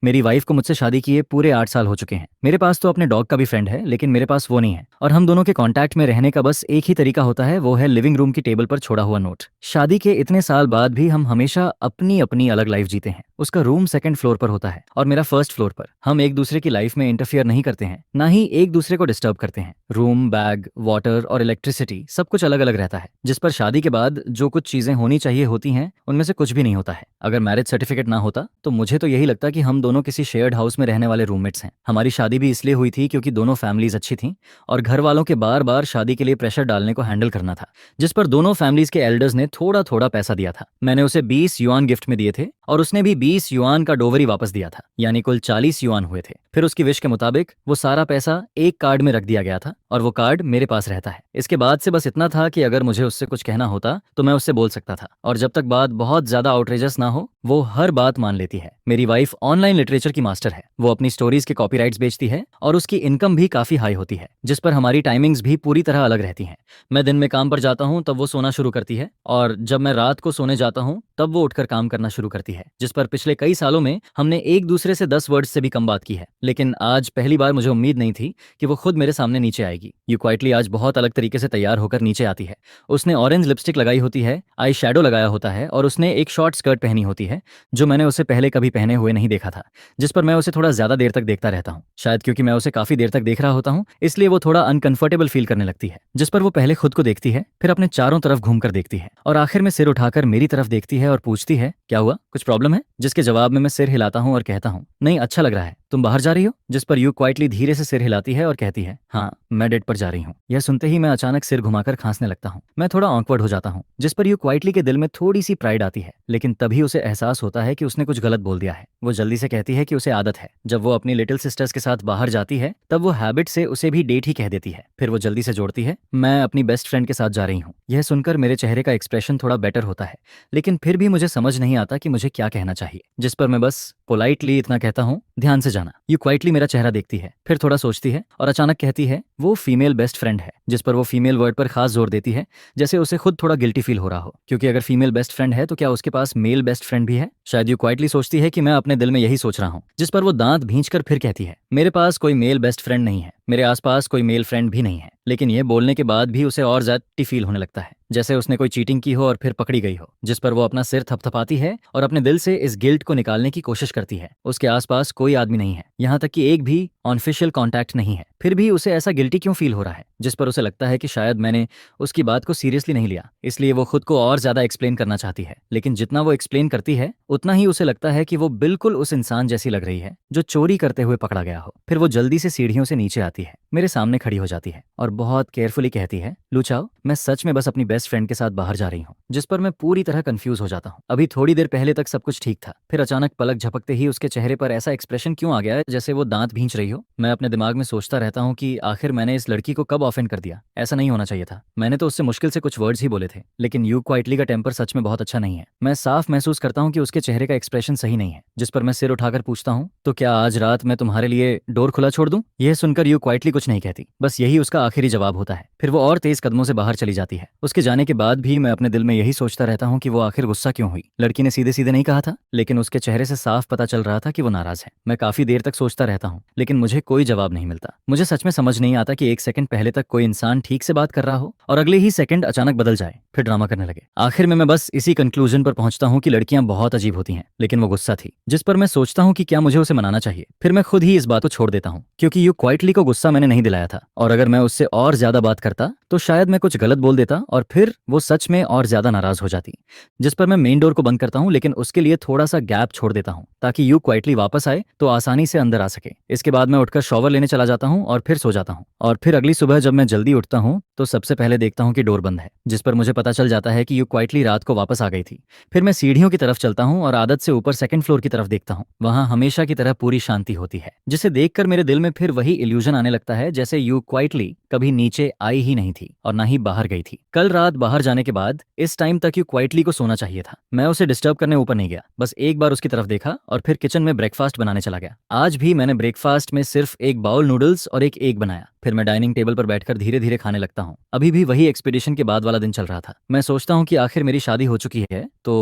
मेरी वाइफ को मुझसे शादी किए पूरे 8 साल हो चुके हैं। मेरे पास तो अपने डॉग का भी फ्रेंड है, लेकिन मेरे पास वो नहीं है। और हम दोनों के कांटेक्ट में रहने का बस एक ही तरीका होता है, वो है लिविंग रूम की टेबल पर छोड़ा हुआ नोट। शादी के इतने साल बाद भी हम हमेशा अपनी अपनी अलग लाइफ जीते हैं। उसका रूम सेकंड फ्लोर पर होता है और मेरा फर्स्ट फ्लोर पर। हम एक दूसरे की लाइफ में इंटरफियर नहीं करते हैं, ना ही एक दूसरे को डिस्टर्ब करते हैं। रूम, बैग, वाटर और इलेक्ट्रिसिटी सब कुछ अलग अलग रहता है, जिस पर शादी के बाद जो कुछ चीजें होनी चाहिए होती हैं, उनमें से कुछ भी नहीं होता है। अगर मैरिज सर्टिफिकेट ना होता तो मुझे तो यही लगता कि हम दोनों किसी शेयर्ड हाउस में रहने वाले रूममेट्स हैं। हमारी शादी भी इसलिए हुई थी क्योंकि दोनों फैमिलीज अच्छी थीं और घर वालों के बार बार शादी के लिए प्रेशर डालने को हैंडल करना था, जिस पर दोनों फैमिलीज के एल्डर्स ने थोड़ा थोड़ा पैसा दिया था। मैंने उसे 20 युआन गिफ्ट में दिए थे और उसने भी 20 युआन का डोवरी वापस दिया था, यानी कुल 40 युआन हुए थे। फिर उसकी विश के मुताबिक वो सारा पैसा एक कार्ड में रख दिया गया था और वो कार्ड मेरे पास रहता है। इसके बाद से बस इतना था कि अगर मुझे उससे कुछ कहना होता तो मैं उससे बोल सकता था, और जब तक बात बहुत ज्यादा आउटरेजस ना हो वो हर बात मान लेती है। मेरी वाइफ ऑनलाइन लिटरेचर की मास्टर है। वो अपनी स्टोरीज के कॉपीराइट्स बेचती है और उसकी इनकम भी काफी हाई होती है, जिस पर हमारी टाइमिंग्स भी पूरी तरह अलग रहती हैं। मैं दिन में काम पर जाता हूँ तब वो सोना शुरू करती है, और जब मैं रात को सोने जाता हूँ तब वो उठकर काम करना शुरू करती है, जिस पर पिछले कई सालों में हमने एक दूसरे से 10 वर्ड्स से भी कम बात की है। लेकिन आज पहली बार मुझे उम्मीद नहीं थी कि वो खुद मेरे सामने नीचे आएगी। यू क्वाइटली आज बहुत अलग तरीके से तैयार होकर नीचे आती है। उसने ऑरेंज लिपस्टिक लगाई होती है, आई शैडो लगाया होता है और उसने एक शॉर्ट स्कर्ट पहनी होती है जो मैंने उसे पहले कभी पहने हुए नहीं देखा था, जिस पर मैं उसे थोड़ा ज्यादा देर तक देखता रहता हूँ। शायद क्योंकि मैं उसे काफी देर तक देख रहा होता हूँ, इसलिए वो थोड़ा अनकंफर्टेबल फील करने लगती है, जिस पर वो पहले खुद को देखती है, फिर अपने चारों तरफ घूमकर देखती है और आखिर में सिर उठाकर मेरी तरफ देखती है और पूछती है, क्या हुआ, कुछ प्रॉब्लम है? जिसके जवाब में मैं सिर हिलाता हूँ और कहता हूँ, नहीं, अच्छा लग रहा है, तुम बाहर जा रही हो? जिस पर यू क्वाइटली धीरे से सिर हिलाती है और कहती है, हाँ, मैं डेट पर जा रही हूँ। यह सुनते ही मैं अचानक सिर घुमाकर खांसने लगता हूँ। मैं थोड़ा ऑकवर्ड हो जाता हूँ, जिस पर यू क्वाइटली के दिल में थोड़ी सी प्राइड आती है, लेकिन तभी उसे एहसास होता है कि उसने कुछ गलत बोल दिया है। वो जल्दी से कहती है कि उसे आदत है, जब वो अपनी लिटिल सिस्टर्स के साथ बाहर जाती है तब वो हैबिट से उसे भी डेट ही कह देती है। फिर वो जल्दी से जोड़ती है, मैं अपनी बेस्ट फ्रेंड के साथ जा रही हूँ। यह सुनकर मेरे चेहरे का एक्सप्रेशन थोड़ा बेटर होता है, लेकिन फिर भी मुझे समझ नहीं आता कि मुझे क्या कहना चाहिए, जिस पर मैं बस पोलाइटली इतना कहता हूँ, ध्यान से जाना। यू क्वाइटली मेरा चेहरा देखती है, फिर थोड़ा सोचती है और अचानक कहती है, वो फीमेल बेस्ट फ्रेंड है, जिस पर वो फीमेल वर्ड पर खास जोर देती है, जैसे उसे खुद थोड़ा गिल्टी फील हो रहा हो, क्योंकि अगर फीमेल बेस्ट फ्रेंड है तो क्या उसके पास मेल बेस्ट फ्रेंड भी है? शायद यू क्वाइटली सोचती है कि मैं अपने दिल में यही सोच रहा हूँ, जिस पर वो दांत भींचकर फिर कहती है, मेरे पास कोई मेल बेस्ट फ्रेंड नहीं है, मेरे आसपास कोई मेल फ्रेंड भी नहीं है। लेकिन ये बोलने के बाद भी उसे और ज्यादा फील होने लगता है, जैसे उसने कोई चीटिंग की हो और फिर पकड़ी गई हो, जिस पर वो अपना सिर थपथपाती है और अपने दिल से इस गिल्ट को निकालने की कोशिश करती है। उसके आसपास कोई आदमी नहीं है, यहाँ तक कि एक भी ऑनफिशियल कांटेक्ट नहीं है, फिर भी उसे ऐसा गिल्टी क्यों फील हो रहा है, जिस पर उसे लगता है कि शायद मैंने उसकी बात को सीरियसली नहीं लिया, इसलिए वो खुद को और ज्यादा एक्सप्लेन करना चाहती है। लेकिन जितना वो एक्सप्लेन करती है उतना ही उसे लगता है कि वो बिल्कुल उस इंसान जैसी लग रही है जो चोरी करते हुए पकड़ा गया हो। फिर वो जल्दी से सीढ़ियों से नीचे आती है, मेरे सामने खड़ी हो जाती है और बहुत केयरफुली कहती है, लुचाओ, मैं सच में बस अपनी बेस्ट फ्रेंड के साथ बाहर जा रही हूँ। जिस पर मैं पूरी तरह कंफ्यूज हो जाता हूँ। अभी थोड़ी देर पहले तक सब कुछ ठीक था, फिर अचानक पलक झपकते ही उसके चेहरे पर ऐसा एक्सप्रेशन क्यों आ गया है जैसे वो दांत भींच रही हो। मैं अपने दिमाग में सोचता रहता हूँ कि आखिर मैंने इस लड़की को कब ऑफेंड कर दिया। ऐसा नहीं होना चाहिए था, मैंने तो उससे मुश्किल से कुछ वर्ड्स ही बोले थे। लेकिन यू क्वाइटली का टेम्पर सच में बहुत अच्छा नहीं है। मैं साफ महसूस करता हूँ कि उसके चेहरे का एक्सप्रेशन सही नहीं है, जिस पर मैं सिर उठाकर पूछता हूँ, तो क्या आज रात मैं तुम्हारे लिए डोर खुला छोड़ दूं? यह सुनकर यू क्वाइटली कुछ नहीं कहती, बस यही उसका आखिरी जवाब होता है। फिर वो और तेज कदमों से बाहर चली जाती है। उसके जाने के बाद भी मैं अपने दिल में यही सोचता रहता हूँ कि वो आखिर गुस्सा क्यों हुई। लड़की ने सीधे सीधे नहीं कहा था, लेकिन उसके चेहरे से साफ पता चल रहा था कि वो नाराज है। मैं काफी देर तक सोचता रहता हूँ, लेकिन मुझे कोई जवाब नहीं मिलता। मुझे सच में समझ नहीं आता कि एक सेकंड पहले तक कोई इंसान ठीक से बात कर रहा हो और अगले ही सेकंड अचानक बदल जाए, फिर ड्रामा करने लगे। आखिर में मैं बस इसी कंक्लूजन पर पहुंचता हूँ कि लड़कियां बहुत अजीब होती हैं, लेकिन वो गुस्सा थी, जिस पर मैं सोचता हूँ कि क्या मुझे उसे मनाना चाहिए। फिर मैं खुद ही इस बात को छोड़ देता हूँ, क्योंकि यू क्वाइटली को गुस्सा मैंने नहीं दिलाया था, और अगर मैं उससे और ज्यादा बात करता तो शायद मैं कुछ गलत बोल देता और फिर वो सच में और ज्यादा नाराज हो जाती। जिस पर मैं मेन डोर को बंद करता हूँ, लेकिन उसके लिए थोड़ा सा गैप छोड़ देता हूँ ताकि यू क्वाइटली वापस आए तो आसानी से अंदर आ सके। इसके बाद मैं उठकर शॉवर लेने चला जाता हूँ और फिर सो जाता हूँ। और फिर अगली सुबह जब मैं जल्दी उठता हूँ तो सबसे पहले देखता हूँ कि डोर बंद है, जिस पर मुझे पता चल जाता है कि यू क्वाइटली रात को वापस आ गई थी। फिर मैं सीढ़ियों की तरफ चलता हूँ और आदत से ऊपर सेकंड फ्लोर की तरफ देखता हूँ। वहां हमेशा की तरह पूरी शांति होती है, जिसे देखकर मेरे दिल में फिर वही इल्यूजन आने लगता है जैसे यू क्वाइटली कभी नीचे आई ही नहीं थी और ना ही बाहर गई थी। कल रात बाहर जाने के बाद इस टाइम तक यू क्वाइटली को सोना चाहिए था। मैं उसे डिस्टर्ब करने ऊपर नहीं गया, बस एक बार उसकी तरफ देखा और फिर किचन में ब्रेकफास्ट बनाने चला गया। आज भी मैंने ब्रेकफास्ट में सिर्फ एक बाउल नूडल्स और एक एग बनाया। फिर मैं डाइनिंग टेबल पर बैठकर धीरे धीरे खाने लगता हूँ। अभी भी वही एक्सपीडिशन के बाद वाला दिन चल रहा था। मैं सोचता हूँ कि आखिर मेरी शादी हो चुकी है तो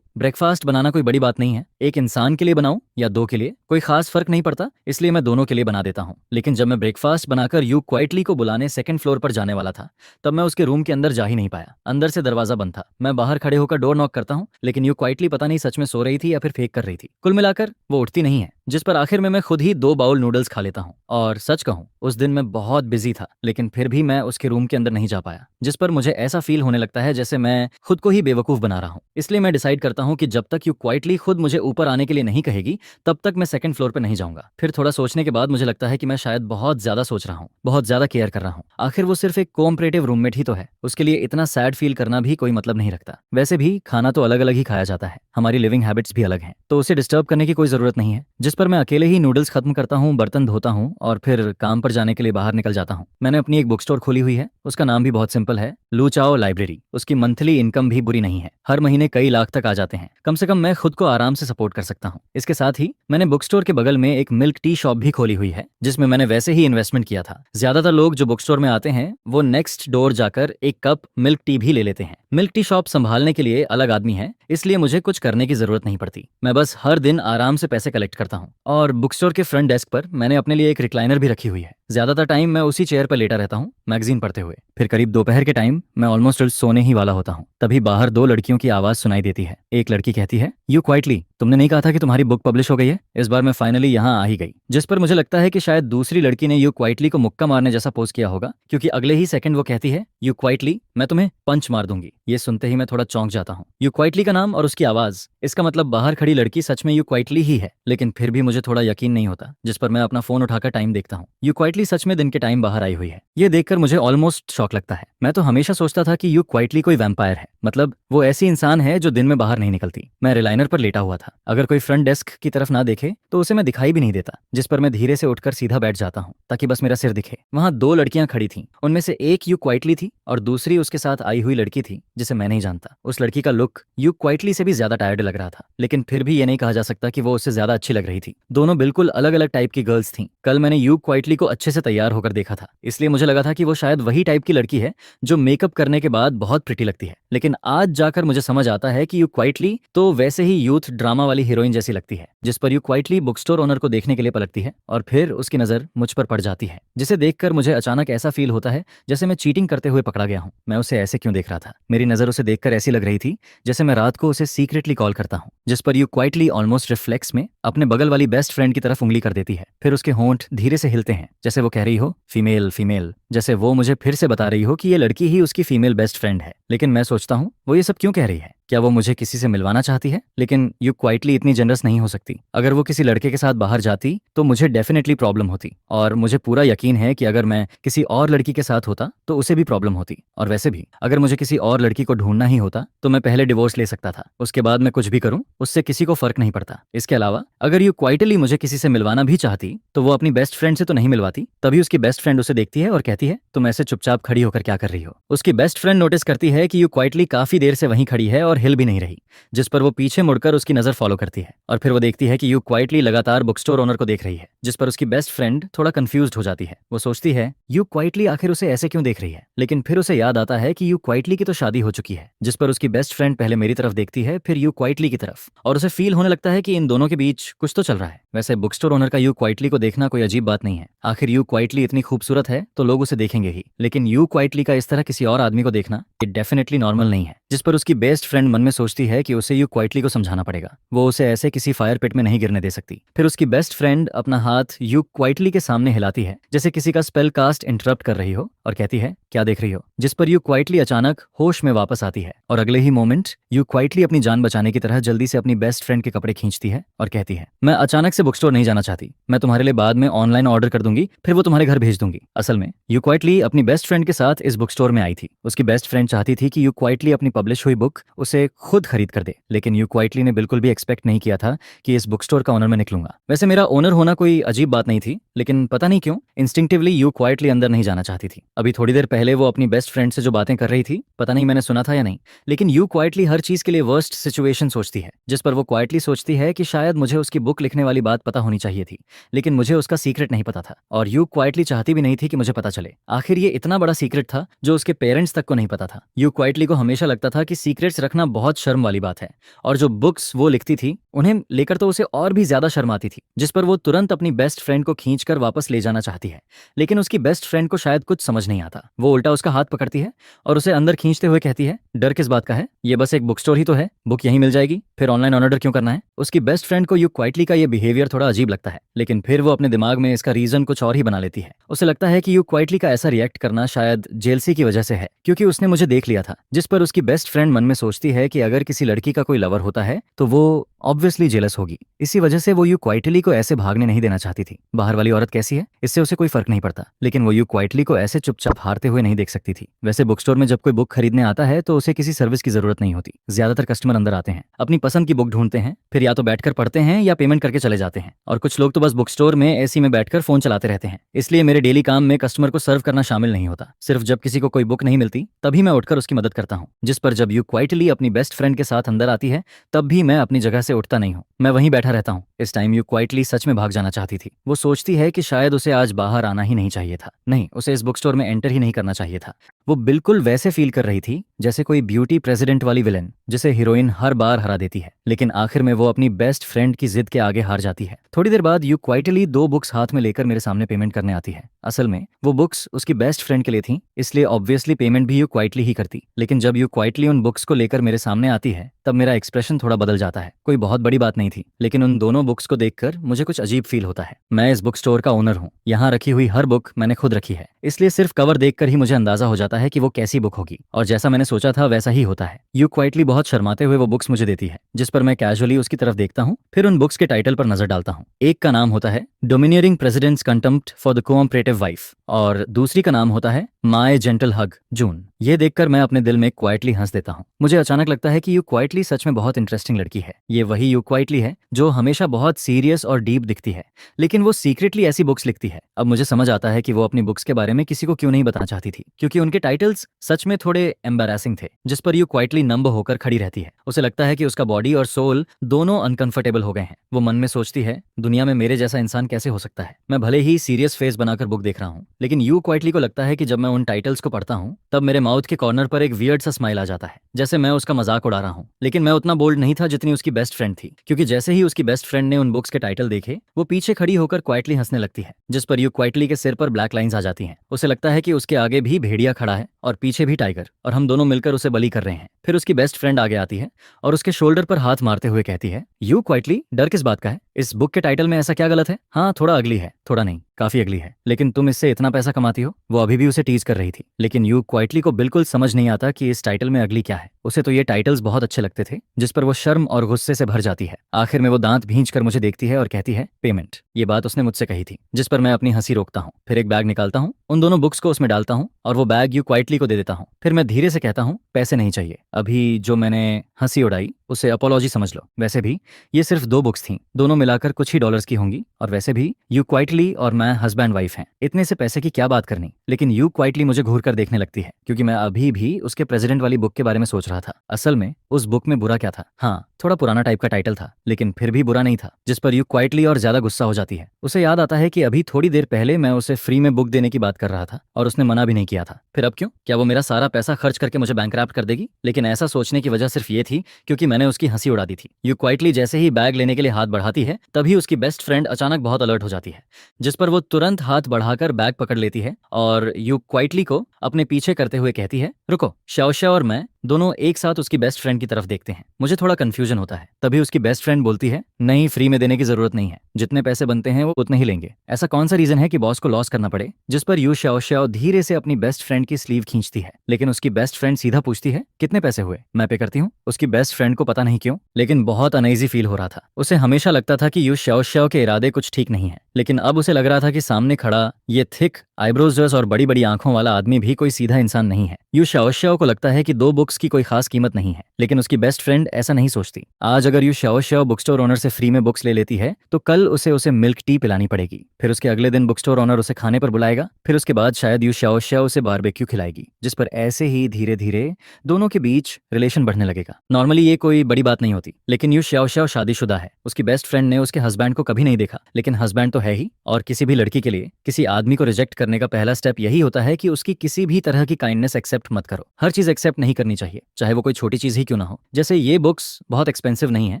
ब्रेकफास्ट बनाना कोई बड़ी बात नहीं है। एक इंसान के लिए बनाऊं या दो के लिए कोई खास फर्क नहीं पड़ता, इसलिए मैं दोनों के लिए बना देता हूँ। लेकिन जब मैं ब्रेकफास्ट बनाकर यू क्वाइटली को बुलाने सेकंड फ्लोर पर जाने वाला था, तब मैं उसके रूम के अंदर जा ही नहीं पाया। अंदर से दरवाजा बंद था। मैं बाहर खड़े होकर डोर नॉक करता हूँ, लेकिन यू क्वाइटली पता नहीं सच में सो रही थी या फिर फेक कर रही थी। कुल मिलाकर वो उठती नहीं है, जिस पर आखिर में मैं खुद ही 2 बाउल नूडल्स खा लेता हूँ। और सच कहूँ, उस दिन मैं बहुत बिजी था, लेकिन फिर भी मैं उसके रूम के अंदर नहीं जा पाया, जिस पर मुझे ऐसा फील होने लगता है जैसे मैं खुद को ही बेवकूफ बना रहा हूँ। इसलिए मैं डिसाइड करता हूँ कि जब तक यू क्वाइटली खुद मुझे ऊपर आने के लिए नहीं कहेगी, तब तक मैं सेकंड फ्लोर पर नहीं जाऊंगा। फिर थोड़ा सोचने के बाद मुझे लगता है कि मैं शायद बहुत ज्यादा सोच रहा हूँ, बहुत ज्यादा केयर कर रहा हूँ। आखिर वो सिर्फ एक कोऑपरेटिव रूममेट ही तो है, उसके लिए इतना सैड फील करना भी कोई मतलब नहीं रखता। वैसे भी खाना तो अलग अलग ही खाया जाता है, हमारी लिविंग हैबिट्स भी अलग हैं, तो उसे डिस्टर्ब करने की कोई जरूरत नहीं है। जिस पर मैं अकेले ही नूडल्स खत्म करता हूँ, बर्तन धोता हूँ और फिर काम पर जाने के लिए बाहर निकल जाता हूँ। मैंने अपनी एक बुक स्टोर खोली हुई है, उसका नाम भी बहुत सिंपल है, लू चाओ लाइब्रेरी। उसकी मंथली इनकम भी बुरी नहीं है, हर महीने कई लाख तक आ जाते हैं। कम से कम मैं खुद को आराम से सपोर्ट कर सकता हूँ। इसके साथ ही मैंने बुक स्टोर के बगल में एक मिल्क टी शॉप भी खोली हुई है, जिसमें मैंने वैसे ही इन्वेस्टमेंट किया था। ज्यादातर लोग जो बुक स्टोर में आते हैं वो नेक्स्ट डोर जाकर एक कप मिल्क टी भी ले लेते हैं। मिल्क टी शॉप संभालने के लिए अलग आदमी है, इसलिए मुझे कुछ करने की जरूरत नहीं पड़ती। मैं बस हर दिन आराम से पैसे कलेक्ट करता हूँ। और बुक स्टोर के फ्रंट डेस्क पर मैंने अपने लिए एक रिक्लाइनर भी रखी हुई है। ज्यादातर टाइम मैं उसी चेयर पर लेटा रहता हूँ, मैगजीन पढ़ते हुए। फिर करीब दोपहर के टाइम मैं ऑलमोस्ट सोने ही वाला होता हूँ, तभी बाहर 2 लड़कियों की आवाज सुनाई देती है। एक लड़की कहती है, यू क्वाइटली, तुमने नहीं कहा था कि तुम्हारी बुक पब्लिश हो गई है? इस बार मैं फाइनली यहाँ आ ही गई। जिस पर मुझे लगता है कि शायद दूसरी लड़की ने यू क्वाइटली को मुक्का मारने जैसा पोज किया होगा, क्योंकि अगले ही सेकंड वो कहती है, यू क्वाइटली, मैं तुम्हें पंच मार दूंगी। ये सुनते ही मैं थोड़ा चौंक जाता हूँ। यू क्वाइटली का नाम और उसकी आवाज, इसका मतलब बाहर खड़ी लड़की सच में यू क्वाइटली ही है। लेकिन फिर भी मुझे थोड़ा यकीन नहीं होता, जिस पर मैं अपना फोन उठाकर टाइम देखता हूँ। यू क्वाइटली सच में दिन के टाइम बाहर आई हुई है। ये देखकर मुझे ऑलमोस्ट शॉक लगता है। मैं तो हमेशा सोचता था कि यू क्वाइटली कोई वैम्पायर है, मतलब वो ऐसी इंसान है जो दिन में बाहर नहीं निकलती। मैं रिलाइनर पर लेटा हुआ था, अगर कोई फ्रंट डेस्क की तरफ ना देखे तो उसे मैं दिखाई भी नहीं देता, जिस पर मैं धीरे से उठकर सीधा बैठ जाता हूँ ताकि बस मेरा सिर दिखे। वहां 2 लड़कियां खड़ी थीं, उनमें से एक यू क्वाइटली थी और दूसरी उसके साथ आई हुई लड़की थी जिसे मैं नहीं जानता। उस लड़की का लुक यू क्वाइटली से भी ज्यादा टायर्ड लग रहा था, लेकिन फिर भी ये नहीं कहा जा सकता कि वो उससे ज्यादा अच्छी लग रही थी। दोनों बिल्कुल अलग अलग टाइप की गर्ल्स थीं। कल मैंने यू क्वाइटली को अच्छे से तैयार होकर देखा था, इसलिए मुझे लगा था कि वो शायद वही टाइप की लड़की है जो मेकअप करने के बाद बहुत प्रिटी लगती है। लेकिन आज जाकर मुझे समझ आता है कि यू क्वाइटली तो वैसे ही यूथ ड्रामा वाली हीरोइन जैसी लगती है, जिस पर you quietly book store owner को देखने के लिए पलटती है और फिर उसकी नजर मुझ पर पड़ जाती है, जिसे देखकर मुझे अचानक ऐसा फील होता है जैसे मैं चीटिंग करते हुए पकड़ा गया हूँ। मैं उसे ऐसे क्यों देख रहा था? मेरी नजर उसे देखकर ऐसी लग रही थी जैसे मैं रात को उसे सीक्रेटली कॉल करता हूँ, जिस पर यू क्वाइटली ऑलमोस्ट रिफ्लेक्स में अपने बगल वाली बेस्ट फ्रेंड की तरफ उंगली कर देती है। फिर उसके होंठ धीरे से हिलते हैं, जैसे वो कह रही हो, फीमेल फीमेल, जैसे वो मुझे फिर से बता रही हो कि ये लड़की ही उसकी फीमेल बेस्ट फ्रेंड है। लेकिन मैं सोचता हूँ, वो ये सब क्यों कह रही है? क्या वो मुझे किसी से मिलवाना चाहती है? लेकिन यू क्वाइटली इतनी जनरस नहीं हो सकती। अगर वो किसी लड़के के साथ बाहर जाती तो मुझे डेफिनेटली प्रॉब्लम होती, और मुझे पूरा यकीन है कि अगर मैं किसी और लड़की के साथ होता तो उसे भी प्रॉब्लम होती। और वैसे भी अगर मुझे किसी और लड़की को ढूंढना ही होता तो मैं पहले डिवोर्स ले सकता था, उसके बाद मैं कुछ भी करूं उससे किसी को फर्क नहीं पड़ता। इसके अलावा अगर यू क्वाइटली मुझे किसी से मिलवाना भी चाहती तो वो अपनी बेस्ट फ्रेंड से तो नहीं मिलवाती। तभी उसकी बेस्ट फ्रेंड उसे देखती है और कहती है, तुम ऐसे चुपचाप खड़ी होकर क्या कर रही हो? उसकी बेस्ट फ्रेंड नोटिस करती है कि यू क्वाइटली काफी देर से वहीं खड़ी है और हिल भी नहीं रही, जिस पर वो पीछे मुड़कर उसकी नजर फॉलो करती है। और फिर वो देखती है कि यू क्वाइटली लगातार बुक स्टोर ओनर को देख रही है, जिस पर उसकी बेस्ट फ्रेंड थोड़ा कंफ्यूज्ड हो जाती है। वो सोचती है, यू क्वाइटली आखिर उसे ऐसे क्यों देख रही है? लेकिन फिर उसे याद आता है कि यू क्वाइटली की तो शादी हो चुकी है, जिस पर उसकी बेस्ट फ्रेंड पहले मेरी तरफ देखती है, फिर यू क्वाइटली की तरफ, और उसे फील होने लगता है कि इन दोनों के बीच कुछ तो चल रहा है। वैसे बुक स्टोर ओनर का यू क्वाइटली को देखना कोई अजीब बात नहीं है, आखिर यू क्वाइटली इतनी खूबसूरत है तो लोग उसे देखेंगे ही। लेकिन यू क्वाइटली का इस तरह किसी और आदमी को देखना ये डेफिनेटली नॉर्मल नहीं है, जिस पर उसकी बेस्ट फ्रेंड मन में सोचती है कि उसे यू क्वाइटली को समझाना पड़ेगा, वो उसे ऐसे किसी फायर पिट में नहीं गिरने दे सकती। फिर उसकी बेस्ट फ्रेंड अपना हाथ यू क्वाइटली के सामने हिलाती है जैसे किसी का स्पेल कास्ट इंटरप्ट कर रही हो, और कहती है, क्या देख रही हो? जिस पर यू क्वाइटली अचानक होश में वापस आती है और अगले ही मोमेंट यू क्वाइटली अपनी जान बचाने की तरह जल्दी से अपनी बेस्ट फ्रेंड के कपड़े खींचती है और कहती है, मैं अचानक से बुक स्टोर नहीं जाना चाहती, मैं तुम्हारे लिए बाद में ऑनलाइन ऑर्डर कर दूंगी, फिर वो तुम्हारे घर भेज दूंगी। असल में यू क्वाइटली अपनी बेस्ट फ्रेंड के साथ इस बुक स्टोर में आई थी। उसकी बेस्ट फ्रेंड चाहती थी कि यू क्वाइटली अपनी पब्लिश हुई बुक उससे उसे खुद खरीद कर दे। लेकिन यू क्वाइटली ने बिल्कुल भी एक्सपेक्ट नहीं किया था कि इस बुक स्टोर का ओनर मैं निकलूंगा। वैसे मेरा ओनर होना कोई अजीब बात नहीं थी, लेकिन पता नहीं क्यों इंस्टिंक्टिवली यू क्वाइटली अंदर नहीं जाना चाहती थी। अभी थोड़ी देर पहले वो अपनी बेस्ट फ्रेंड से जो बातें कर रही थी, पता नहीं मैंने सुना था या नहीं, लेकिन यू क्वाइटली हर चीज के लिए वर्स्ट सिचुएशन सोचती है, जिस पर वो क्वाइटली सोचती है कि शायद मुझे उसकी बुक लिखने वाली बात पता होनी चाहिए थी, लेकिन मुझे उसका सीक्रेट नहीं पता था और यू क्वाइटली चाहती भी नहीं थी कि मुझे पता चले। आखिर ये इतना बड़ा सीक्रेट था जो उसके पेरेंट्स तक को नहीं पता था। यू क्वाइटली को हमेशा लगता था कि सीक्रेट्स रखना बहुत शर्म वाली बात है, और जो बुक्स वो लिखती थी उन्हें लेकर तो उसे और भी ज्यादा शर्म आती थी, जिस पर वो तुरंत अपनी बेस्ट फ्रेंड को खींचकर वापस ले जाना चाहती है। लेकिन उसकी बेस्ट फ्रेंड को शायद कुछ समझ नहीं आता। वो उल्टा उसका हाथ पकड़ती है और उसे अंदर खींचते हुए कहती है, डर किस बात का है, ये बस एक बुक स्टोर ही तो है, बुक यहीं मिल जाएगी, फिर ऑनलाइन ऑर्डर क्यों करना है। उसकी बेस्ट फ्रेंड को यू क्वाइटली का ये बिहेवियर थोड़ा अजीब लगता है, लेकिन फिर वो अपने दिमाग में इसका रीजन कुछ और ही बना लेती है। उसे लगता है कि यू क्वाइटली का ऐसा रिएक्ट करना शायद जेलसी की वजह से है, क्योंकि उसने मुझे देख लिया था। जिस पर उसकी बेस्ट फ्रेंड मन में सोचती है कि अगर किसी लड़की का कोई लवर होता है तो वो ऑब्वियसली जेलस होगी। इसी वजह से वो यू क्वाइटली को ऐसे भागने नहीं देना चाहती थी। बाहर वाली औरत कैसी है इससे उसे कोई फर्क नहीं पड़ता, लेकिन वो यू क्वाइटली को ऐसे चुपचाप हारते हुए नहीं देख सकती थी। वैसे बुक स्टोर में जब कोई बुक खरीदने आता है तो उसे किसी सर्विस की जरूरत नहीं होती। ज्यादातर कस्टमर अंदर आते हैं, अपनी पसंद की बुक ढूंढते हैं, फिर या तो बैठकर पढ़ते हैं या पेमेंट करके चले जाते हैं, और कुछ लोग तो बस बुक स्टोर में एसी में बैठकर फोन चलाते रहते हैं। इसलिए मेरे डेली काम में कस्टमर को सर्व करना शामिल नहीं होता। सिर्फ जब किसी को कोई बुक नहीं मिलती तभी मैं उठकर उसकी मदद करता हूँ। जिस पर जब यू क्वाइटली अपनी बेस्ट फ्रेंड के साथ अंदर आती है तब भी मैं अपनी जगह से उठता नहीं हूँ, मैं वहीं बैठा रहता हूँ। इस टाइम यू क्वाइटली सच में भाग जाना चाहती थी। वो सोचती है कि शायद उसे आज बाहर आना ही नहीं चाहिए था, नहीं, उसे इस बुक स्टोर में एंटर ही नहीं करना चाहिए था। वो बिल्कुल वैसे फील कर रही थी जैसे कोई ब्यूटी प्रेसिडेंट वाली विलेन जिसे हीरोइन हर बार हरा देती है, लेकिन आखिर में वो अपनी बेस्ट फ्रेंड की जिद के आगे हार जाती है। थोड़ी देर बाद यू क्वाइटली 2 बुक्स हाथ में लेकर मेरे सामने पेमेंट करने आती है। असल में वो बुक्स उसकी बेस्ट फ्रेंड के लिए थी, इसलिए ऑब्वियसली पेमेंट भी यू क्वाइटली ही करती। लेकिन जब यू क्वाइटली उन बुक्स को लेकर मेरे सामने आती है तब मेरा एक्सप्रेशन थोड़ा बदल जाता है। कोई बहुत बड़ी बात नहीं थी, लेकिन उन दोनों बुक्स को देखकर मुझे कुछ अजीब फील होता है। मैं इस बुक स्टोर का ओनर हूँ, यहाँ रखी हुई हर बुक मैंने खुद रखी है, इसलिए सिर्फ कवर देखकर ही मुझे अंदाजा हो जाता है कि वो कैसी बुक होगी, और जैसा मैंने सोचा था वैसा ही होता है। यू क्वाइटली बहुत शर्माते हुए वो बुक्स मुझे देती है, जिस पर मैं कैजुअली उसकी तरफ देखता हूँ, फिर उन बुक्स के टाइटल पर नजर डालता हूँ। एक का नाम होता है domineering president's contempt for the cooperative wife, और दूसरी का नाम होता है माय जेंटल हग जून। ये देखकर मैं अपने दिल में क्वाइटली हंस देता हूँ। मुझे अचानक लगता है कि यू क्वाइटली सच में बहुत इंटरेस्टिंग लड़की है। ये वही यू क्वाइटली है जो हमेशा बहुत सीरियस और डीप दिखती है, लेकिन वो सीक्रेटली ऐसी बुक्स लिखती है। अब मुझे समझ आता है कि वो अपनी बुक्स के बारे में किसी को क्यों नहीं बताना चाहती थी, क्योंकि उनके टाइटल्स सच में थोड़े एम्बैरेसिंग थे, जिस पर यू क्वाइटली नंब होकर खड़ी रहती है। उसे लगता है कि उसका बॉडी और सोल दोनों अनकंफर्टेबल हो गए हैं। वो मन में सोचती है, दुनिया में मेरे जैसा इंसान कैसे हो सकता है। मैं भले ही सीरियस फेस बनाकर बुक देख रहा हूँ, लेकिन यू क्वाइटली को लगता है कि जब मैं उन टाइटल्स को पढ़ता हूँ तब मेरे माउथ के कॉर्नर पर एक वियर्ड सा स्माइल आ जाता है, जैसे मैं उसका मजाक उड़ा रहा हूँ। लेकिन मैं उतना बोल्ड नहीं था जितनी उसकी बेस्ट फ्रेंड थी, क्योंकि जैसे ही उसकी बेस्ट फ्रेंड ने उन बुक्स के टाइटल देखे वो पीछे खड़ी होकर क्वाइटली हंसने लगती है, जिस पर यू क्वाइटली के सिर पर ब्लैक लाइंस आ जाती हैं। उसे लगता है कि उसके आगे भी भेड़िया खड़ा है और पीछे भी टाइगर, और हम दोनों मिलकर उसे बली कर रहे हैं। फिर उसकी बेस्ट फ्रेंड आगे आती है और उसके शोल्डर पर हाथ मारते हुए कहती है, यू क्वाइटली, डर किस बात का है, इस बुक के टाइटल में ऐसा क्या गलत है। हाँ, थोड़ा अगली है, थोड़ा नहीं, काफी अगली है, लेकिन तुम इससे इतना पैसा कमाती हो। वो अभी भी उसे टीज कर रही थी, लेकिन यू क्वाइटली को बिल्कुल समझ नहीं आता कि इस टाइटल में अगली क्या है। उसे तो ये टाइटल्स बहुत अच्छे लगते थे, जिस पर वो शर्म और गुस्से से भर जाती है। आखिर में वो दांत भींच कर मुझे देखती है और कहती है, पेमेंट। ये बात उसने मुझसे कही थी, जिस पर मैं अपनी हंसी रोकता हूँ। फिर एक बैग निकालता हूँ, उन दोनों बुक्स को उसमें डालता हूँ और वो बैग यू क्वाइटली को दे देता हूँ। फिर मैं धीरे से कहता हूँ, पैसे नहीं चाहिए, अभी जो मैंने हंसी उड़ाई उसे अपोलॉजी समझ लो। वैसे भी ये सिर्फ 2 बुक्स थीं, दोनों मिलाकर कुछ ही डॉलर्स की होंगी, और वैसे भी यू क्वाइटली और मैं हस्बैंड वाइफ हैं, इतने से पैसे की क्या बात करनी। लेकिन यू क्वाइटली मुझे घूर कर देखने लगती है, क्योंकि मैं अभी भी उसके प्रेसिडेंट वाली बुक के बारे में सोच रहा था। असल में उस बुक में बुरा क्या था। हाँ, थोड़ा पुराना टाइप का टाइटल था, लेकिन फिर भी बुरा नहीं था, जिस पर यू क्वाइटली और ज्यादा गुस्सा हो जाती है। उसे याद आता है कि अभी थोड़ी देर पहले मैं उसे फ्री में बुक देने की बात कर रहा था और उसने मना भी नहीं किया था। फिर अब क्यों, क्या वो मेरा सारा पैसा खर्च करके मुझे बैंकरप्ट कर देगी। लेकिन ऐसा सोचने की वजह सिर्फ ये थी क्योंकि मैंने उसकी हंसी उड़ा दी थी। यू क्वाइटली जैसे ही बैग लेने के लिए हाथ बढ़ाती है तभी उसकी बेस्ट फ्रेंड अचानक बहुत अलर्ट हो जाती है, जिस पर वो तुरंत हाथ बढ़ाकर बैग पकड़ लेती है और यू क्वाइटली को अपने पीछे करते हुए कहती है, रुको। शाओशा और मैं दोनों एक साथ उसकी बेस्ट फ्रेंड की तरफ देखते हैं। मुझे थोड़ा कंफ्यूजन होता है। तभी उसकी बेस्ट फ्रेंड बोलती है, नहीं, फ्री में देने की जरूरत नहीं है, जितने पैसे बनते हैं वो उतने ही लेंगे। ऐसा कौन सा रीजन है कि बॉस को लॉस करना पड़े। जिस पर यू शाओ धीरे से अपनी बेस्ट फ्रेंड की स्लीव खींचती है, लेकिन उसकी बेस्ट फ्रेंड सीधा पूछती है, कितने पैसे हुए, मैं पे करती हूँ। उसकी बेस्ट फ्रेंड को पता नहीं क्यों, लेकिन बहुत अनईजी फील हो रहा था। उसे हमेशा लगता था कि यू शाओ के इरादे कुछ ठीक नहीं है, लेकिन अब उसे लग रहा था कि सामने खड़ा ये थिक आईब्रोज और बड़ी बड़ी आंखों वाला आदमी भी कोई सीधा इंसान नहीं है। यू शाओ को लगता है कि 2 बुक्स की कोई खास कीमत नहीं है, लेकिन उसकी बेस्ट फ्रेंड ऐसा नहीं सोचती। आज अगर you Shao book store owner से फ्री में बुक्स ले लेती है तो कल उसे मिल्क टी पिलानी पड़ेगी, फिर उसके अगले दिन बुक स्टोर ओनर उसे खाने पर बुलाएगा, फिर उसके बाद शायद यू शाओ उसे बारबेक्यू खिलाएगी, जिस पर ऐसे ही धीरे धीरे दोनों के बीच रिलेशन बढ़ने लगेगा। नॉर्मली ये कोई बड़ी बात नहीं होती, लेकिन यू शाओ शादीशुदा है। उसकी बेस्ट फ्रेंड ने उसके हस्बैंड को कभी नहीं देखा, लेकिन हस्बैंड तो है ही, और किसी भी लड़की के लिए किसी आदमी को रिजेक्ट करने का पहला स्टेप यही होता है कि उसकी किसी भी तरह की काइंडनेस एक्सेप्ट मत करो। हर चीज एक्सेप्ट नहीं करनी चाहिए, चाहे वो कोई छोटी चीज ही क्यों ना हो। जैसे ये बुक्स बहुत एक्सपेंसिव नहीं है,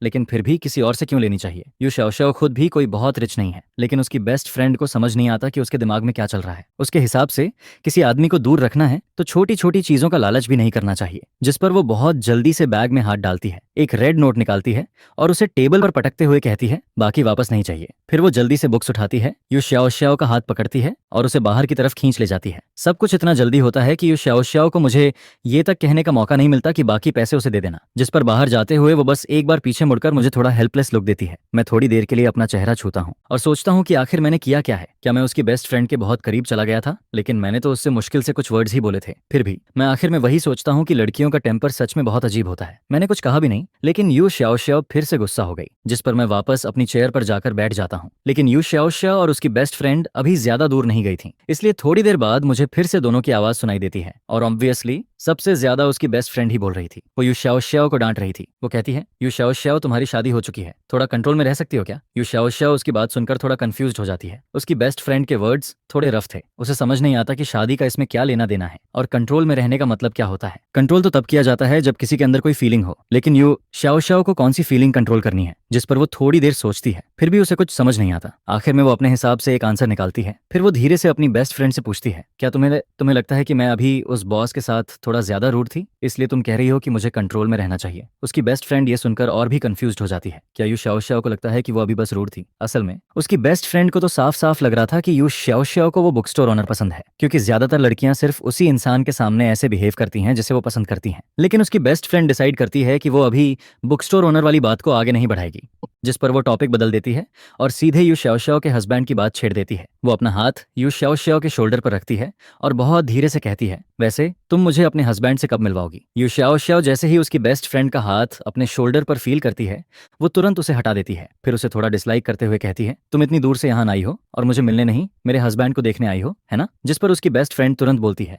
लेकिन फिर भी किसी और से क्यों लेनी चाहिए। यू शाओ खुद भी कोई बहुत रिच नहीं है, लेकिन उसकी बेस्ट फ्रेंड को समझ नहीं आता कि उसके दिमाग में क्या चल रहा है। उसके हिसाब से किसी आदमी को दूर रखना है तो छोटी छोटी चीजों का लालच भी नहीं करना चाहिए, जिस पर वो बहुत जल्दी से बैग में हाथ डालती है, एक रेड नोट निकालती है और उसे टेबल पर पटकते हुए कहती है बाकी वापस नहीं चाहिए। फिर वो जल्दी से बुक्स उठाती है, यू शाओ का हाथ पकड़ती है और उसे बाहर की तरफ खींच ले जाती है। सब कुछ इतना जल्दी होता है कि यू शाओ को मुझे ये तक कहने का मौका नहीं मिलता कि बाकी पैसे उसे दे देना, जिस पर बाहर जाते हुए वो बस एक बार पीछे मुड़कर मुझे थोड़ा हेल्पलेस लुक देती है। मैं थोड़ी देर के लिए अपना चेहरा छूता हूँ और सोचता हूँ कि आखिर मैंने किया क्या है। क्या मैं उसकी बेस्ट फ्रेंड के बहुत करीब चला गया था? लेकिन मैंने तो उससे मुश्किल से कुछ वर्ड्स ही बोले थे। फिर भी मैं आखिर में वही सोचता हूँ कि लड़कियों का टेम्पर सच में बहुत अजीब होता है। मैंने कुछ कहा भी नहीं, लेकिन यू शाओ फिर से गुस्सा हो गई, जिस पर मैं वापस अपनी चेयर पर जाकर बैठ जाता हूँ। लेकिन यू शाओ और उसकी बेस्ट फ्रेंड अभी ज्यादा दूर नहीं गई थी, इसलिए थोड़ी देर बाद मुझे फिर से दोनों की आवाज सुनाई देती है, और ऑब्वियसली सबसे ज्यादा उसकी बेस्ट फ्रेंड ही बोल रही थी। वो यू शाओ को डांट रही थी। वो कहती है, यू शाओ तुम्हारी शादी हो चुकी है, थोड़ा कंट्रोल में रह सकती हो क्या? यू शाओ उसकी बात सुनकर थोड़ा कंफ्यूज्ड हो जाती है। उसकी बेस्ट फ्रेंड के वर्ड्स थोड़े रफ थे, उसे समझ नहीं आता कि शादी का इसमें क्या लेना देना है और कंट्रोल में रहने का मतलब क्या होता है। कंट्रोल तो तब किया जाता है जब किसी के अंदर कोई फीलिंग हो, लेकिन यू शाओ को कौन सी फीलिंग कंट्रोल करनी है, जिस पर वो थोड़ी देर सोचती है। फिर भी उसे कुछ समझ नहीं आता। आखिर में वो अपने हिसाब से एक आंसर निकालती है। फिर वो धीरे से अपनी बेस्ट फ्रेंड से पूछती है, क्या तुम्हें लगता है कि मैं अभी उस बॉस के साथ थोड़ा ज्यादा रूड थी, इसलिए तुम कह रही हो कि मुझे कंट्रोल में रहना चाहिए? उसकी बेस्ट फ्रेंड ये सुनकर और भी कंफ्यूज्ड हो जाती है। क्या यू शाओ को लगता है कि वो अभी बस रूड थी? असल में उसकी बेस्ट फ्रेंड को तो साफ साफ लग रहा था कि यू शाओ को वो बुक स्टोर ओनर पसंद है, क्योंकि ज्यादातर लड़कियां सिर्फ उसी इंसान के सामने ऐसे बिहेव करती हैं जिसे वो पसंद करती हैं। लेकिन उसकी बेस्ट फ्रेंड डिसाइड करती है कि वो अभी बुक स्टोर ओनर वाली बात को आगे नहीं बढ़ाएगी, जिस पर वो टॉपिक बदल देती है और सीधे यू शाओ के हस्बैंड की बात छेड़ देती है। वो अपना हाथ यू शाओ के शोल्डर पर रखती है और बहुत धीरे से कहती है, वैसे तुम मुझे अपने हस्बैंड से कब मिलवाओगी? यू शाओ जैसे ही उसकी बेस्ट फ्रेंड का हाथ अपने शोल्डर पर फील करती है, वो तुरंत उसे हटा देती है। फिर उसे थोड़ा डिसलाइक करते हुए कहती है, तुम इतनी दूर से यहाँ आई हो और मुझे मिलने नहीं, मेरे हस्बैंड को देखने आई हो, है ना? जिस पर उसकी बेस्ट फ्रेंड तुरंत बोलती है,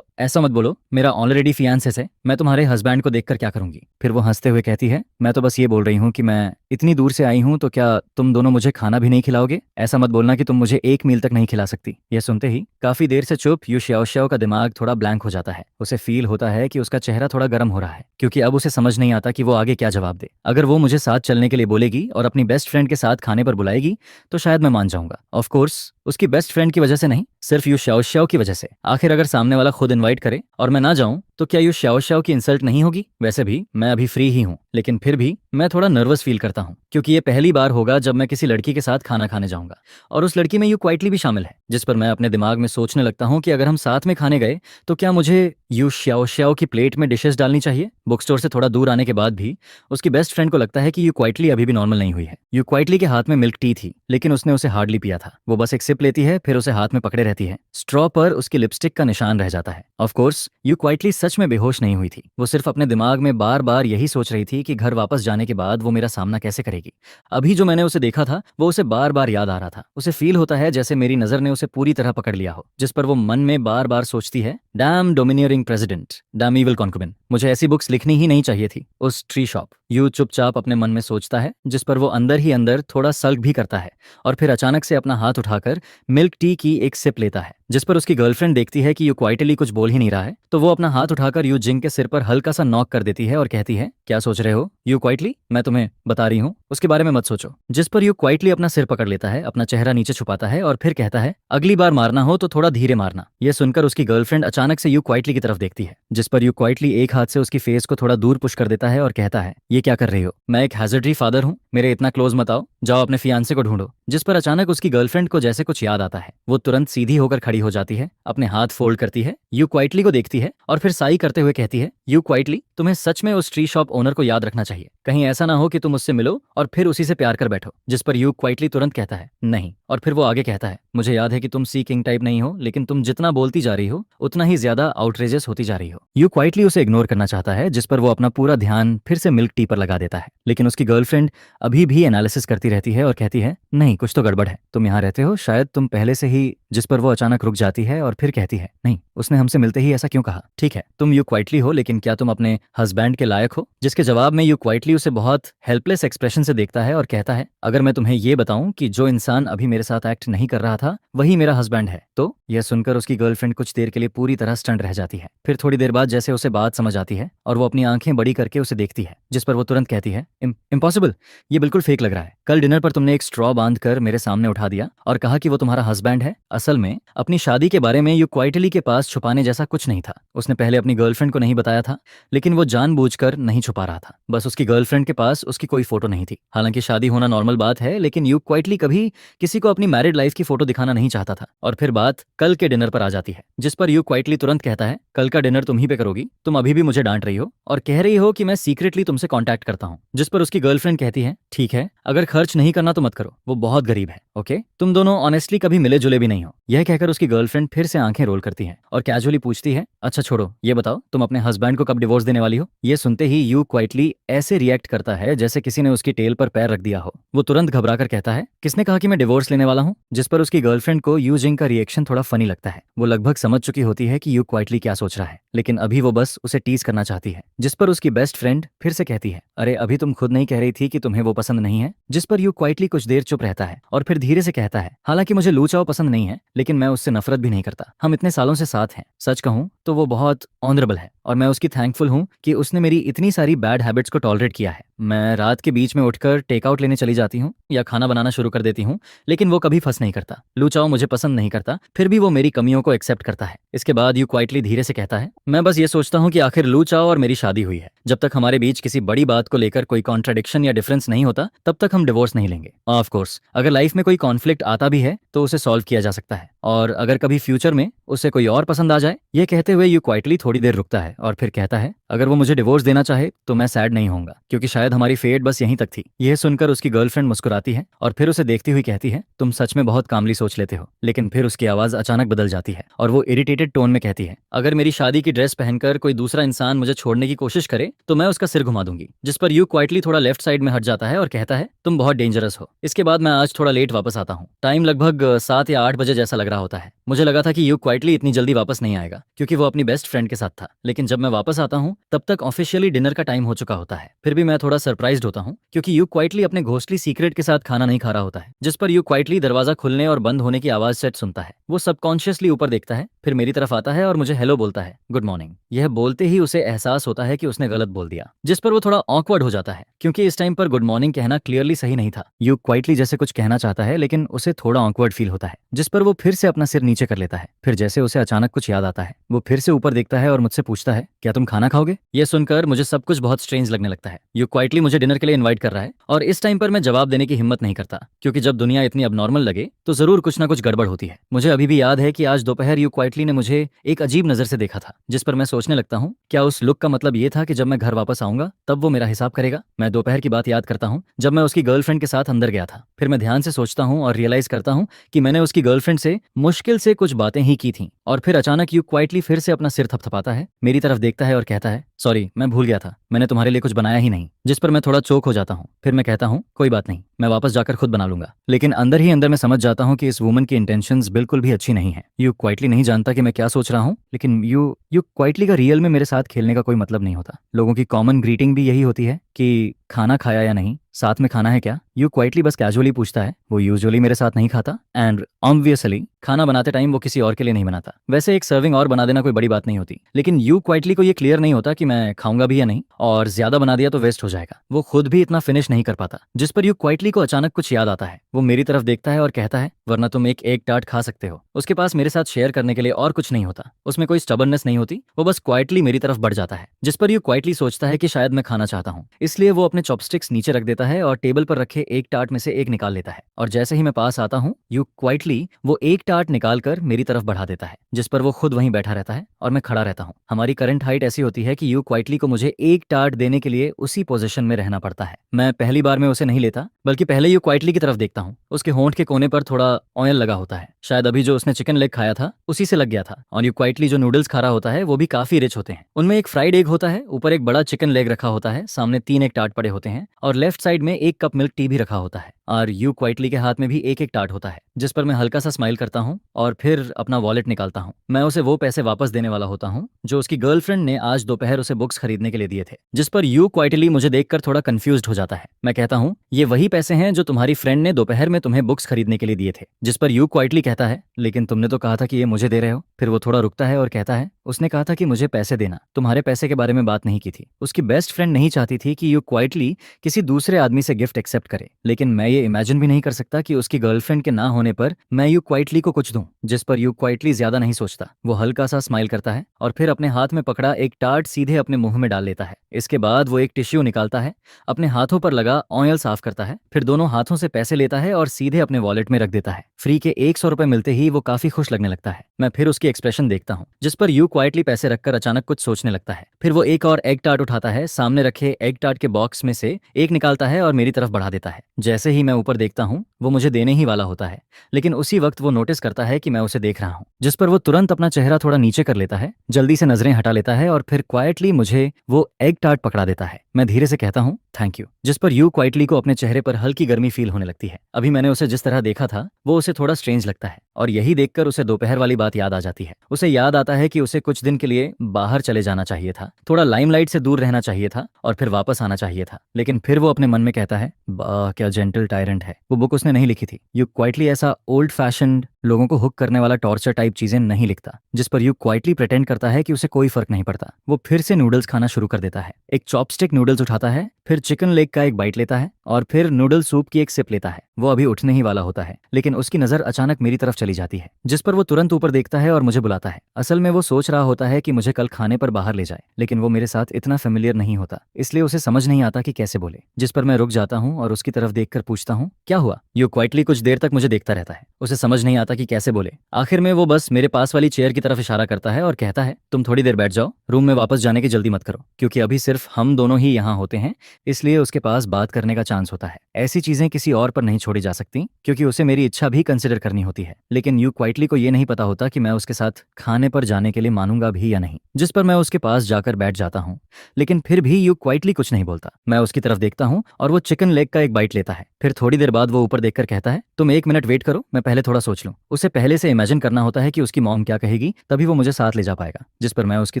ऐसा मत बोलो, मेरा ऑलरेडी फियांसेस है, मैं तुम्हारे हस्बैंड को देखकर क्या करूंगी? फिर वो हंसते हुए कहती है, मैं तो बस ये बोल रही हूँ कि मैं इतनी दूर से आई हूँ, तो क्या तुम दोनों मुझे खाना भी नहीं खिलाओगे? ऐसा मत बोलना कि तुम मुझे एक मील तक नहीं खिला सकती। यह सुनते ही काफी देर से चुप यू शाओ का दिमाग थोड़ा ब्लैंक हो जाता है। उसे फील होता है कि उसका चेहरा थोड़ा गर्म हो रहा है, क्योंकि अब उसे समझ नहीं आता कि वो आगे क्या जवाब दे। अगर वो मुझे साथ चलने के लिए बोलेगी और अपनी बेस्ट फ्रेंड के साथ खाने पर बुलाएगी तो शायद मैं मान जाऊंगा। ऑफ कोर्स उसकी बेस्ट फ्रेंड की वजह से नहीं, सिर्फ यू शाओ की वजह से। आखिर अगर सामने वाला खुद इनवाइट करे और मैं ना जाऊं तो क्या यू शाओ की इंसल्ट नहीं होगी? वैसे भी मैं अभी फ्री ही हूं, लेकिन फिर भी मैं थोड़ा नर्वस फील करता हूं, क्योंकि ये पहली बार होगा जब मैं किसी लड़की के साथ खाना खाने जाऊंगा, और उस लड़की में यू क्वाइटली भी शामिल है, जिस पर मैं अपने दिमाग में सोचने लगता हूं कि अगर हम साथ में खाने गए तो क्या मुझे यू शाओ की प्लेट में डिशेस डालनी चाहिए? बुक स्टोर से थोड़ा दूर आने के बाद भी उसकी बेस्ट फ्रेंड को लगता है कि यू क्वाइटली अभी भी नॉर्मल नहीं हुई है। यू क्वाइटली के हाथ में मिल्क टी थी, लेकिन उसने उसे हार्डली पिया था। वो बस एक सिप लेती है, फिर उसे हाथ में पकड़े रहती है। स्ट्रॉ पर उसकी लिपस्टिक का निशान रह जाता है। ऑफ कोर्स यू क्वाइटली सच में बेहोश नहीं हुई थी। वो सिर्फ अपने दिमाग में बार बार यही सोच रही थी कि घर वापस जाने के बाद वो मेरा सामना कैसे करेगी। अभी जो मैंने उसे देखा था वो उसे बार बार याद आ रहा था। उसे फील होता है जैसे मेरी नजर ने उसे पूरी तरह पकड़ लिया हो, जिस पर वो मन में बार बार सोचती है, damn domineering president, damn evil concubine, मुझे ऐसी बुक्स लिखनी ही नहीं चाहिए थी। उस ट्री शॉप, यू चुपचाप अपने मन में सोचता है, जिस पर वो अंदर ही अंदर थोड़ा सल्क भी करता है, और फिर अचानक से अपना हाथ उठाकर मिल्क टी की एक सिप लेता है, जिस पर उसकी गर्लफ्रेंड देखती है कि यू क्वाइटली कुछ बोल ही नहीं रहा है, तो वो अपना हाथ उठाकर यू जिंग के सिर पर हल्का सा नॉक कर देती है और कहती है, क्या सोच रहे हो यू क्वाइटली? मैं तुम्हें बता रही हूँ, उसके बारे में मत सोचो। जिस पर यू क्वाइटली अपना सिर पकड़ लेता है, अपना चेहरा नीचे छुपाता है और फिर कहता है, अगली बार मारना हो तो थोड़ा धीरे मारना। यह सुनकर उसकी गर्लफ्रेंड अचानक से यू क्वाइटली की तरफ देखती है, जिस पर यू क्वाइटली एक हाथ से उसकी फेस को थोड़ा दूर पुश कर देता है और कहता है, ये क्या कर रही हो? मैं एक हैजर्डरी फादर हूँ, मेरे इतना क्लोज मत आओ। जाओ अपने फियांसे को ढूंढो। जिस पर अचानक उसकी गर्लफ्रेंड को जैसे कुछ याद आता है। वो तुरंत सीधी होकर खड़ी हो जाती है, अपने हाथ फोल्ड करती है, यू क्वाइटली को देखती है और फिर साई करते हुए कहती है, यू क्वाइटली, तुम्हें सच में उस ट्री शॉप ओनर को याद रखना चाहिए। कहीं ऐसा ना हो कि तुम उससे मिलो और फिर उसी से प्यार कर बैठो। जिस पर यू क्वाइटली तुरंत कहता है, नहीं। और फिर वो आगे कहता है, मुझे याद है कि तुम सी किंग टाइप नहीं हो, लेकिन तुम जितना बोलती जा रही हो उतना ही ज्यादा आउटरेजियस होती जा रही हो। यू क्वाइटली उसे इग्नोर करना चाहता है, जिस पर वो अपना पूरा ध्यान फिर से मिल्क टी पर लगा देता है। लेकिन उसकी गर्लफ्रेंड अभी भी एनालिसिस करती रहती है और कहती है, नहीं, कुछ तो गड़बड़ है, तुम यहाँ रहते हो, शायद तुम पहले से ही। जिस पर वो अचानक रुक जाती है और फिर कहती है, नहीं, उसने हमसे मिलते ही ऐसा क्यों कहा? ठीक है, तुम यू क्वाइटली हो, लेकिन क्या तुम अपने हस्बैंड के लायक हो? जिसके जवाब में यू क्वाइटली उसे बहुत हेल्पलेस एक्सप्रेशन से देखता है और कहता है, अगर मैं तुम्हें ये बताऊं कि जो इंसान अभी मेरे साथ एक्ट नहीं कर रहा था वही मेरा हस्बैंड है तो? यह सुनकर उसकी गर्लफ्रेंड कुछ देर के लिए पूरी तरह स्टंट रह जाती है। फिर थोड़ी देर बाद जैसे उसे बात समझ आती है और वो अपनी आंखें बड़ी करके उसे देखती है। जिस पर वो तुरंत कहती है, इम्पॉसिबल, ये बिल्कुल फेक लग रहा है। कल डिनर पर तुमने एक स्ट्रॉ बांध कर मेरे सामने उठा दिया और कहा कि वो तुम्हारा हस्बैंड है। असल में अपनी शादी के बारे में यू क्वाइटली के पास छुपाने जैसा कुछ नहीं था। उसने पहले अपनी गर्लफ्रेंड को नहीं बताया था, लेकिन वो जानबूझकर नहीं छुपा रहा था। बस उसकी गर्लफ्रेंड के पास उसकी कोई फोटो नहीं थी। हालांकि शादी होना नॉर्मल बात है, लेकिन यू क्वाइटली कभी किसी को अपनी मैरिड लाइफ की फोटो दिखाना नहीं चाहता था। और फिर बात कल के डिनर पर आ जाती है, जिस पर यू क्वाइटली तुरंत कहता है, कल का डिनर तुम ही पे करोगी? तुम अभी भी मुझे डांट रही हो और कह रही हो कि मैं सीक्रेटली तुमसे कांटेक्ट करता हूँ। जिस पर उसकी गर्लफ्रेंड कहती है, ठीक है, अगर खर्च नहीं करना तो मत करो, वो बहुत गरीब है। ओके, तुम दोनों ऑनेस्टली कभी मिले जुले भी नहीं हो। यह कहकर उसकी गर्लफ्रेंड फिर से आंखें रोल करती है और कैजुअली पूछती है, अच्छा छोड़ो, ये बताओ तुम अपने हस्बैंड को कब डिवोर्स देने वाली हो? ये सुनते ही यू क्वाइटली ऐसे रिएक्ट करता है जैसे किसी ने उसकी टेल पर पैर रख दिया हो। वो तुरंत घबराकर कहता है, किसने कहा कि मैं डिवोर्स लेने वाला हूँ? जिस पर उसकी गर्लफ्रेंड को यू जिंग का रिएक्शन थोड़ा फनी लगता है। वो लगभग समझ चुकी होती है कि यू क्वाइटली क्या सोच रहा है, लेकिन अभी वो बस उसे टीज करना चाहती है। जिस पर उसकी बेस्ट फ्रेंड फिर से कहती है, अरे अभी तुम खुद नहीं कह रही थी कि तुम्हें वो पसंद नहीं है? जिस पर यू क्वाइटली कुछ देर चुप रहता है और फिर धीरे से कहता है, हालांकि मुझे लू चाओ पसंद नहीं है, लेकिन मैं उससे नफरत भी नहीं करता। हम इतने सालों से साथ हैं। सच कहूं तो वो बहुत ऑनरेबल है और मैं उसकी थैंकफुल हूं कि उसने मेरी इतनी सारी बैड हैबिट्स को टॉलरेट किया है। मैं रात के बीच में उठकर टेकआउट लेने चली जाती हूँ या खाना बनाना शुरू कर देती हूँ, लेकिन वो कभी फंस नहीं करता। लू चाओ मुझे पसंद नहीं करता, फिर भी वो मेरी कमियों को एक्सेप्ट करता है। इसके बाद यू क्वाइटली धीरे से कहता है, मैं बस ये सोचता हूँ कि आखिर लू चाओ और मेरी शादी हुई है। जब तक हमारे बीच किसी बड़ी बात को लेकर कोई कॉन्ट्राडिक्शन या डिफरेंस नहीं होता, तब तक हम डिवोर्स नहीं लेंगे। ऑफ कोर्स अगर लाइफ में कोई कॉन्फ्लिक्ट आता भी है तो उसे सॉल्व किया जा सकता है, और अगर कभी फ्यूचर में उसे कोई और पसंद आ जाए। ये कहते हुए यू क्वाइटली थोड़ी देर रुकता है और फिर कहता है, अगर वो मुझे डिवोर्स देना चाहे तो मैं सैड नहीं होऊंगा, क्योंकि शायद हमारी फेट बस यहीं तक थी। यह सुनकर उसकी गर्लफ्रेंड मुस्कुराती है और फिर उसे देखती हुई कहती है, तुम सच में बहुत कामली सोच लेते हो। लेकिन फिर उसकी आवाज अचानक बदल जाती है और वो इरिटेटेड टोन में कहती है, अगर मेरी शादी की ड्रेस पहनकर कोई दूसरा इंसान मुझे छोड़ने की कोशिश करे तो मैं उसका सिर घुमा दूंगी। जिस पर यू क्वाइटली थोड़ा लेफ्ट साइड में हट जाता है और कहता है, तुम बहुत डेंजरस हो। इसके बाद मैं आज थोड़ा लेट वापस आता हूँ। टाइम लगभग 7 या 8 बजे जैसा लग रहा होता है। मुझे लगा था कि यू क्वाइटली इतनी जल्दी वापस नहीं आएगा, क्योंकि वो अपनी बेस्ट फ्रेंड के साथ था। लेकिन जब मैं वापस आता हूँ तब तक ऑफिशियली डिनर का टाइम हो चुका होता है। फिर भी मैं थोड़ा सरप्राइज्ड होता हूँ, क्योंकि यू क्वाइटली अपने घोस्टली सीक्रेट के साथ खाना नहीं खा रहा होता है। जिस पर यू क्वाइटली दरवाजा खुलने और बंद होने की आवाज सेट सुनता है। वो सबकॉन्शियसली ऊपर देखता है, फिर मेरी तरफ आता है और मुझे हेलो बोलता है, गुड मॉर्निंग। यह बोलते ही उसे एहसास होता है कि उसने गलत बोल दिया, जिस पर वो थोड़ा ऑकवर्ड हो जाता है, क्योंकि इस टाइम पर गुड मॉर्निंग कहना क्लियरली सही नहीं था। यू क्वाइटली जैसे कुछ कहना चाहता है, लेकिन उसे थोड़ा ऑकवर्ड फील होता है। जिस पर वो फिर से अपना सिर नीचे कर लेता है। फिर जैसे उसे अचानक कुछ याद आता है, वो फिर से ऊपर देखता है और मुझसे पूछता है, क्या तुम खाना खाओगे? यह सुनकर मुझे सब कुछ बहुत स्ट्रेंज लगने लगता है। यू क्वाइटली मुझे डिनर के लिए इन्वाइट कर रहा है और इस टाइम पर मैं जवाब देने की हिम्मत नहीं करता, क्योंकि जब दुनिया इतनी अबनॉर्मल लगे तो जरूर कुछ ना कुछ गड़बड़ होती है। मुझे अभी भी याद है कि आज दोपहर यू क्वाइटली ने मुझे एक अजीब नजर से देखा था, जिस पर मैं सोचने लगता हूँ, क्या उस लुक का मतलब ये था कि जब मैं घर वापस आऊंगा तब वो मेरा हिसाब करेगा? मैं दोपहर की बात याद करता हूँ जब मैं उसकी गर्लफ्रेंड के साथ अंदर गया था। फिर मैं ध्यान से सोचता हूँ और रियलाइज करता हूँ कि मैंने उसकी गर्लफ्रेंड से मुश्किल से कुछ बातें ही की थी। और फिर अचानक यू क्वाइटली फिर से अपना सिर थपथपाता है, मेरी तरफ देखता है और कहता है, सॉरी, मैं भूल गया था, मैंने तुम्हारे लिए कुछ बनाया ही नहीं। जिस पर मैं थोड़ा चौक हो जाता हूँ। फिर मैं कहता हूँ, कोई बात नहीं, मैं वापस जाकर खुद बना लूंगा। लेकिन अंदर ही अंदर मैं समझ जाता हूँ कि इस वुमन की इंटेंशंस बिल्कुल भी अच्छी नहीं है। यू क्वाइटली नहीं जानता कि मैं क्या सोच रहा हूँ, लेकिन यू क्वाइटली का रियल में मेरे साथ खेलने का कोई मतलब नहीं होता। लोगों की कॉमन ग्रीटिंग भी यही होती है कि खाना खाया या नहीं, साथ में खाना है क्या? यू क्वाइटली बस कैजुअली पूछता है। वो यूजुअली मेरे साथ नहीं खाता, एंड ऑब्वियसली खाना बनाते टाइम वो किसी और के लिए नहीं बनाता। वैसे एक सर्विंग और बना देना कोई बड़ी बात नहीं होती, लेकिन यू क्वाइटली को ये क्लियर नहीं होता कि मैं खाऊंगा भी या नहीं, और ज्यादा बना दिया तो वेस्ट हो जाएगा। वो खुद भी इतना फिनिश नहीं कर पाता। जिस पर यू क्वाइटली को अचानक कुछ याद आता है। वो मेरी तरफ देखता है और कहता है, वरना तुम एक एग टार्ट खा सकते हो। उसके पास मेरे साथ शेयर करने के लिए और कुछ नहीं होता। उसमें कोई स्टबर्ननेस नहीं होती। वो बस क्वाइटली मेरी तरफ बढ़ जाता है। जिस पर यू क्वाइटली सोचता है कि शायद मैं खाना चाहता हूँ, इसलिए वो अपने चॉपस्टिक्स नीचे रख देता है और टेबल पर रखे एक टार्ट में से एक निकाल लेता है। और जैसे ही मैं पास आता हूँ, यू क्वाइटली वो एक टार्ट निकाल कर मेरी तरफ बढ़ा देता है, जिस पर वो खुद वहीं बैठा रहता है और मैं खड़ा रहता हूँ। हमारी करंट हाइट ऐसी होती है कि यू क्वाइटली को मुझे एक टार्ट देने के लिए उसी पोजीशन में रहना पड़ता है। मैं पहली बार में उसे नहीं लेता, बल्कि पहले यू क्वाइटली की तरफ देखता हूँ। उसके होंठ के कोने पर थोड़ा ऑयल लगा होता है। शायद अभी जो उसने चिकन लेग खाया था उसी से लग गया था। और यू क्वाइटली जो नूडल्स खा रहा होता है वो भी काफी रिच होते हैं। उनमें एक फ्राइड एग होता है, ऊपर एक बड़ा चिकन लेग रखा होता है, सामने 3 एक टार्ट पड़े होते हैं, और लेफ्ट साइड में 1 कप मिल्क टी भी रखा होता है। और यू क्वाइटली के हाथ में भी एक टार्ट होता है, जिस पर मैं हल्का सा स्माइल करता हूँ और फिर अपना वॉलेट निकालता हूँ। मैं उसे वो पैसे वापस देने वाला होता हूँ जो उसकी गर्लफ्रेंड ने आज दोपहर उसे बुक्स खरीदने के लिए दिए थे। जिस पर यू क्वाइटली मुझे देखकर थोड़ा कंफ्यूज्ड हो जाता है। मैं कहता हूँ, ये वही पैसे हैं जो तुम्हारी फ्रेंड ने दोपहर में तुम्हें बुक्स खरीदने के लिए दिए थे। जिस पर यू क्वाइटली कहता है, लेकिन तुमने तो कहा था कि ये मुझे दे रहे हो। फिर वो थोड़ा रुकता है और कहता है, उसने कहा था कि मुझे पैसे देना, तुम्हारे पैसे के बारे में बात नहीं की थी। उसकी बेस्ट फ्रेंड नहीं चाहती थी कि यू क्वाइटली किसी दूसरे आदमी से गिफ्ट एक्सेप्ट करे, लेकिन मैं ये इमेजिन भी नहीं कर सकता कि उसकी गर्लफ्रेंड के ना होने पर मैं यू क्वाइटली को कुछ दूं। जिस पर यू क्वाइटली ज्यादा नहीं सोचता। वो हल्का सा स्माइल करता है और फिर अपने हाथ में पकड़ा एक टार्ट सीधे अपने मुंह में डाल लेता है। इसके बाद वो एक टिश्यू निकालता है, अपने हाथों पर लगा ऑयल साफ करता है, फिर दोनों हाथों से पैसे लेता है और सीधे अपने वॉलेट में रख देता है। फ्री के 100 रुपए मिलते ही वो काफी खुश लगने लगता है। मैं फिर उसकी एक्सप्रेशन देखता हूँ, जिस पर यू क्वाइटली पैसे रखकर अचानक कुछ सोचने लगता है। फिर वो एक और एग टार्ट उठाता है, सामने रखे एग टार्ट के बॉक्स में से एक निकालता है और मेरी तरफ बढ़ा देता है। जैसे ही मैं ऊपर देखता हूँ, वो मुझे देने ही वाला होता है, लेकिन उसी वक्त वो नोटिस करता है कि मैं उसे देख रहा हूँ। जिस पर वो तुरंत अपना चेहरा थोड़ा नीचे कर लेता है, जल्दी से नजरें हटा लेता है और फिर क्वाइटली मुझे वो एग टार्ट पकड़ा देता है। मैं धीरे से कहता हूँ, थैंक यू। जिस पर यू क्वाइटली को अपने चेहरे पर हल्की गर्मी फील होने लगती है। अभी मैंने उसे जिस तरह देखा था वो उसे थोड़ा स्ट्रेंज लगता है, और यही देखकर उसे दोपहर वाली बात याद आ जाती है। उसे याद आता है कि उसे कुछ दिन के लिए बाहर चले जाना चाहिए था, थोड़ा लाइमलाइट से दूर रहना चाहिए था और फिर वापस आना चाहिए था। लेकिन फिर वो अपने मन में कहता है, वाह क्या जेंटल टायरेंट है। वो बुक उसने नहीं लिखी थी। यू क्वाइटली ऐसा ओल्ड फैशन्ड लोगों को हुक करने वाला टॉर्चर टाइप चीजें नहीं लिखता। जिस पर यू क्वाइटली प्रिटेंड करता है कि उसे कोई फर्क नहीं पड़ता। वो फिर से नूडल्स खाना शुरू कर देता है। एक चॉपस्टिक नूडल्स उठाता है, फिर चिकन लेग का एक बाइट लेता है और फिर नूडल सूप की एक सिप लेता है। वो अभी उठने ही वाला होता है, लेकिन उसकी नजर अचानक मेरी तरफ चली जाती है, जिस पर वो तुरंत ऊपर देखता है और मुझे बुलाता है। असल में वो सोच रहा होता है कि मुझे कल खाने पर बाहर ले जाए, लेकिन वो मेरे साथ इतना फेमिलियर नहीं होता, इसलिए उसे समझ नहीं आता कि कैसे बोले। जिस पर मैं रुक जाता हूँ और उसकी तरफ देखकर पूछता हूँ, क्या हुआ? यू क्वाइटली कुछ देर तक मुझे देखता रहता है। उसे समझ नहीं आता कि कैसे बोले। आखिर में वो बस मेरे पास वाली चेयर की तरफ इशारा करता है और कहता है, तुम थोड़ी देर बैठ जाओ, रूम में वापस जाने की जल्दी मत करो, क्योंकि अभी सिर्फ हम दोनों ही यहाँ होते हैं, इसलिए उसके पास बात करने का चांस होता है। ऐसी चीजें किसी और पर नहीं छोड़ी जा सकती, क्योंकि उसे मेरी इच्छा भी कंसिडर करनी होती है। लेकिन यू क्वाइटली को ये नहीं पता होता कि मैं उसके साथ खाने पर जाने के लिए मानूंगा भी या नहीं। जिस पर मैं उसके पास जाकर बैठ जाता हूँ, लेकिन फिर भी यू क्वाइटली कुछ नहीं बोलता। मैं उसकी तरफ देखता हूँ और वो चिकन लेग का एक बाइट लेता है। फिर थोड़ी देर बाद वो ऊपर देखकर कहता है, तुम 1 मिनट वेट करो, मैं पहले थोड़ा सोच लूं। उसे पहले से इमेजिन करना होता है कि उसकी मॉम क्या कहेगी, तभी वो मुझे साथ ले जा पाएगा। जिस पर मैं उसकी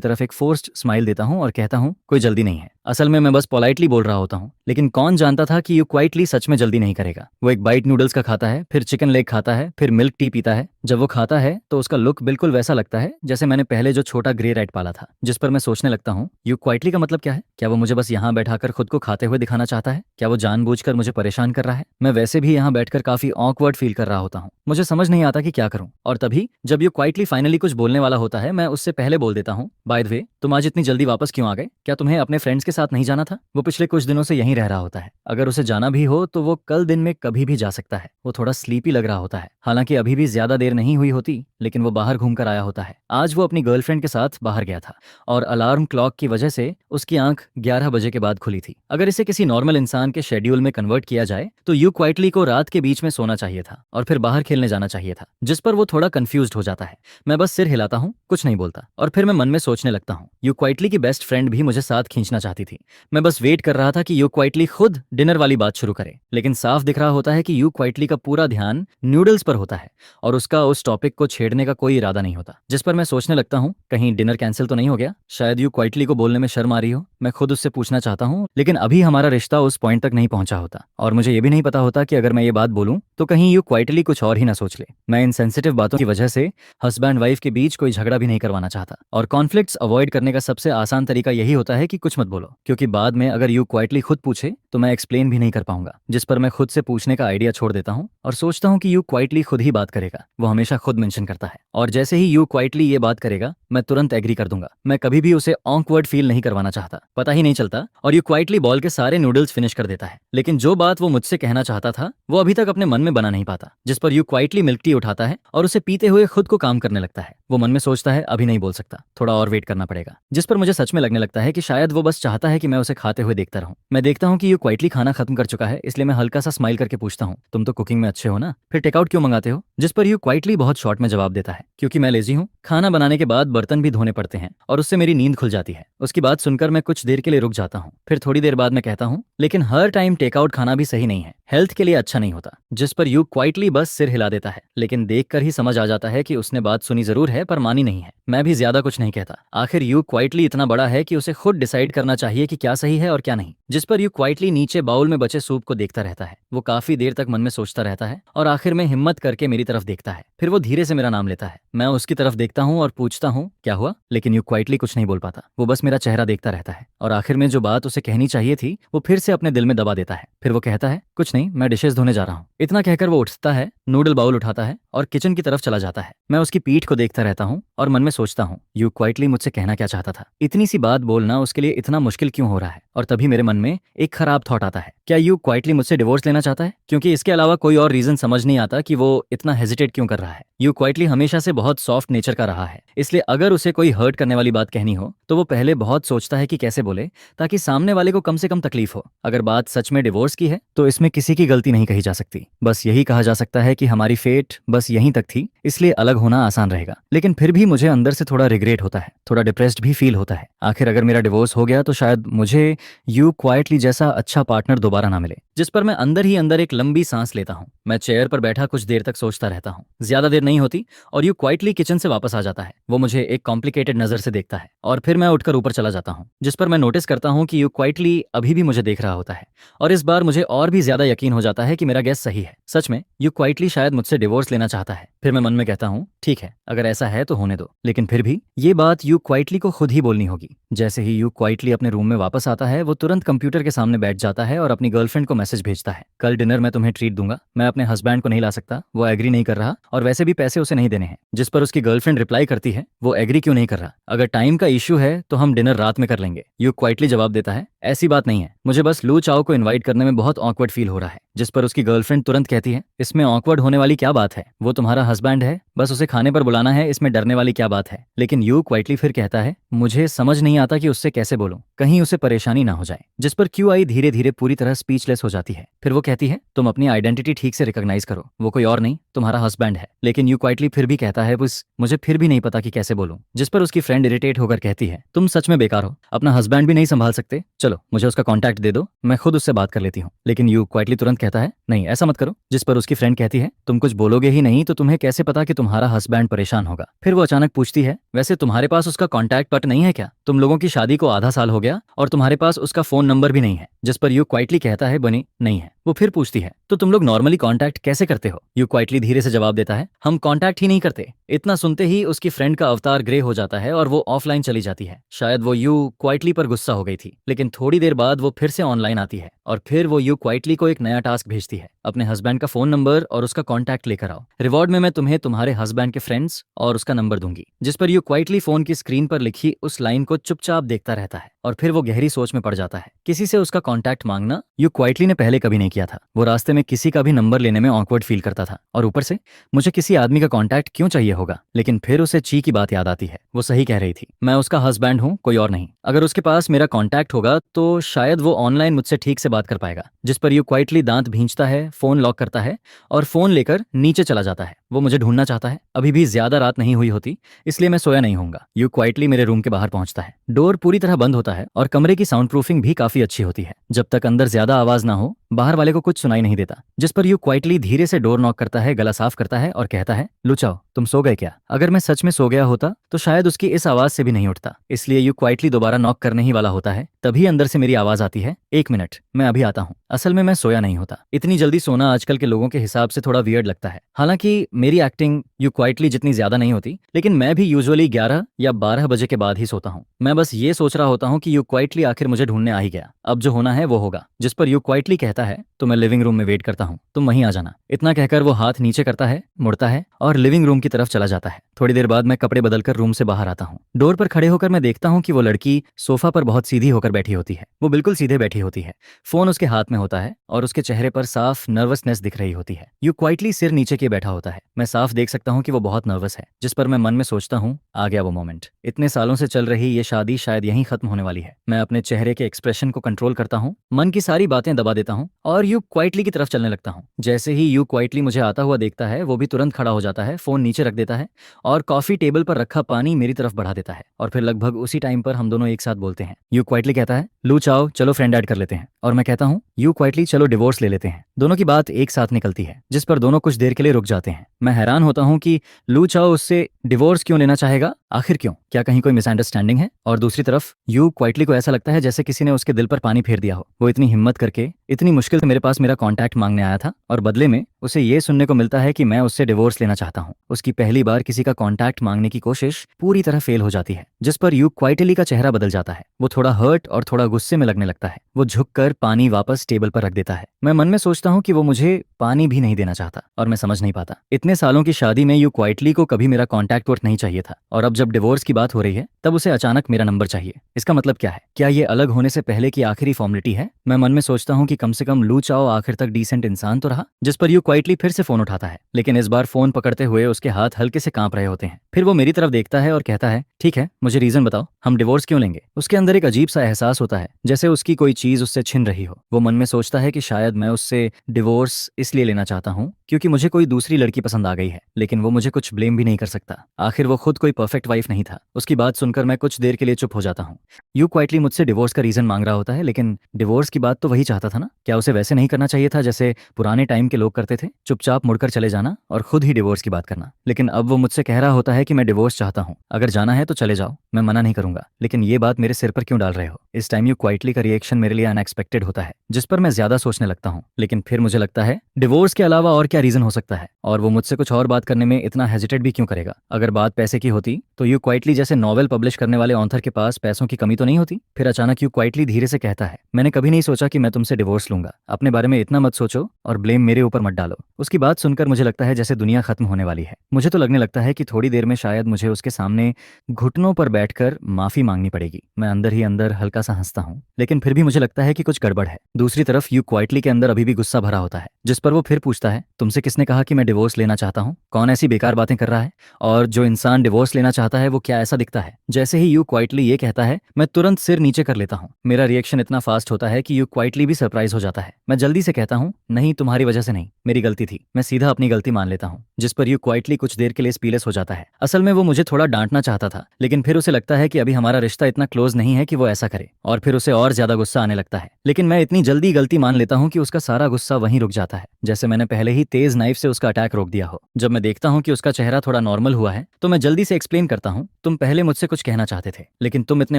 तरफ एक फोर्स्ड स्माइल देता हूँ और कहता हूँ, कोई जल्दी नहीं है। असल में मैं बस पोलाइटली बोल रहा होता हूँ, लेकिन कौन जानता था कि यू क्वाइटली सच में जल्दी नहीं करेगा। वो एक बाइट नूडल्स का खाता है, फिर चिकन लेग खाता है, फिर मिल्क टी पीता है। जब वो खाता है तो उसका लुक बिल्कुल वैसा लगता है जैसे मैंने पहले जो छोटा ग्रे रैट पाला था। जिस पर मैं सोचने लगता हूँ, यू क्वाइटली का मतलब क्या है? क्या वो मुझे बस यहाँ बैठाकर खुद को खाते हुए दिखाना चाहता है? क्या वो जानबूझकर मुझे परेशान कर रहा है? मैं वैसे भी यहाँ बैठकर काफी ऑकवर्ड फील कर रहा होता हूँ। मुझे समझ नहीं आता कि क्या करूँ। और तभी जब यू क्वाइटली फाइनली कुछ बोलने वाला होता है, मैं उससे पहले बोल देता हूँ, बाय द वे, तुम आज इतनी जल्दी वापस क्यों आ गए? क्या तुम्हें अपने फ्रेंड्स के साथ नहीं जाना था? वो पिछले कुछ दिनों से यहीं रह रहा होता है। अगर उसे जाना भी हो तो वो कल दिन में कभी भी जा सकता है। वो थोड़ा स्लीपी लग रहा होता है, हालांकि अभी भी ज्यादा देर नहीं हुई होती, लेकिन वो बाहर घूमकर आया होता है। आज वो अपनी गर्लफ्रेंड के साथ बाहर गया था और अलार्म क्लॉक की वजह से उसकी आंख 11 बजे के बाद खुली थी। अगर इसे किसी नॉर्मल इंसान के शेड्यूल में कन्वर्ट किया जाए तो यू क्वाइटली को रात के बीच में सोना चाहिए था और फिर बाहर खेलने जाना चाहिए था। जिस पर वो थोड़ा कंफ्यूज्ड हो जाता है। मैं बस सिर हिलाता हूँ, कुछ नहीं बोलता, और फिर मैं मन में सोचने लगता हूँ, यू क्वाइटली की बेस्ट फ्रेंड भी मुझे साथ खींचना चाहती थी। मैं बस वेट कर रहा था कि यू क्वाइटली खुद डिनर वाली बात शुरू करे, लेकिन साफ दिख रहा होता है कि यू क्वाइटली का पूरा ध्यान नूडल्स पर होता है और उसका उस टॉपिक को छेड़ने का कोई इरादा नहीं होता। जिस पर मैं सोचने लगता हूँ, कहीं डिनर कैंसिल तो नहीं हो गया? शायद यू क्वाइटली को बोलने में शर्म आ रही हो। मैं खुद उससे पूछना चाहता हूँ, लेकिन अभी हमारा रिश्ता उस पॉइंट तक नहीं पहुंचा होता और मुझे ये भी नहीं पता होता कि अगर मैं ये बात बोलूँ तो कहीं यू क्वाइटली कुछ और ही ना सोच ले। मैं इन सेंसिटिव बातों की वजह से हस्बैंड वाइफ के बीच कोई झगड़ा भी नहीं करवाना चाहता और कॉन्फ्लिक्ट्स अवॉइड करने का सबसे आसान तरीका यही होता है कि कुछ मत बोलो, क्योंकि बाद में अगर यू क्वाइटली खुद पूछे तो मैं एक्सप्लेन भी नहीं कर पाऊंगा, जिस पर मैं खुद से पूछने का आइडिया छोड़ देता हूँ और सोचता हूँ कि यू क्वाइटली खुद ही बात करेगा। वो हमेशा खुद मेंशन करता है और जैसे ही यू क्वाइटली ये बात करेगा मैं तुरंत एग्री कर दूंगा। मैं कभी भी उसे ऑकवर्ड फील नहीं करवाना चाहता, पता ही नहीं चलता, और यू क्वाइटली बॉल के सारे नूडल्स फिनिश कर देता है। लेकिन जो बात वो मुझसे कहना चाहता था वो अभी तक अपने मन में बना नहीं पाता, जिस पर यू क्वाइटली मिल्क टी उठाता है और उसे पीते हुए खुद को काम करने लगता है। वो मन में सोचता है अभी नहीं बोल सकता, थोड़ा और वेट करना पड़ेगा, जिस पर मुझे सच में लगने लगता है कि शायद वो बस चाहता है कि मैं उसे खाते हुए देखता रहूं। मैं देखता हूँ कि यू क्वाइटली खाना खत्म कर चुका है, इसलिए मैं हल्का सा स्माइल करके पूछता हूँ, तुम तो कुकिंग में अच्छे हो ना, फिर टेकआउट क्यों मंगाते हो? जिस पर यू क्वाइटली बहुत शॉर्ट में जवाब देता है, क्योंकि मैं लेजी हूँ, खाना बनाने के बाद बर्तन भी धोने पड़ते हैं और उससे मेरी नींद खुल जाती है। उसकी बात सुनकर मैं कुछ देर के लिए रुक जाता हूँ, फिर थोड़ी देर बाद मैं कहता हूँ, लेकिन हर टाइम टेकआउट खाना भी सही नहीं है, हेल्थ के लिए अच्छा नहीं होता। जिस पर यू क्वाइटली बस सिर हिला देता है, लेकिन देखकर ही समझ आ जाता है कि उसने बात सुनी जरूर है पर मानी नहीं है। मैं भी ज्यादा कुछ नहीं कहता, आखिर यू क्वाइटली इतना बड़ा है कि उसे खुद डिसाइड करना चाहिए कि क्या सही है और क्या नहीं। जिस पर यू क्वाइटली नीचे बाउल में बचे सूप को देखता रहता है। वो काफी देर तक मन में सोचता रहता है और आखिर में हिम्मत करके मेरी तरफ देखता है। फिर वो धीरे से मेरा नाम लेता है। मैं उसकी तरफ देखता हूँ और पूछता हूँ क्या हुआ, लेकिन यू क्वाइटली कुछ नहीं बोल पाता। वो बस मेरा चेहरा देखता रहता है और आखिर में जो बात उसे कहनी चाहिए थी वो फिर से अपने दिल में दबा देता है। फिर वो कहता है कुछ नहीं, मैं डिशेस धोने जा रहा हूँ। इतना कहकर वो उठता है, नूडल बाउल उठाता है और किचन की तरफ चला जाता है। मैं उसकी पीठ को देखता रहता हूँ और मन में सोचता हूँ यू क्वाइटली मुझसे कहना क्या चाहता था। इतनी सी बात बोलना उसके लिए इतना मुश्किल क्यों हो रहा है। और तभी मेरे मन में एक खराब थॉट आता है, क्या यू क्वाइटली मुझसे डिवोर्स लेना चाहता है? क्योंकि इसके अलावा कोई और रीजन समझ नहीं आता कि वो इतना हेजिटेट क्यों कर रहा है। यू क्वाइटली हमेशा से बहुत सॉफ्ट नेचर का रहा है, इसलिए अगर उसे कोई हर्ट करने वाली बात कहनी हो तो वो पहले बहुत सोचता है कि कैसे बोले ताकि सामने वाले को कम से कम तकलीफ हो। अगर बात सच में डिवोर्स की है तो इसमें किसी की गलती नहीं कही जा सकती, बस यही कहा जा सकता है कि हमारी फेट बस यहीं तक थी, इसलिए अलग होना आसान रहेगा। लेकिन फिर भी मुझे अंदर से थोड़ा रिग्रेट होता है, थोड़ा डिप्रेस्ड भी फील होता है। आखिर अगर मेरा डिवोर्स हो गया तो शायद मुझे यू क्वाइटली जैसा अच्छा पार्टनर दोबारा ना मिले। जिस पर मैं अंदर ही अंदर एक लंबी सांस लेता हूँ। मैं चेयर पर बैठा कुछ देर तक सोचता रहता हूँ। ज्यादा देर नहीं होती और यू क्वाइटली किचन से वापस आ जाता है। वो मुझे एक कॉम्प्लिकेटेड नजर से देखता है और फिर मैं उठकर ऊपर चला जाता हूँ, जिस पर मैं नोटिस करता हूँ कि यू क्वाइटली अभी भी मुझे देख रहा होता है। और इस बार मुझे और भी ज्यादा यकीन हो जाता है कि मेरा गैस सही है। सच में यू क्वाइटली शायद मुझसे डिवोर्स लेना चाहता है। फिर मैं मन में कहता हूँ ठीक है, अगर ऐसा है तो होने दो, लेकिन फिर भी ये बात यू क्वाइटली को खुद ही बोलनी होगी। जैसे ही यू क्वाइटली अपने रूम में वापस आता है वो तुरंत कंप्यूटर के सामने बैठ जाता है और अपनी गर्लफ्रेंड को मैसेज भेजता है, कल डिनर में तुम्हें ट्रीट दूंगा। मैं अपने हस्बैंड को नहीं ला सकता, वो एग्री नहीं कर रहा और वैसे भी पैसे उसे नहीं देने हैं। जिस पर उसकी गर्लफ्रेंड रिप्लाई करती है, वो एग्री क्यों नहीं कर रहा? अगर टाइम का इश्यू है तो हम डिनर रात में कर लेंगे। यू क्वाइटली जवाब देता है, ऐसी बात नहीं है, मुझे बस लू चाओ को इन्वाइट करने में बहुत ऑकवर्ड फील हो रहा है। जिस पर उसकी गर्लफ्रेंड तुरंत कहती है, इसमें ऑकवर्ड होने वाली क्या बात है, वो तुम्हारा हस्बैंड है, बस उसे खाने पर बुलाना है, इसमें डरने वाली क्या बात है। लेकिन यू क्वाइटली फिर कहता है, मुझे समझ नहीं आता कि उससे कैसे बोलूं, कहीं उसे परेशानी ना हो जाए। जिस पर क्यू आई धीरे धीरे पूरी तरह स्पीचलेस हो जाती है। फिर वो कहती है, तुम अपनी आइडेंटिटी ठीक से रिकॉग्नाइज करो, वो कोई और नहीं तुम्हारा हस्बैंड है। लेकिन यू क्वाइटली फिर भी कहता है, बस मुझे फिर भी नहीं पता कि कैसे बोलूं। जिस पर उसकी फ्रेंड इरिटेट होकर कहती है, तुम सच में बेकार हो, अपना हस्बैंड भी नहीं संभाल सकते, चलो मुझे उसका कॉन्टैक्ट दे दो, मैं खुद उससे बात कर लेती हूँ। लेकिन यू क्वाइटली तुरंत कहता है, नहीं ऐसा मत करो। जिस पर उसकी फ्रेंड कहती है, तुम कुछ बोलोगे ही नहीं तो तुम्हें कैसे पता कि तुम्हारा हस्बैंड परेशान होगा। फिर वो अचानक पूछती है, वैसे तुम्हारे पास उसका कॉन्टैक्ट पट नहीं है क्या? तुम लोगों की शादी को आधा साल हो गया और तुम्हारे पास उसका फोन नंबर भी नहीं है। जिस पर यू क्वाइटली कहता है, बनी नहीं है। वो फिर पूछती है, तो तुम लोग नॉर्मली कांटेक्ट कैसे करते हो? यू क्वाइटली धीरे से जवाब देता है, हम कांटेक्ट ही नहीं करते। इतना सुनते ही उसकी फ्रेंड का अवतार ग्रे हो जाता है और वो ऑफलाइन चली जाती है। शायद वो यू क्वाइटली पर गुस्सा हो गई थी, लेकिन थोड़ी देर बाद वो फिर से ऑनलाइन आती है और फिर वो यू क्वाइटली को एक नया टास्क भेजती है, अपने हस्बैंड का फोन नंबर और उसका कॉन्टैक्ट लेकर आओ, रिवॉर्ड में मैं तुम्हें तुम्हारे हस्बैंड के फ्रेंड्स और उसका नंबर दूंगी। जिस पर यू क्वाइटली फोन की स्क्रीन पर लिखी उस लाइन को चुपचाप देखता रहता है और फिर वो गहरी सोच में पड़ जाता है। किसी से उसका कॉन्टैक्ट मांगना यू क्वाइटली ने पहले कभी नहीं किया था। वो रास्ते में किसी का भी नंबर लेने में ऑकवर्ड फील करता था और ऊपर से मुझे किसी आदमी का कॉन्टैक्ट क्यों चाहिए होगा। लेकिन फिर उसे ची की बात याद आती है, वो सही कह रही थी, मैं उसका हस्बैंड हूँ, कोई और नहीं। अगर उसके पास मेरा कॉन्टैक्ट होगा तो शायद वो ऑनलाइन मुझसे ठीक से बात कर पाएगा। जिस पर यू क्वाइटली दांत भींचता है, फोन लॉक करता है और फोन लेकर नीचे चला जाता है। वो मुझे ढूंढना चाहता है। अभी भी ज्यादा रात नहीं हुई होती, इसलिए मैं सोया नहीं होऊंगा। यू क्वाइटली मेरे रूम के बाहर पहुंचता है। डोर पूरी तरह बंद होता है और कमरे की साउंड प्रूफिंग भी काफी अच्छी होती है। जब तक अंदर ज्यादा आवाज ना हो बाहर वाले को कुछ सुनाई नहीं देता, जिस पर यू क्वाइटली धीरे से डोर नॉक करता है, गला साफ करता है और कहता है, लुचाओ तुम सो गए क्या? अगर मैं सच में सो गया होता तो शायद उसकी इस आवाज से भी नहीं उठता, इसलिए यू क्वाइटली दोबारा नॉक करने ही वाला होता है। तभी अंदर से मेरी आवाज आती है, 1 मिनट, मैं अभी आता हूँ। असल में मैं सोया नहीं होता। इतनी जल्दी सोना आजकल के लोगों के हिसाब से थोड़ा वियर्ड लगता है। हालांकि मेरी एक्टिंग यू क्वाइटली जितनी ज्यादा नहीं होती, लेकिन मैं भी यूजुअली 11 या 12 बजे के बाद ही सोता हूँ। मैं बस ये सोच रहा होता हूँ कि यू क्वाइटली आखिर मुझे ढूंढने आ ही गया, अब जो होना है वो होगा। जिस पर यू क्वाइटली कहता है, तो मैं लिविंग रूम में वेट करता हूँ, तुम वहीं आ जाना। इतना कहकर वो हाथ नीचे करता है, मुड़ता है और लिविंग रूम की तरफ चला जाता है। थोड़ी देर बाद मैं कपड़े बदलकर रूम से बाहर आता हूँ। डोर पर खड़े होकर मैं देखता हूँ कि वो लड़की सोफा पर बहुत सीधी होकर बैठी होती है। वो बिल्कुल सीधे बैठी होती है, फोन उसके हाथ में होता है और उसके चेहरे पर साफ नर्वसनेस दिख रही होती है। यू क्वाइटली सिर नीचे किए बैठा होता है। मैं साफ देख सकता हूँ कि वो बहुत नर्वस है, जिस पर मैं मन में सोचता हूँ, आ गया वो मोमेंट। इतने सालों से चल रही ये शादी शायद यहीं खत्म होने वाली है। मैं अपने चेहरे के एक्सप्रेशन को कंट्रोल करता हूँ, मन की सारी बातें दबा देता हूँ और यू क्वाइटली की तरफ चलने लगता हूँ। जैसे ही यू क्वाइटली मुझे आता हुआ देखता है, वो भी तुरंत खड़ा हो जाता है, फोन नीचे रख देता है और कॉफी टेबल पर रखा पानी मेरी तरफ बढ़ा देता है। और फिर लगभग उसी टाइम पर हम दोनों एक साथ बोलते हैं। यू क्वाइटली कहता है, लू चाओ चलो फ्रेंड ऐड कर लेते हैं। और मैं कहता हूँ, यू क्वाइटली चलो डिवोर्स ले लेते हैं। दोनों की बात एक साथ निकलती है, जिस पर दोनों कुछ देर के लिए रुक जाते हैं। मैं हैरान होता हूँ कि लू चाओ उससे डिवोर्स क्यों लेना चाहेगा, आखिर क्यों? क्या कहीं कोई मिसअंडरस्टैंडिंग है? और दूसरी तरफ यू क्वाइटली को ऐसा लगता है जैसे किसी ने उसके दिल पर पानी फेर दिया हो। वो इतनी हिम्मत करके इतनी मुश्किल से मेरे पास मेरा कॉन्टैक्ट मांगने आया था और बदले में उसे ये सुनने को मिलता है कि मैं उससे डिवोर्स लेना चाहता हूँ। उसकी पहली बार किसी का कॉन्टैक्ट मांगने की कोशिश पूरी तरह फेल हो जाती है, जिस पर यू क्वाइटली का चेहरा बदल जाता है। वो थोड़ा हर्ट और थोड़ा गुस्से में लगने लगता है। वो झुककर पानी वापस टेबल पर रख देता है। मैं मन में सोचता हूँ कि वो मुझे पानी भी नहीं देना चाहता और मैं समझ नहीं पाता। इतने सालों की शादी में यू क्वाइटली को कभी मेरा कॉन्टैक्ट वर्थ नहीं चाहिए था, और अब जब डिवोर्स की बात हो रही है तब उसे अचानक मेरा नंबर चाहिए। इसका मतलब क्या है? क्या ये अलग होने से पहले की आखिरी फॉर्मेलिटी है? मैं मन में सोचता हूँ कि कम से कम लू चाओ आखिर तक डिसेंट इंसान तो रहा। जिस पर यू क्वाइटली फिर से फोन उठाता है, लेकिन इस बार फोन पकड़ते हुए उसके हाथ हल्के से कांप रहे होते हैं। फिर वो मेरी तरफ देखता है और कहता है, ठीक है, मुझे रीजन बताओ, हम डिवोर्स क्यों लेंगे? उसके अंदर एक अजीब सा एहसास होता है, जैसे उसकी कोई चीज उससे छिन रही हो। वो मन में सोचता है कि शायद मैं उससे डिवोर्स इसलिए लेना चाहता हूँ क्योंकि मुझे कोई दूसरी लड़की पसंद आ गई है, लेकिन वो मुझे कुछ ब्लेम भी नहीं कर सकता। आखिर वो खुद कोई परफेक्ट वाइफ नहीं था। उसकी बात सुनकर मैं कुछ देर के लिए चुप हो जाता हूँ। यू क्वाइटली मुझसे डिवोर्स का रीजन मांग रहा होता है, लेकिन डिवोर्स की बात तो वही चाहता था ना? क्या उसे वैसे नहीं करना चाहिए था जैसे पुराने टाइम के लोग करते थे, चुपचाप मुड़कर चले जाना और खुद ही डिवोर्स की बात करना? लेकिन अब वो मुझसे कह रहा होता है कि मैं डिवोर्स चाहता हूँ, अगर जाना है तो चले जाओ, मैं मना नहीं करूंगा। लेकिन ये बात मेरे सिर पर क्यों डाल रहे हो? इस टाइम यू क्वाइटली का रिएक्शन मेरे लिए अनएक्सपेक्टेड होता है, जिस पर मैं ज्यादा सोचने लगता हूँ। लेकिन फिर मुझे लगता है, डिवोर्स के अलावा और क्या रीजन हो सकता है? और वो मुझसे कुछ और बात करने में इतना हेजिटेट भी क्यों करेगा? अगर बात पैसे की होती तो यू क्वाइटली जैसे नॉवेल पब्लिश करने वाले ऑथर के पास पैसों की कमी तो नहीं होती। फिर अचानक यू क्वाइटली धीरे से कहता है, मैंने कभी नहीं सोचा कि मैं तुमसे डिवोर्स लूंगा। अपने बारे में इतना मत सोचो और ब्लेम मेरे ऊपर मत डालो। उसकी बात सुनकर मुझे लगता है जैसे दुनिया खत्म होने वाली है। मुझे तो लगने लगता है कि थोड़ी देर में शायद मुझे उसके सामने घुटनों पर बैठकर माफी मांगनी पड़ेगी। मैं अंदर ही अंदर हल्का सा हंसता हूँ, लेकिन फिर भी मुझे लगता है कि कुछ गड़बड़ है। दूसरी तरफ यू क्वाइटली के अंदर अभी भी गुस्सा भरा होता है, जिस पर वो फिर पूछता है, तुमसे किसने कहा कि मैं डिवोर्स लेना चाहता हूँ? कौन ऐसी बेकार बातें कर रहा है? और जो इंसान डिवोर्स लेना चाहता है वो क्या ऐसा दिखता है? जैसे ही यू क्वाइटली ये कहता है, मैं तुरंत सिर नीचे कर लेता हूँ। मेरा रिएक्शन इतना फास्ट होता है कि यू क्वाइटली भी सरप्राइज हो जाता है। मैं जल्दी से कहता हूँ, नहीं, तुम्हारी वजह से नहीं, मेरी गलती थी। मैं सीधा अपनी गलती मान लेता हूँ, जिस पर यू क्वाइटली कुछ देर के लिए स्पीलेस हो जाता है। असल में वो मुझे थोड़ा डांटना चाहता था, लेकिन फिर उसे लगता है कि अभी हमारा रिश्ता इतना क्लोज नहीं है कि वो ऐसा करे, और फिर उसे और ज्यादा गुस्सा आने लगता है। लेकिन मैं इतनी जल्दी गलती मान लेता हूँ कि उसका सारा गुस्सा वहीं रुक जाता है, जैसे मैंने पहले ही तेज नाइफ से उसका अटैक रोक दिया हो। जब मैं देखता हूँ कि उसका चेहरा थोड़ा नॉर्मल हुआ है तो मैं जल्दी से एक्सप्लेन करता हूँ, तुम पहले मुझसे कुछ कहना चाहते थे, लेकिन तुम इतने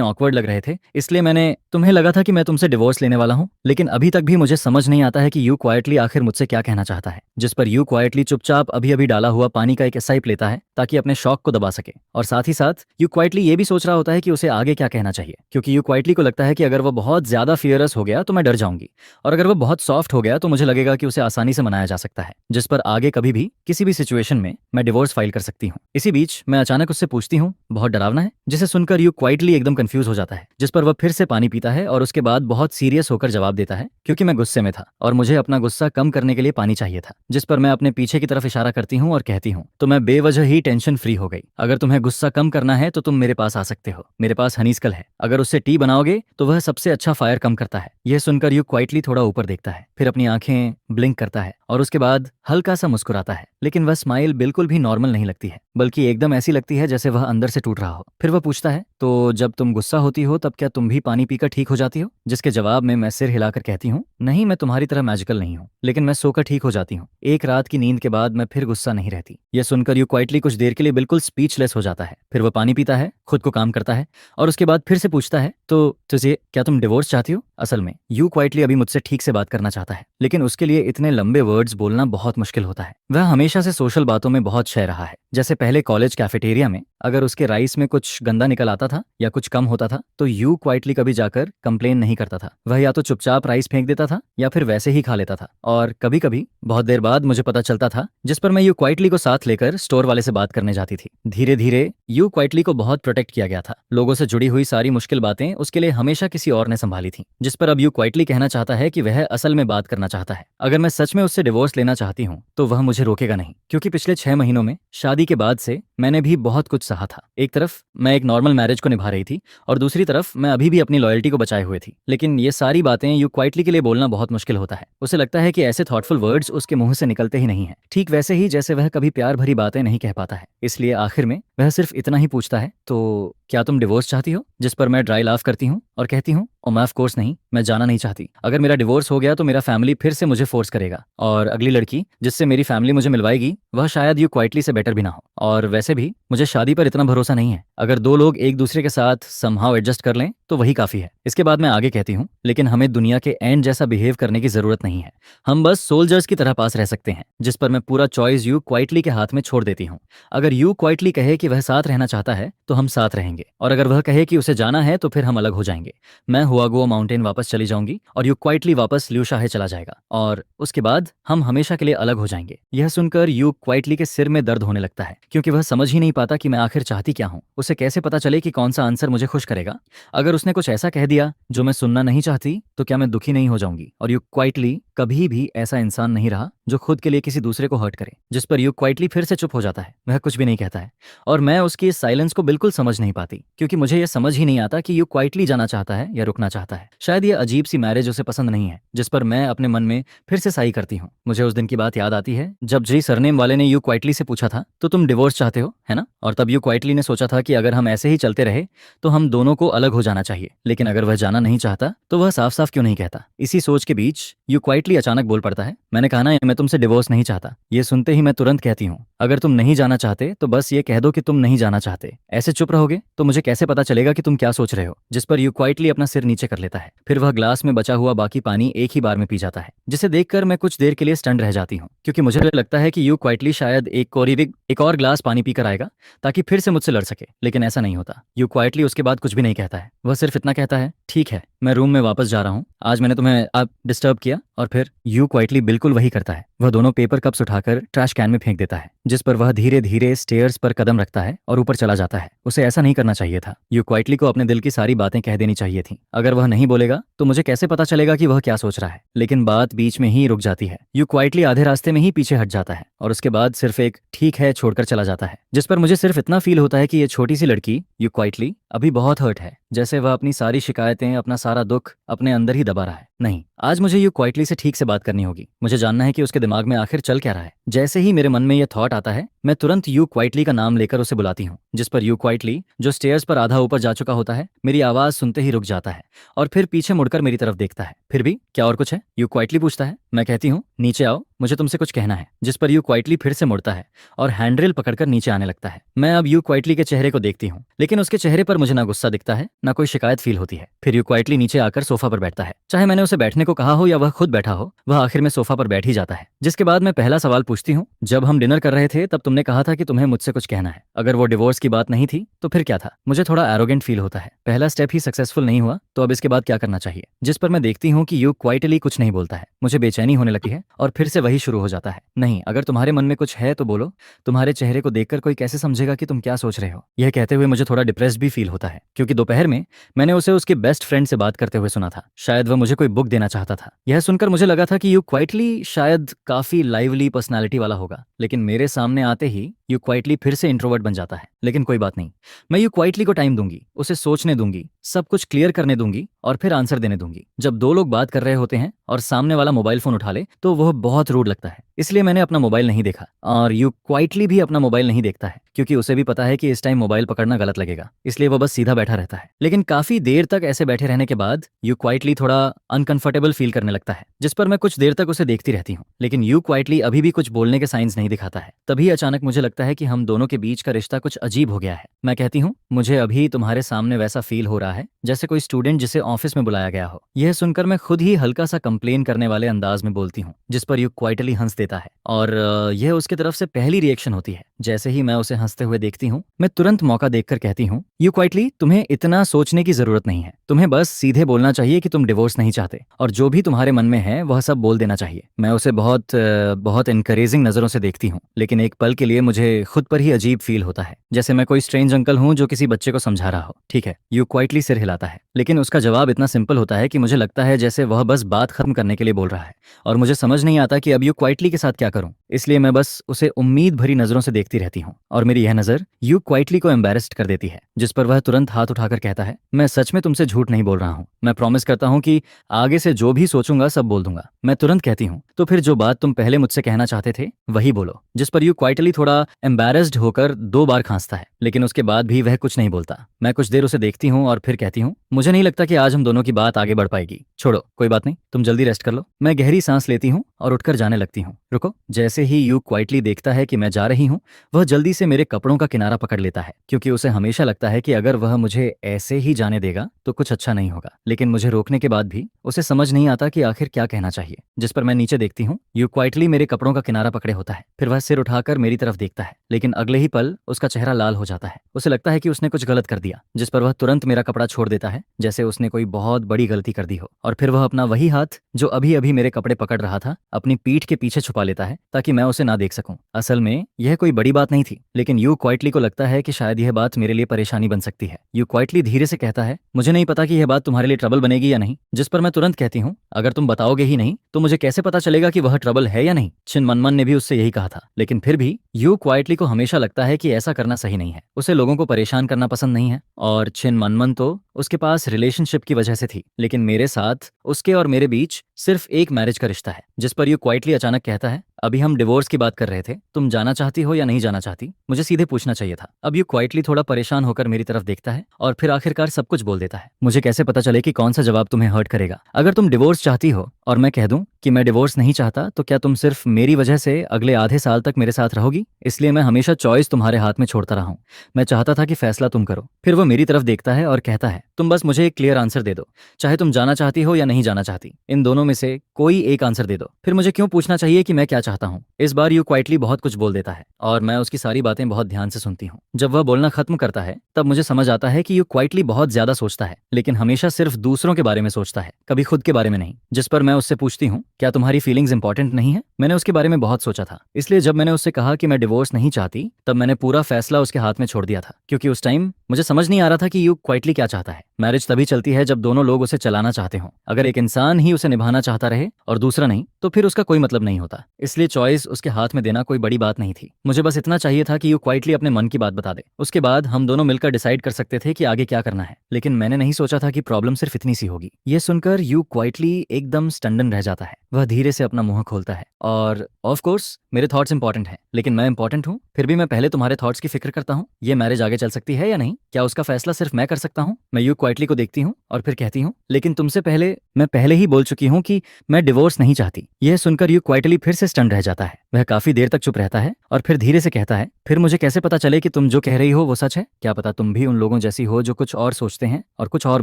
ऑकवर्ड लग रहे थे, इसलिए तुम्हें लगा था कि मैं तुमसे डिवोर्स लेने वाला हूँ। लेकिन अभी तक भी मुझे समझ नहीं आता है कि यू क्वाइटली आखिर मुझसे क्या कहना चाहता है। जिस पर यू क्वाइटली चुपचाप अभी अभी डाला हुआ पानी का एक साइप लेता है ताकि अपने शौक को दबा सके, और साथ ही साथ यू क्वाइटली ये भी सोच रहा होता है कि उसे आगे क्या कहना चाहिए, क्योंकि यू क्वाइटली को लगता है कि अगर वो बहुत ज्यादा फियरस हो गया तो मैं डर जाऊंगी, और अगर वो बहुत सॉफ्ट हो गया तो मुझे लगेगा कि उसे आसानी से मनाया जा सकता है, जिस पर आगे कभी भी किसी भी सिचुएशन में मैं डिवोर्स फाइल कर सकती हूँ। इसी बीच मैं अचानक उससे पूछती हूँ, बहुत डरावना है? जिसे सुनकर यू क्वाइटली एकदम कंफ्यूज हो जाता है, जिस पर वह फिर से पानी पीता है और उसके बाद बहुत सीरियस होकर जवाब देता है, क्योंकि मैं गुस्से में था और मुझे अपना गुस्सा कम करने के लिए पानी चाहिए था। जिस पर मैं अपने पीछे की तरफ इशारा करती हूँ और कहती हूँ, तो मैं बेवजह ही टेंशन फ्री हो गई। अगर तुम्हें गुस्सा कम करना है तो तुम मेरे पास आ सकते हो, मेरे पास हनीस्कल है, अगर उससे टी बनाओगे तो वह सबसे अच्छा फायर कम करता है। यह सुनकर यू क्वाइटली थोड़ा ऊपर देखता है, फिर अपनी आंखें ब्लिंक करता है और उसके बाद हल्का सा मुस्कुराता है, लेकिन वह स्माइल बिल्कुल भी नॉर्मल नहीं लगती है। बल्कि एकदम ऐसी लगती है जैसे वह अंदर से टूट रहा हो। फिर वह पूछता है, तो जब तुम गुस्सा होती हो तब क्या तुम भी पानी पीकर ठीक हो जाती हो? जिसके जवाब में मैं सिर हिलाकर कहती हूँ, नहीं, मैं तुम्हारी तरह मैजिकल नहीं हूँ, लेकिन मैं सोकर ठीक हो जाती हूँ। एक रात की नींद के बाद मैं फिर गुस्सा नहीं रहती। यह सुनकर यू क्वाइटली कुछ देर के लिए बिल्कुल स्पीचलेस हो जाता है। फिर वह पानी पीता है, खुद को काम करता है और उसके बाद फिर से पूछता है, तो तुझे क्या तुम डिवोर्स चाहती हो? असल में यू क्वाइटली अभी मुझसे ठीक से बात करना चाहता है, लेकिन उसके लिए इतने लंबे वर्ड्स बोलना बहुत मुश्किल होता है। वह हमेशा से सोशल बातों में बहुत शय रहा है। जैसे पहले कॉलेज कैफेटेरिया में अगर उसके राइस में कुछ गंदा निकल आता था या कुछ कम होता था तो यू क्वाइटली कभी जाकर कंप्लेन नहीं करता था। वह या तो चुपचाप राइस फेंक देता था या फिर वैसे ही खा लेता था। और कभी कभी बहुत देर बाद मुझे पता चलता था, जिस पर मैं यू क्वाइटली को साथ लेकर स्टोर वाले से बात करने जाती थी। धीरे धीरे यू क्वाइटली को बहुत प्रोटेक्ट किया गया था। लोगों से जुड़ी हुई सारी मुश्किल बातें उसके लिए हमेशा किसी और ने संभाली थी, जिस पर अब यू क्वाइटली कहना चाहता है कि वह असल में बात करना चाहता है। अगर मैं सच में उससे डिवोर्स लेना चाहती हूँ तो वह मुझे रोकेगा नहीं, क्योंकि पिछले 6 महीनों में शादी के बाद से मैंने भी बहुत कुछ सहा था। एक तरफ मैं एक नॉर्मल मैरिज को निभा रही थी और दूसरी तरफ मैं अभी भी अपनी लॉयल्टी को बचाए हुए थी। लेकिन ये सारी बातें यू क्वाइटली के लिए बोलना बहुत मुश्किल होता है। उसे लगता है कि ऐसे थॉटफुल वर्ड्स उसके मुंह से निकलते ही नहीं है, ठीक वैसे ही जैसे वह कभी प्यार भरी बातें नहीं कह पाता है। इसलिए आखिर में वह सिर्फ इतना ही पूछता है, तो क्या तुम डिवोर्स चाहती हो? जिस पर मैं ड्राई लाफ करती हूँ और कहती हूँ, ओ मैं ऑफ कोर्स नहीं, मैं जाना नहीं चाहती। अगर मेरा डिवोर्स हो गया तो मेरा फैमिली फिर से मुझे फोर्स करेगा और अगली लड़की जिससे मेरी फैमिली मुझे मिलवाएगी वह शायद यू क्वाइटली से बेटर भी ना हो। और वैसे भी मुझे शादी पर इतना भरोसा नहीं है। अगर दो लोग एक दूसरे के साथ समहाउ एडजस्ट कर लें तो वही काफी है। इसके बाद मैं आगे कहती हूँ, लेकिन हमें दुनिया के एंड जैसा बिहेव करने की जरूरत नहीं है। हम बस सोल्जर्स की तरह पास रह सकते हैं। जिस पर मैं पूरा चॉइस यू क्वाइटली के हाथ में छोड़ देती हूँ। अगर यू क्वाइटली कहे कि वह साथ रहना चाहता है तो हम साथ रहेंगे, और अगर वह कहे कि उसे जाना है तो फिर हम अलग हो जाएंगे। मैं हुआगुओ माउंटेन वापस चली जाऊंगी और यू क्वाइटली वापस ल्यूशाहे चला जाएगा, और उसके बाद हम हमेशा के लिए अलग हो जाएंगे। यह सुनकर यू क्वाइटली के सिर में दर्द होने लगता है, क्योंकि वह समझ ही नहीं पाता कि मैं आखिर चाहती क्या हूँ। उसे कैसे पता चले कि कौन सा आंसर मुझे खुश करेगा। अगर उसने कुछ ऐसा कह दिया जो मैं सुनना नहीं चाहती तो क्या मैं दुखी नहीं हो जाऊंगी? और यू क्वाइटली कभी भी ऐसा इंसान नहीं रहा जो खुद के लिए किसी दूसरे को हर्ट करे। जिस पर यू क्वाइटली फिर से चुप हो जाता है, वह कुछ भी नहीं कहता है और मैं उसकी इस साइलेंस को बिल्कुल समझ नहीं पाती, क्योंकि मुझे यह समझ ही नहीं आता कि यू क्वाइटली जाना चाहता है या रुकना चाहता है। शायद यह अजीब सी मैरिज उसे पसंद नहीं है। जिस पर मैं अपने मन में फिर से साई करती हूँ। मुझे उस दिन की बात याद आती है जब जी सरनेम वाले ने यू क्वाइटली से पूछा था, तो तुम डिवोर्स चाहते हो, है ना? और तब यू क्वाइटली ने सोचा था कि अगर हम ऐसे ही चलते रहे तो हम दोनों को अलग हो जाना चाहिए। लेकिन अगर वह जाना नहीं चाहता तो वह साफ साफ क्यों नहीं कहता? इसी सोच के बीच यू क्वाइटली अचानक बोल पड़ता है, मैंने कहा ना मैं तुमसे डिवोर्स नहीं चाहता। ये सुनते ही मैं तुरंत कहती हूँ, अगर तुम नहीं जाना चाहते तो बस ये कह दो कि तुम नहीं जाना चाहते। ऐसे चुप रहोगे तो मुझे कैसे पता चलेगा कि तुम क्या सोच रहे हो? जिस पर यू क्वाइटली अपना सिर नीचे कर लेता है। फिर वह ग्लास में बचा हुआ बाकी पानी एक ही बार में पी जाता है, जिसे देखकर मैं कुछ देर के लिए स्टंड रह जाती हूँ, क्योंकि मुझे लगता है कि यू क्वाइटली शायद एक और ग्लास पानी पीकर आएगा ताकि फिर से मुझसे लड़ सके। लेकिन ऐसा नहीं होता। यू क्वाइटली उसके बाद कुछ भी नहीं कहता है। वह सिर्फ इतना कहता है, ठीक है, मैं रूम में वापस जा रहा हूँ, आज मैंने तुम्हें आप डिस्टर्ब किया। और फिर यू क्वाइटली बिल्कुल वही करता है। वह दोनों पेपर कप्स उठाकर ट्रैश कैन में फेंक देता है, जिस पर वह धीरे धीरे स्टेयर्स पर कदम रखता है और ऊपर चला जाता है। उसे ऐसा नहीं करना चाहिए था। यू क्वाइटली को अपने दिल की सारी बातें कह देनी चाहिए थी। अगर वह नहीं बोलेगा तो मुझे कैसे पता चलेगा कि वह क्या सोच रहा है? लेकिन बात बीच में ही रुक जाती है। यू क्वाइटली आधे रास्ते में ही पीछे हट जाता है और उसके बाद सिर्फ एक ठीक है छोड़कर चला जाता है, जिस पर मुझे सिर्फ इतना फील होता है कि ये छोटी सी लड़की यू क्वाइटली अभी बहुत हर्ट है, जैसे वह अपनी सारी शिकायतें, अपना सारा दुख अपने अंदर ही दबा रहा है। नहीं, आज मुझे यू क्वाइटली से ठीक से बात करनी होगी। मुझे जानना है कि उसके दिमाग में आखिर चल क्या रहा है। जैसे ही मेरे मन में यह थॉट आता है मैं तुरंत यू क्वाइटली का नाम लेकर उसे बुलाती हूँ, जिस पर यू क्वाइटली, जो स्टेयर्स पर आधा ऊपर जा चुका होता है, मेरी आवाज सुनते ही रुक जाता है और फिर पीछे मुड़कर मेरी तरफ देखता है। फिर भी क्या और कुछ है? यू क्वाइटली पूछता है। मैं कहती हूँ, नीचे आओ, मुझे तुमसे कुछ कहना है। जिस पर यू क्वाइटली फिर से मुड़ता है और हैंडरेल पकड़कर नीचे आने लगता है। मैं अब यू क्वाइटली के चेहरे को देखती हूँ, लेकिन उसके चेहरे पर मुझे ना गुस्सा दिखता है ना कोई शिकायत फील होती है। फिर यू क्वाइटली नीचे आकर सोफा पर बैठता है। चाहे मैंने उसे बैठने को कहा हो या वह खुद बैठा हो, वह आखिर में सोफा पर बैठ ही जाता है। जिसके बाद मैं पहला सवाल पूछती हूँ, जब हम डिनर कर रहे थे तब तुमने कहा था कि तुम्हें मुझसे कुछ कहना है। अगर वो डिवोर्स की बात नहीं थी तो फिर क्या था? मुझे थोड़ा एरोगेंट फील होता है। पहला स्टेप ही सक्सेसफुल नहीं हुआ तो अब इसके बाद क्या करना चाहिए? जिस पर मैं देखती हूँ कि यू क्वाइटली कुछ नहीं बोलता है। मुझे बेचैनी होने लगती है और फिर से वही शुरू हो जाता है, नहीं, अगर तुम्हारे मन में कुछ है तो बोलो। तुम्हारे चेहरे को देखकर कोई कैसे समझेगा कि तुम क्या सोच रहे हो? यह कहते हुए मुझे थोड़ा डिप्रेस्ड भी फील होता है, क्योंकि दोपहर में मैंने उसे उसके बेस्ट फ्रेंड से बात करते हुए सुना था। शायद वह मुझे कोई बुक देना चाहता था। यह सुनकर मुझे लगा था कि यू क्वाइटली शायद काफी लाइवली पर्सनालिटी वाला होगा, लेकिन मेरे सामने आते ही यू क्वाइटली फिर से इंट्रोवर्ट बन जाता है। लेकिन कोई बात नहीं, मैं यू क्वाइटली को टाइम दूंगी, उसे सोचने दूंगी, सब कुछ क्लियर करने दूंगी और फिर आंसर देने दूंगी। जब दो लोग बात कर रहे होते हैं और सामने वाला मोबाइल फोन उठा ले तो वह बहुत रूड लगता है। इसलिए मैंने अपना मोबाइल नहीं देखा और यू क्वाइटली भी अपना मोबाइल नहीं देखता है, क्योंकि उसे भी पता है कि इस टाइम मोबाइल पकड़ना गलत लगेगा। इसलिए वो बस सीधा बैठा रहता है। लेकिन काफी देर तक ऐसे बैठे रहने के बाद यू क्वाइटली थोड़ा अनकंफर्टेबल फील करने लगता है, जिस पर मैं कुछ देर तक उसे देखती रहती हूँ। लेकिन यू क्वाइटली अभी भी कुछ बोलने के साइंस नहीं दिखाता है। तभी अचानक मुझे लगता है कि हम दोनों के बीच का रिश्ता कुछ अजीब हो गया है। मैं कहती हूँ, मुझे अभी तुम्हारे सामने वैसा फील हो रहा है जैसे कोई स्टूडेंट जिसे ऑफिस में बुलाया गया हो। यह सुनकर मैं खुद ही हल्का सा कंप्लेन करने वाले अंदाज में बोलती हूँ, जिस पर यू क्वाइटली हंस देता है और यह उसकी तरफ से पहली रिएक्शन होती है। जैसे ही मैं उसे हंसते हुए देखती हूँ, मैं तुरंत मौका देखकर कहती हूँ, यू क्वाइटली, तुम्हें इतना सोचने की जरूरत नहीं है। तुम्हें बस सीधे बोलना चाहिए कि तुम डिवोर्स नहीं चाहते और जो भी तुम्हारे मन में है वह सब बोल देना चाहिए। मैं उसे बहुत इनकरेजिंग नजरों से देखती हूँ, लेकिन एक पल के लिए मुझे खुद पर ही अजीब फील होता है, जैसे मैं कोई स्ट्रेंज अंकल हूँ जो किसी बच्चे को समझा रहा हो। ठीक है, यू क्वाइटली सिर हिलाता है, लेकिन उसका जवाब इतना सिंपल होता है कि मुझे लगता है जैसे वह बस बात खत्म करने के लिए बोल रहा है और मुझे समझ नहीं आता कि अब यू क्वाइटली के साथ क्या करूं। इसलिए मैं बस उसे उम्मीद भरी नजरों से देखती रहती हूँ और मेरी यह नजर यू क्वाइटली को एम्बेरस्ड कर देती है, जिस पर वह तुरंत हाथ उठाकर कहता है, मैं सच में तुमसे झूठ नहीं बोल रहा हूँ। मैं प्रॉमिस करता हूँ कि आगे से जो भी सोचूंगा सब बोल दूंगा। मैं तुरंत कहती हूँ, तो फिर जो बात तुम पहले मुझसे कहना चाहते थे वही बोलो। जिस पर यू क्वाइटली थोड़ा एम्बेरस्ड होकर 2 बार खांसता है, लेकिन उसके बाद भी वह कुछ नहीं बोलता। मैं कुछ देर उसे देखती हूँ और फिर कहती हूँ, मुझे नहीं लगता कि आज हम दोनों की बात आगे बढ़ पाएगी। छोड़ो, कोई बात नहीं, तुम जल्दी रेस्ट कर लो। मैं गहरी सांस लेती हूँ और उठकर जाने लगती हूँ। रुको। जैसे ही यू क्वाइटली देखता है कि मैं जा रही हूँ, वह जल्दी से मेरे कपड़ों का किनारा पकड़ लेता है, क्योंकि उसे हमेशा लगता है कि अगर वह मुझे ऐसे ही जाने देगा तो कुछ अच्छा नहीं होगा। लेकिन मुझे रोकने के बाद भी उसे समझ नहीं आता कि आखिर क्या कहना चाहिए। जिस पर मैं नीचे देखती हूँ, यू क्वाइटली मेरे कपड़ों का किनारा पकड़े होता है। फिर वह सिर उठाकर मेरी तरफ देखता है, लेकिन अगले ही पल उसका चेहरा लाल हो जाता है। उसे लगता है कि उसने कुछ गलत कर दिया, जिस पर वह तुरंत मेरा कपड़ा छोड़ देता है, जैसे उसने कोई बहुत बड़ी गलती कर दी हो। और फिर वह अपना वही हाथ जो अभी अभी मेरे कपड़े पकड़ रहा था अपनी पीठ के पीछे छुपा लेता है, ताकि मैं उसे ना देख सकूं। असल में यह कोई बड़ी बात नहीं थी, लेकिन यू क्वाइटली को लगता है कि शायद यह बात मेरे लिए परेशानी बन सकती है। यू क्वाइटली धीरे से कहता है, मुझे नहीं पता कि यह बात तुम्हारे लिए ट्रबल बनेगी या नहीं। जिस पर मैं तुरंत कहती हूँ, अगर तुम बताओगे ही नहीं तो मुझे कैसे पता चलेगा कि वह ट्रबल है या नहीं। छिन मनमन ने भी उससे यही कहा था, लेकिन फिर भी यू क्वाइटली को हमेशा लगता है कि ऐसा करना सही नहीं है। उसे लोगों को परेशान करना पसंद नहीं है और छिन मनमन तो उसके पास रिलेशनशिप की वजह से थी, लेकिन मेरे साथ उसके और मेरे बीच सिर्फ एक मैरिज का रिश्ता है। जिस पर यू क्वाइटली अचानक कहता है, अभी हम डिवोर्स की बात कर रहे थे, तुम जाना चाहती हो या नहीं जाना चाहती? मुझे सीधे पूछना चाहिए था। अब यू क्वाइटली थोड़ा परेशान होकर मेरी तरफ देखता है और फिर आखिरकार सब कुछ बोल देता है। मुझे कैसे पता चले कि कौन सा जवाब तुम्हें हर्ट करेगा? अगर तुम डिवोर्स चाहती हो और मैं कह दूं कि मैं डिवोर्स नहीं चाहता, तो क्या तुम सिर्फ मेरी वजह से अगले आधे साल तक मेरे साथ रहोगी? इसलिए मैं हमेशा चॉइस तुम्हारे हाथ में छोड़ता रहा हूं। मैं चाहता था कि फैसला तुम करो। फिर वो मेरी तरफ देखता है और कहता है, तुम बस मुझे एक क्लियर आंसर दे दो, चाहे तुम जाना चाहती हो या नहीं जाना चाहती। इन दोनों में से कोई एक आंसर दे दो। फिर मुझे क्यों पूछना चाहिए कि मैं क्या चाहता हूँ? इस बार यू क्वाइटली बहुत कुछ बोल देता है और मैं उसकी सारी बातें बहुत ध्यान से सुनती हूँ। जब वह बोलना खत्म करता है तब मुझे समझ आता है कि यू क्वाइटली बहुत ज्यादा सोचता है, लेकिन हमेशा सिर्फ दूसरों के बारे में सोचता है, कभी खुद के बारे में नहीं। जिस पर मैं उससे पूछती हूँ, क्या तुम्हारी फीलिंग्स इंपॉर्टेंट नहीं है? मैंने उसके बारे में बहुत सोचा था, इसलिए जब मैंने उससे कहा कि मैं डिवोर्स नहीं चाहती, तब मैंने पूरा फैसला उसके हाथ में छोड़ दिया था, क्योंकि उस टाइम मुझे समझ नहीं आ रहा था कि यू क्वाइटली क्या चाहता है। मैरिज तभी चलती है जब दोनों लोग उसे चलाना चाहते हों। अगर एक इंसान ही उसे निभाना चाहता रहे और दूसरा नहीं, तो फिर उसका कोई मतलब नहीं होता। इसलिए चॉइस उसके हाथ में देना कोई बड़ी बात नहीं थी। मुझे बस इतना चाहिए था कि यू क्वाइटली अपने मन की बात बता दे। उसके बाद हम दोनों मिलकर डिसाइड कर सकते थे कि आगे क्या करना है। लेकिन मैंने नहीं सोचा था कि प्रॉब्लम सिर्फ इतनी सी होगी। यह सुनकर यू क्वाइटली एकदम स्टंडन रह जाता है। वह धीरे से अपना मुंह खोलता है और ऑफ कोर्स मेरे थॉट्स इंपॉर्टेंट हैं, लेकिन मैं इंपॉर्टेंट हूँ, फिर भी मैं पहले तुम्हारे थॉट्स की फिक्र करता हूँ। ये मैरिज आगे चल सकती है या नहीं, क्या उसका फैसला सिर्फ मैं कर सकता हूँ? मैं यू क्वाइटली को देखती हूँ और फिर कहती हूँ, लेकिन तुमसे पहले मैं पहले ही बोल चुकी हूँ कि मैं डिवोर्स नहीं चाहती। यह सुनकर यू क्वाइटली फिर से स्टंड रह जाता है। वह काफी देर तक चुप रहता है और फिर धीरे से कहता है, फिर मुझे कैसे पता चले कि तुम जो कह रही हो वो सच है? क्या पता तुम भी उन लोगों जैसी हो जो कुछ और सोचते हैं और कुछ और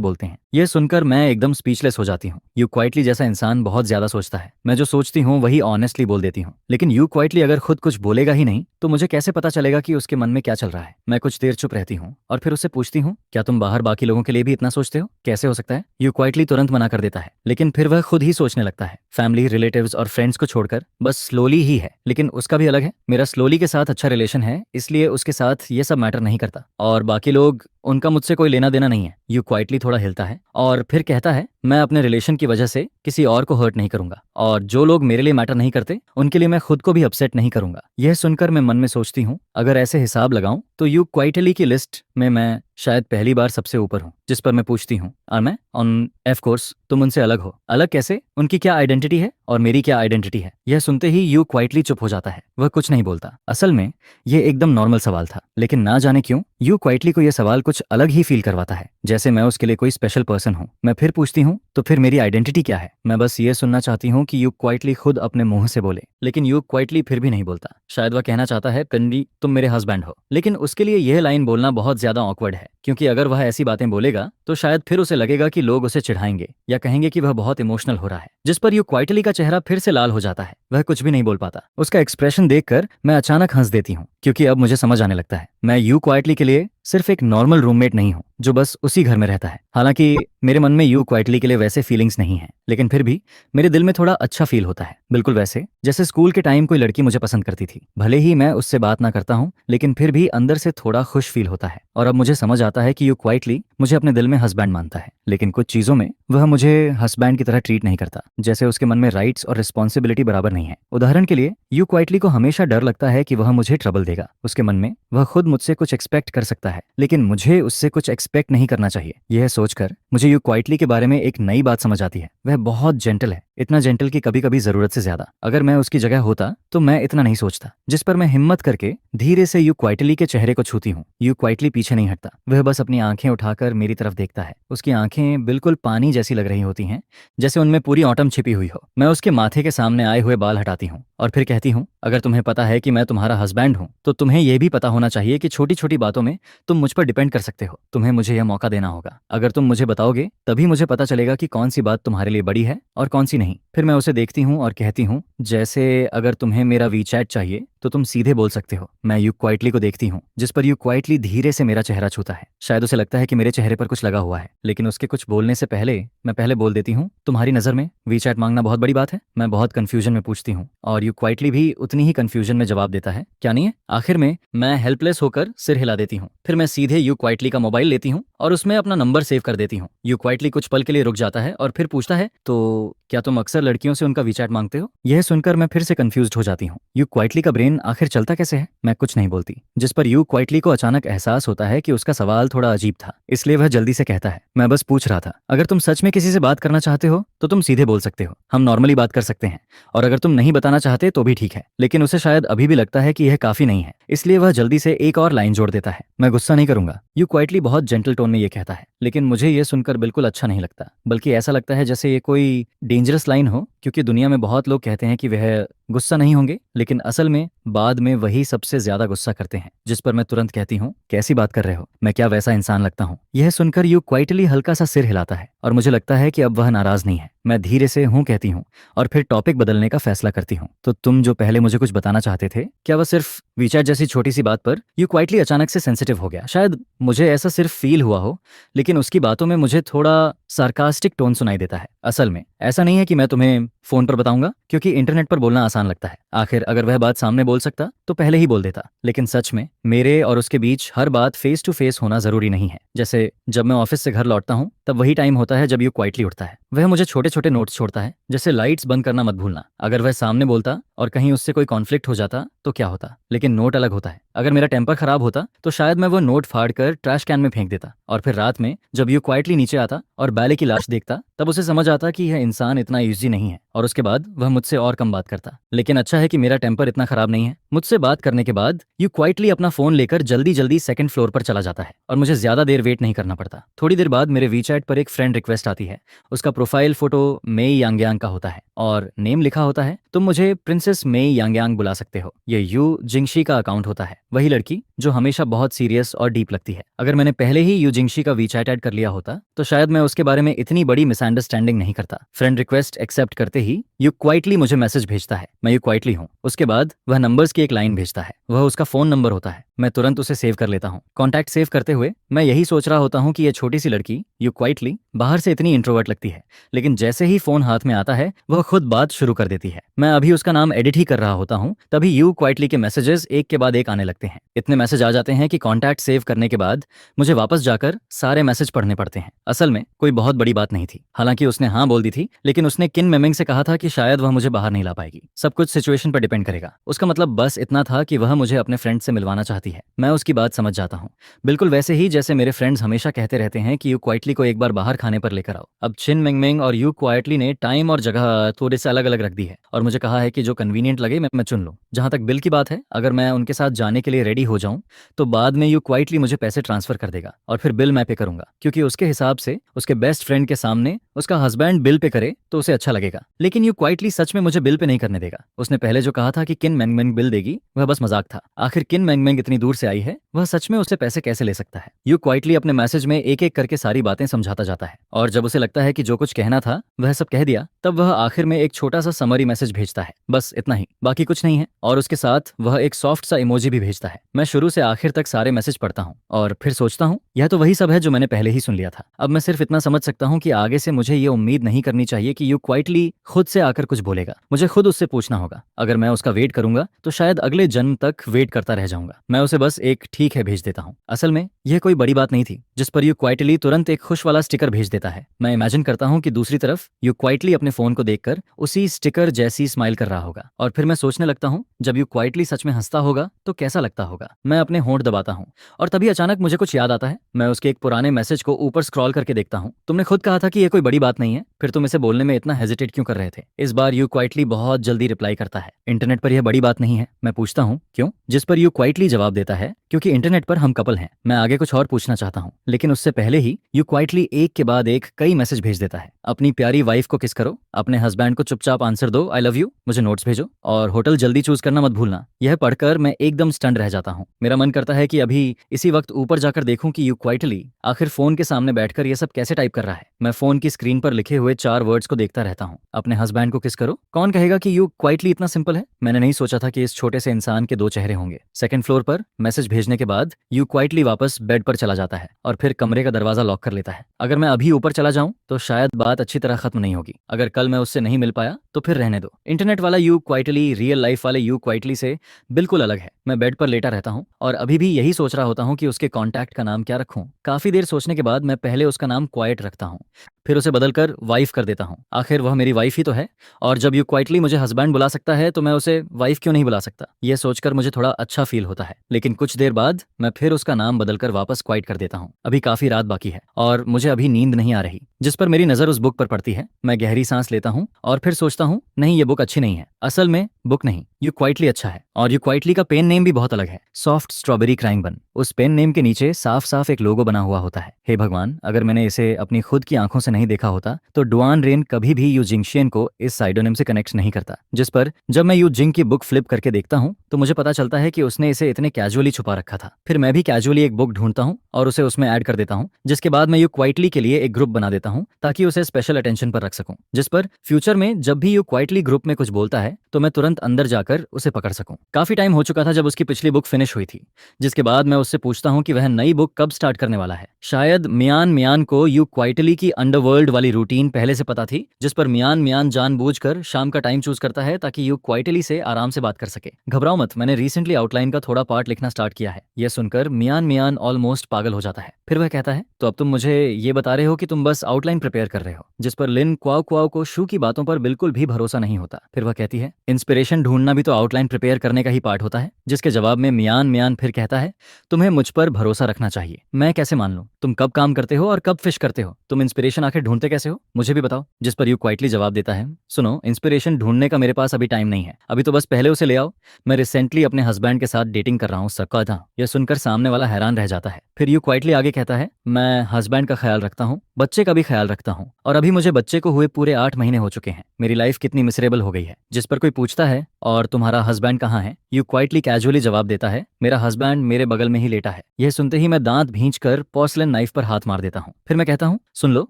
बोलते हैं। यह सुनकर मैं एकदम स्पीचलेस हो जाती हूँ। यू क्वाइटली जैसा इंसान बहुत ज्यादा सोचता है। मैं जो सोचती हूँ वही ऑनेस्टली बोल देती हूँ, लेकिन यू क्वाइटली अगर खुद कुछ बोलेगा ही नहीं तो मुझे कैसे पता चलेगा कि उसके मन में क्या चल रहा है? मैं कुछ देर चुप रहती हूँ और फिर उससे पूछती हूँ, क्या तुम बाहर बाकी लोगों के लिए भी इतना सोचते हो? कैसे हो सकता है? यू क्वाइटली तुरंत मना कर देता है, लेकिन फिर वह खुद ही सोचने लगता है। फैमिली, रिलेटिव्स और फ्रेंड्स को छोड़कर बस स्लोली ही है, लेकिन उसका भी अलग है। मेरा स्लोली के साथ अच्छा रिलेशन है, इसलिए उसके साथ ये सब मैटर नहीं करता। और बाकी लोग उनका मुझसे कोई लेना देना नहीं है। यू क्वाइटली थोड़ा हिलता है और फिर कहता है, मैं अपने रिलेशन की वजह से किसी और को हर्ट नहीं करूंगा, और जो लोग मेरे लिए मैटर नहीं करते उनके लिए मैं खुद को भी अपसेट नहीं करूंगा। यह सुनकर मैं मन में सोचती हूँ, अगर ऐसे हिसाब लगाऊं तो यू क्वाइटली की लिस्ट में मैं शायद पहली बार सबसे ऊपर हूँ। जिस पर मैं पूछती हूँ, और मैं ऑन ऑफ कोर्स तुम उनसे अलग हो। अलग कैसे? उनकी क्या आइडेंटिटी है और मेरी क्या आइडेंटिटी है? यह सुनते ही यू क्वाइटली चुप हो जाता है। वह कुछ नहीं बोलता। असल में यह एकदम नॉर्मल सवाल था, लेकिन ना जाने क्यों यू क्वाइटली को यह सवाल कुछ अलग ही फील करवाता है, जैसे मैं उसके लिए कोई स्पेशल पर्सन हूँ। मैं फिर पूछती हूँ, तो फिर मेरी आइडेंटिटी क्या है? मैं बस ये सुनना चाहती हूँ कि यू क्वाइटली खुद अपने मुंह से बोले, लेकिन यू क्वाइटली फिर भी नहीं बोलता। शायद वह कहना चाहता है, कन्वी तुम मेरे हस्बैंड हो, लेकिन उसके लिए यह लाइन बोलना बहुत ज्यादा ऑकवर्ड है, क्योंकि अगर वह ऐसी बातें बोलेगा तो शायद फिर उसे लगेगा कि लोग उसे चिढ़ाएंगे या कहेंगे कि वह बहुत इमोशनल हो रहा है, जिस पर यू क्वाइटली का चेहरा फिर से लाल हो जाता है। वह कुछ भी नहीं बोल पाता। उसका एक्सप्रेशन देखकर मैं अचानक हंस देती हूँ, क्योंकि अब मुझे समझ आने लगता है मैं यू क्वाइटली के लिए सिर्फ एक नॉर्मल रूममेट नहीं हूँ जो बस उसी घर में रहता है। हालांकि मेरे मन में यू क्वाइटली के लिए वैसे फीलिंग्स नहीं है, लेकिन फिर भी मेरे दिल में थोड़ा अच्छा फील होता है, बिल्कुल वैसे जैसे स्कूल के टाइम कोई लड़की मुझे पसंद करती थी। भले ही मैं उससे बात ना करता हूँ, लेकिन फिर भी अंदर से थोड़ा खुश फील होता है। और अब मुझे समझ आता है कि यू क्वाइटली मुझे अपने दिल में हस्बैंड मानता है, लेकिन कुछ चीजों में वह मुझे हस्बैंड की तरह ट्रीट नहीं करता, जैसे उसके मन में राइट्स और रिस्पॉन्सिबिलिटी बराबर नहीं है। उदाहरण के लिए यू क्वाइटली को हमेशा डर लगता है कि वह मुझे ट्रबल देगा। उसके मन में वह खुद मुझसे कुछ एक्सपेक्ट कर सकता है, लेकिन मुझे उससे कुछ एक्सपेक्ट नहीं करना चाहिए। यह सोचकर मुझे यू क्वाइटली के बारे में एक नई बात समझ आती है। वह बहुत जेंटल है, इतना जेंटल कि कभी कभी जरूरत से ज्यादा। अगर मैं उसकी जगह होता तो मैं इतना नहीं सोचता। जिस पर मैं हिम्मत करके धीरे से यू क्वाइटली के चेहरे को छूती हूँ। यू क्वाइटली पीछे नहीं हटता, वह बस अपनी आंखें उठाकर मेरी तरफ देखता है। उसकी आंखें बिल्कुल पानी जैसी लग रही होती हैं, जैसे उनमें पूरी ऑटम छिपी हुई हो। मैं उसके माथे के सामने आए हुए बाल हटाती हूँ और फिर कहती हूँ, अगर तुम्हें पता है कि मैं तुम्हारा हस्बैंड हूँ तो तुम्हें यह भी पता होना चाहिए कि छोटी छोटी बातों में तुम मुझ पर डिपेंड कर सकते हो। तुम्हें मुझे यह मौका देना होगा। अगर तुम मुझे बताओगे तभी मुझे पता चलेगा कि कौन सी बात तुम्हारे लिए बड़ी है और कौन सी नहीं। फिर मैं उसे देखती हूँ और कहती हूँ, जैसे अगर तुम्हें मेरा वीचैट चाहिए तो तुम सीधे बोल सकते हो। मैं यू क्वाइटली को देखती हूँ, जिस पर यू क्वाइटली धीरे से मेरा चेहरा छूता है। शायद उसे लगता है कि मेरे चेहरे पर कुछ लगा हुआ है, लेकिन उसके कुछ बोलने से पहले मैं पहले बोल देती हूँ, तुम्हारी नजर में वीचैट मांगना बहुत बड़ी बात है? मैं बहुत कंफ्यूजन में पूछती हूँ और यू क्वाइटली भी उतनी ही कंफ्यूजन में जवाब देता है, क्या नहीं है? आखिर में मैं हेल्पलेस होकर सिर हिला देती हूँ। फिर मैं सीधे यू क्वाइटली का मोबाइल लेती हूँ और उसमें अपना नंबर सेव कर देती हूँ। यू क्वाइटली कुछ पल के लिए रुक जाता है और फिर पूछता है, तो क्या तुम अक्सर लड़कियों से उनका वीचैट मांगते हो? यह सुनकर मैं फिर से कंफ्यूज्ड हो जाती हूँ। यू क्वाइटली का ब्रेन आखिर चलता कैसे है? मैं कुछ नहीं बोलती, जिस पर यू क्वाइटली को अचानक एहसास होता है कि उसका सवाल थोड़ा अजीब था, इसलिए वह जल्दी से कहता है, मैं बस पूछ रहा था। अगर तुम सच में किसी से बात करना चाहते हो तो तुम सीधे बोल सकते हो, हम नॉर्मली बात कर सकते हैं। और अगर तुम नहीं बताना चाहते तो भी ठीक है। लेकिन उसे शायद अभी भी लगता है कि यह काफी नहीं है, इसलिए वह जल्दी से एक और लाइन जोड़ देता है, मैं गुस्सा नहीं करूंगा। यू क्वाइटली बहुत जेंटल टोन में यह कहता है, लेकिन मुझे यह सुनकर बिल्कुल अच्छा नहीं लगता, बल्कि ऐसा लगता है जैसे ये कोई डेंजरस लाइन हो, क्योंकि दुनिया में बहुत लोग कहते हैं कि वह गुस्सा नहीं होंगे, लेकिन असल में बाद में वही सबसे ज्यादा गुस्सा करते हैं। जिस पर मैं तुरंत कहती हूँ, कैसी बात कर रहे हो? मैं क्या वैसा इंसान लगता हूँ? यह सुनकर यू क्वाइटली हल्का सा सिर हिलाता है और मुझे लगता है कि अब वह नाराज नहीं है। मैं धीरे से हूँ कहती हूँ और फिर टॉपिक बदलने का फैसला करती हूँ, तो तुम जो पहले मुझे कुछ बताना चाहते थे, क्या वह सिर्फ वीचैट जैसी छोटी सी बात पर? यू क्वाइटली अचानक से सेंसिटिव हो गया। शायद मुझे ऐसा सिर्फ फील हुआ हो, लेकिन उसकी बातों में मुझे थोड़ा सार्कास्टिक टोन सुनाई देता है। असल में ऐसा नहीं है कि मैं तुम्हें फोन पर बताऊंगा, क्योंकि इंटरनेट पर बोलना आसान लगता है। आखिर अगर वह बात सामने बोल सकता तो पहले ही बोल देता, लेकिन सच में मेरे और उसके बीच हर बात फेस टू फेस होना जरूरी नहीं है। जैसे जब मैं ऑफिस से घर लौटता हूँ तब वही टाइम होता है जब यू क्वाइटली उठता है। वह मुझे छोटे छोटे नोट्स छोड़ता है, जैसे लाइट्स बंद करना मत भूलना। अगर वह सामने बोलता और कहीं उससे कोई कॉन्फ्लिक्ट हो जाता तो क्या होता, लेकिन नोट अलग होता है। अगर मेरा टेम्पर खराब होता तो शायद मैं वो नोट फाड़ कर ट्रैश कैन में फेंक देता, और फिर रात में जब यू क्वाइटली नीचे आता और बैले की लाश देखता तब उसे समझ आता कि यह इंसान इतना ईजी नहीं है, और उसके बाद वह मुझसे और कम बात करता। लेकिन अच्छा है कि मेरा टेम्पर इतना खराब नहीं है। मुझसे बात करने के बाद यू क्वाइटली अपना फोन लेकर जल्दी जल्दी सेकंड फ्लोर पर चला जाता है और मुझे ज्यादा देर वेट नहीं करना पड़ता। थोड़ी देर बाद मेरे वीचैट पर एक फ्रेंड रिक्वेस्ट आती है। उसका प्रोफाइल फोटो मेई यांगयांग का होता है और नेम लिखा होता है, तुम मुझे प्रिंसेस मेई यांगयांग बुला सकते हो। ये यू जिंगशी का अकाउंट होता है, वही लड़की जो हमेशा बहुत सीरियस और डीप लगती है। अगर मैंने पहले ही यू जिंगशी का वीचैट ऐड कर लिया होता तो शायद मैं उसके बारे में इतनी बड़ी मिसअंडरस्टैंडिंग नहीं करता। फ्रेंड रिक्वेस्ट एक्सेप्ट करते ही यू क्वाइटली मुझे मैसेज भेजता है, मैं यू क्वाइटली हूँ। उसके बाद वह नंबर्स की एक लाइन भेजता है, वह उसका फोन नंबर होता है। मैं तुरंत उसे सेव कर लेता हूँ। कॉन्टैक्ट सेव करते हुए मैं यही सोच रहा होता हूँ कि यह छोटी सी लड़की यू क्वाइटली बाहर से इतनी इंट्रोवर्ट लगती है, लेकिन जैसे ही फोन हाथ में आता है वह खुद बात शुरू कर देती है। मैं अभी उसका नाम एडिट ही कर रहा होता हूँ, तभी यू क्वाइटली के मैसेजेस एक के बाद एक आने लगते हैं। सकते हैं। इतने मैसेज आ जाते हैं कि कॉन्टैक्ट सेव करने के बाद मुझे वापस जाकर सारे मैसेज पढ़ने पड़ते हैं। असल में कोई बहुत बड़ी बात नहीं थी। हालांकि उसने हाँ बोल दी थी, लेकिन उसने किन मेमिंग से कहा था कि शायद वह मुझे बाहर नहीं ला पाएगी। सब कुछ सिचुएशन पर डिपेंड करेगा। उसका मतलब बस इतना था कि वह मुझे अपने फ्रेंड से मिलवाना चाहती है। मैं उसकी बात समझ जाता हूँ, बिल्कुल वैसे ही जैसे मेरे फ्रेंड्स हमेशा कहते रहते हैं कि यू क्वाइटली को एक बार बाहर खाने पर लेकर आओ। अब चिन मिंगमिंग और यू क्वाइटली ने टाइम और जगह थोड़े से अलग अलग रख दी है और मुझे कहा है कि जो कन्वीनियंट लगे मैं चुन लूँ। जहां तक बिल की बात है, अगर मैं उनके साथ जाने के लिए रेडी हो जाऊं तो बाद में यू क्वाइटली मुझे पैसे ट्रांसफर कर देगा और फिर बिल मैं पे करूंगा, क्योंकि उसके हिसाब से उसके बेस्ट फ्रेंड के सामने उसका हस्बैंड बिल पे करे तो उसे अच्छा लगेगा। लेकिन यू क्वाइटली सच में मुझे बिल पे नहीं करने देगा। उसने पहले जो कहा था कि किन मैंगमैंग बिल देगी वह बस मजाक था। आखिर किन मैंगमैंग इतनी दूर से आई है, वह सच में उससे पैसे कैसे ले सकता है। यू क्वाइटली अपने मैसेज में एक एक करके सारी बातें समझाता जाता है और जब उसे लगता है कि जो कुछ कहना था वह सब कह दिया, तब वह आखिर में एक छोटा सा समरी मैसेज भेजता है। बस इतना ही, बाकी कुछ नहीं है। और उसके साथ वह एक सॉफ्ट सा इमोजी भी भेजता है। मैं शुरू से आखिर तक सारे मैसेज पढ़ता हूँ और फिर सोचता हूँ यह तो वही सब है जो मैंने पहले ही सुन लिया था। अब मैं सिर्फ इतना समझ सकता हूँ कि आगे से मुझे ये उम्मीद नहीं करनी चाहिए कि यू क्वाइटली खुद से आकर कुछ बोलेगा। मुझे खुद उससे पूछना होगा। अगर मैं उसका वेट करूंगा तो शायद अगले जन्म तक वेट करता रह जाऊंगा। मैं उसे बस एक ठीक है भेज देता हूँ। असल में यह कोई बड़ी बात नहीं थी जिस पर यू क्वाइटली तुरंत एक खुश वाला स्टिकर भेज देता है। मैं इमेजिन करता हूँ कि दूसरी तरफ यू क्वाइटली अपने फोन को देखकर उसी स्टिकर जैसी स्माइल कर रहा होगा और फिर मैं सोचने लगता हूँ जब यू क्वाइटली सच में हंसता होगा तो कैसा लगता होगा। मैं अपने होंठ दबाता हूँ और तभी अचानक मुझे कुछ याद आता है। मैं उसके एक पुराने मैसेज को ऊपर स्क्रॉल करके देखता हूँ। तुमने खुद कहा था कि यह कोई बड़ी बात नहीं है, फिर तुम इसे बोलने में इतना हेजिटेट क्यों कर रहे थे। इस बार यू क्वाइटली बहुत जल्दी रिप्लाई करता है, इंटरनेट पर यह बड़ी बात नहीं है। मैं पूछता हूँ क्यों, जिस पर यू क्वाइटली जवाब देता है क्योंकि इंटरनेट पर हम कपल हैं। मैं आगे कुछ और पूछना चाहता हूँ, लेकिन उससे पहले ही यू क्वाइटली एक के बाद एक कई मैसेज भेज देता है। अपनी प्यारी वाइफ को किस करो, अपने हस्बैंड को चुपचाप आंसर दो, आई लव यू, मुझे नोट्स भेजो और होटल जल्दी चूज करना मत भूलना। यह पढ़कर मैं एकदम स्टंड रह जाता हूँ। मेरा मन करता है कि अभी इसी वक्त ऊपर जाकर देखूं कि यू क्वाइटली आखिर फोन के सामने बैठकर यह सब कैसे टाइप कर रहा है। मैं फोन की स्क्रीन पर लिखे हुए 4 वर्ड्स को देखता रहता हूँ। अपने हस्बैंड को किस करो। कौन कहेगा कि यू क्वाइटली इतना सिंपल है। मैंने नहीं सोचा था कि इस छोटे से इंसान के 2 चेहरे होंगे। सेकंड फ्लोर पर मैसेज भेजने के बाद यू क्वाइटली वापस बेड पर चला जाता है और फिर कमरे का दरवाजा लॉक कर लेता है। अगर मैं अभी ऊपर चला जाऊं तो शायद बात अच्छी तरह खत्म नहीं होगी। अगर कल मैं उससे नहीं मिल पाया तो फिर रहने दो। इंटरनेट वाला यू क्वाइटली रियल लाइफ वाले यू क्वाइटली से बिल्कुल अलग है। मैं बेड पर लेटा रहता हूँ और अभी भी यही सोच रहा होता हूँ कि उसके कॉन्टैक्ट का नाम क्या रखूं। काफी देर सोचने के बाद मैं पहले उसका नाम क्वाइट रखता हूँ, फिर उसे बदलकर वाइफ कर देता हूँ। आखिर वह मेरी वाइफ ही तो है और जब यू क्वाइटली मुझे हस्बैंड बुला सकता है तो मैं उसे वाइफ क्यों नहीं बुला सकता। यह सोचकर मुझे थोड़ा अच्छा फील होता है। लेकिन कुछ देर बाद मैं फिर उसका नाम बदलकर वापस क्वाइट कर देता हूँ। अभी काफी रात बाकी है और मुझे अभी नींद नहीं आ रही, जिस पर मेरी नजर उस बुक पर पड़ती है। मैं गहरी सांस लेता हूँ और फिर सोचता हूँ नहीं, ये बुक अच्छी नहीं है। असल में बुक नहीं, यू क्वाइटली अच्छा है। और यू क्वाइटली का पेन नेम भी बहुत अलग है, सॉफ्ट स्ट्रॉबेरी क्राइंग बन। उस पेन नेम के नीचे साफ साफ एक लोगो बना हुआ होता है। हे भगवान, अगर मैंने इसे अपनी खुद की आंखों से नहीं देखा होता तो डुआन रेन कभी भी यू जिंगशियन को इस साइडोनिम से कनेक्ट नहीं करता। जिस पर जब मैं यू जिंग की बुक फ्लिप करके देखता हूँ तो मुझे पता चलता है कि उसने इसे इतने कैजुअली छुपा रखा था। फिर मैं भी कैजुअली एक बुक ढूंढता हूँ और उसे उसमें ऐड कर देता हूँ, जिसके बाद मैं यू क्वाइटली के लिए एक ग्रुप बना देता हूँ ताकि उसे स्पेशल अटेंशन पर रख सकूं। जिस पर फ्यूचर में जब भी यू क्वाइटली ग्रुप में कुछ बोलता है तो मैं तुरंत अंदर जाकर उसे पकड़ सकूं। काफी टाइम हो चुका था जब उसकी पिछली बुक फिनिश हुई थी, जिसके बाद मैं उससे पूछता हूँ कि वह नई बुक कब स्टार्ट करने वाला है। शायद मियान मियान को यू क्वाइटली की अंडरवर्ल्ड वाली रूटीन पहले से पता थी, जिस पर मियान मियान जानबूझकर शाम का टाइम चूज करता है ताकि यू क्वाइटली से आराम से बात कर सके। घबराओ मत, मैंने रिसेंटली आउटलाइन का थोड़ा पार्ट लिखना स्टार्ट किया है। यह सुनकर मियान मियान ऑलमोस्ट पागल हो जाता है। फिर वह कहता है तो अब तुम मुझे ये बता रहे हो कि तुम बस आउटलाइन प्रिपेयर कर रहे हो। जिस पर लिन क्वाओ क्वाओ को शू की बातों पर बिल्कुल भी भरोसा नहीं होता। फिर वह कहती है इंस्पिरेशन ढूंढना भी तो आउटलाइन प्रिपेयर करने का ही पार्ट होता है। जिसके जवाब में मियान मियान फिर कहता है तुम्हें मुझ पर भरोसा रखना चाहिए। मैं कैसे मान लूं तुम कब काम करते हो और कब फिश करते हो। तुम इंस्पिरेशन आखिर ढूंढते कैसे हो, मुझे भी बताओ। जिस पर यू क्वाइटली जवाब देता है सुनो, इंस्पिरेशन ढूंढने का मेरे पास अभी टाइम नहीं है, अभी तो बस पहले उसे ले आओ। मैं रिसेंटली अपने हस्बैंड के साथ डेटिंग कर रहा हूँ सबका था। यह सुनकर सामने वाला हैरान रह जाता है। फिर यू क्वाइटली आगे कहता है मैं हस्बैंड का ख्याल रखता हूँ, बच्चे का भी ख्याल रखता हूँ और अभी मुझे बच्चे को हुए पूरे 8 महीने हो चुके हैं। मेरी लाइफ कितनी मिसरेबल हो गई है। जिस पर कोई पूछता है और तुम्हारा हस्बैंड कहाँ है। यू क्वाइटली कैजुअली जवाब देता है मेरा हस्बैंड मेरे बगल में ही लेटा है। यह सुनते ही मैं दांत भींचकर पोर्सलेन नाइफ पर हाथ मार देता हूँ। फिर मैं कहता हूँ सुन लो,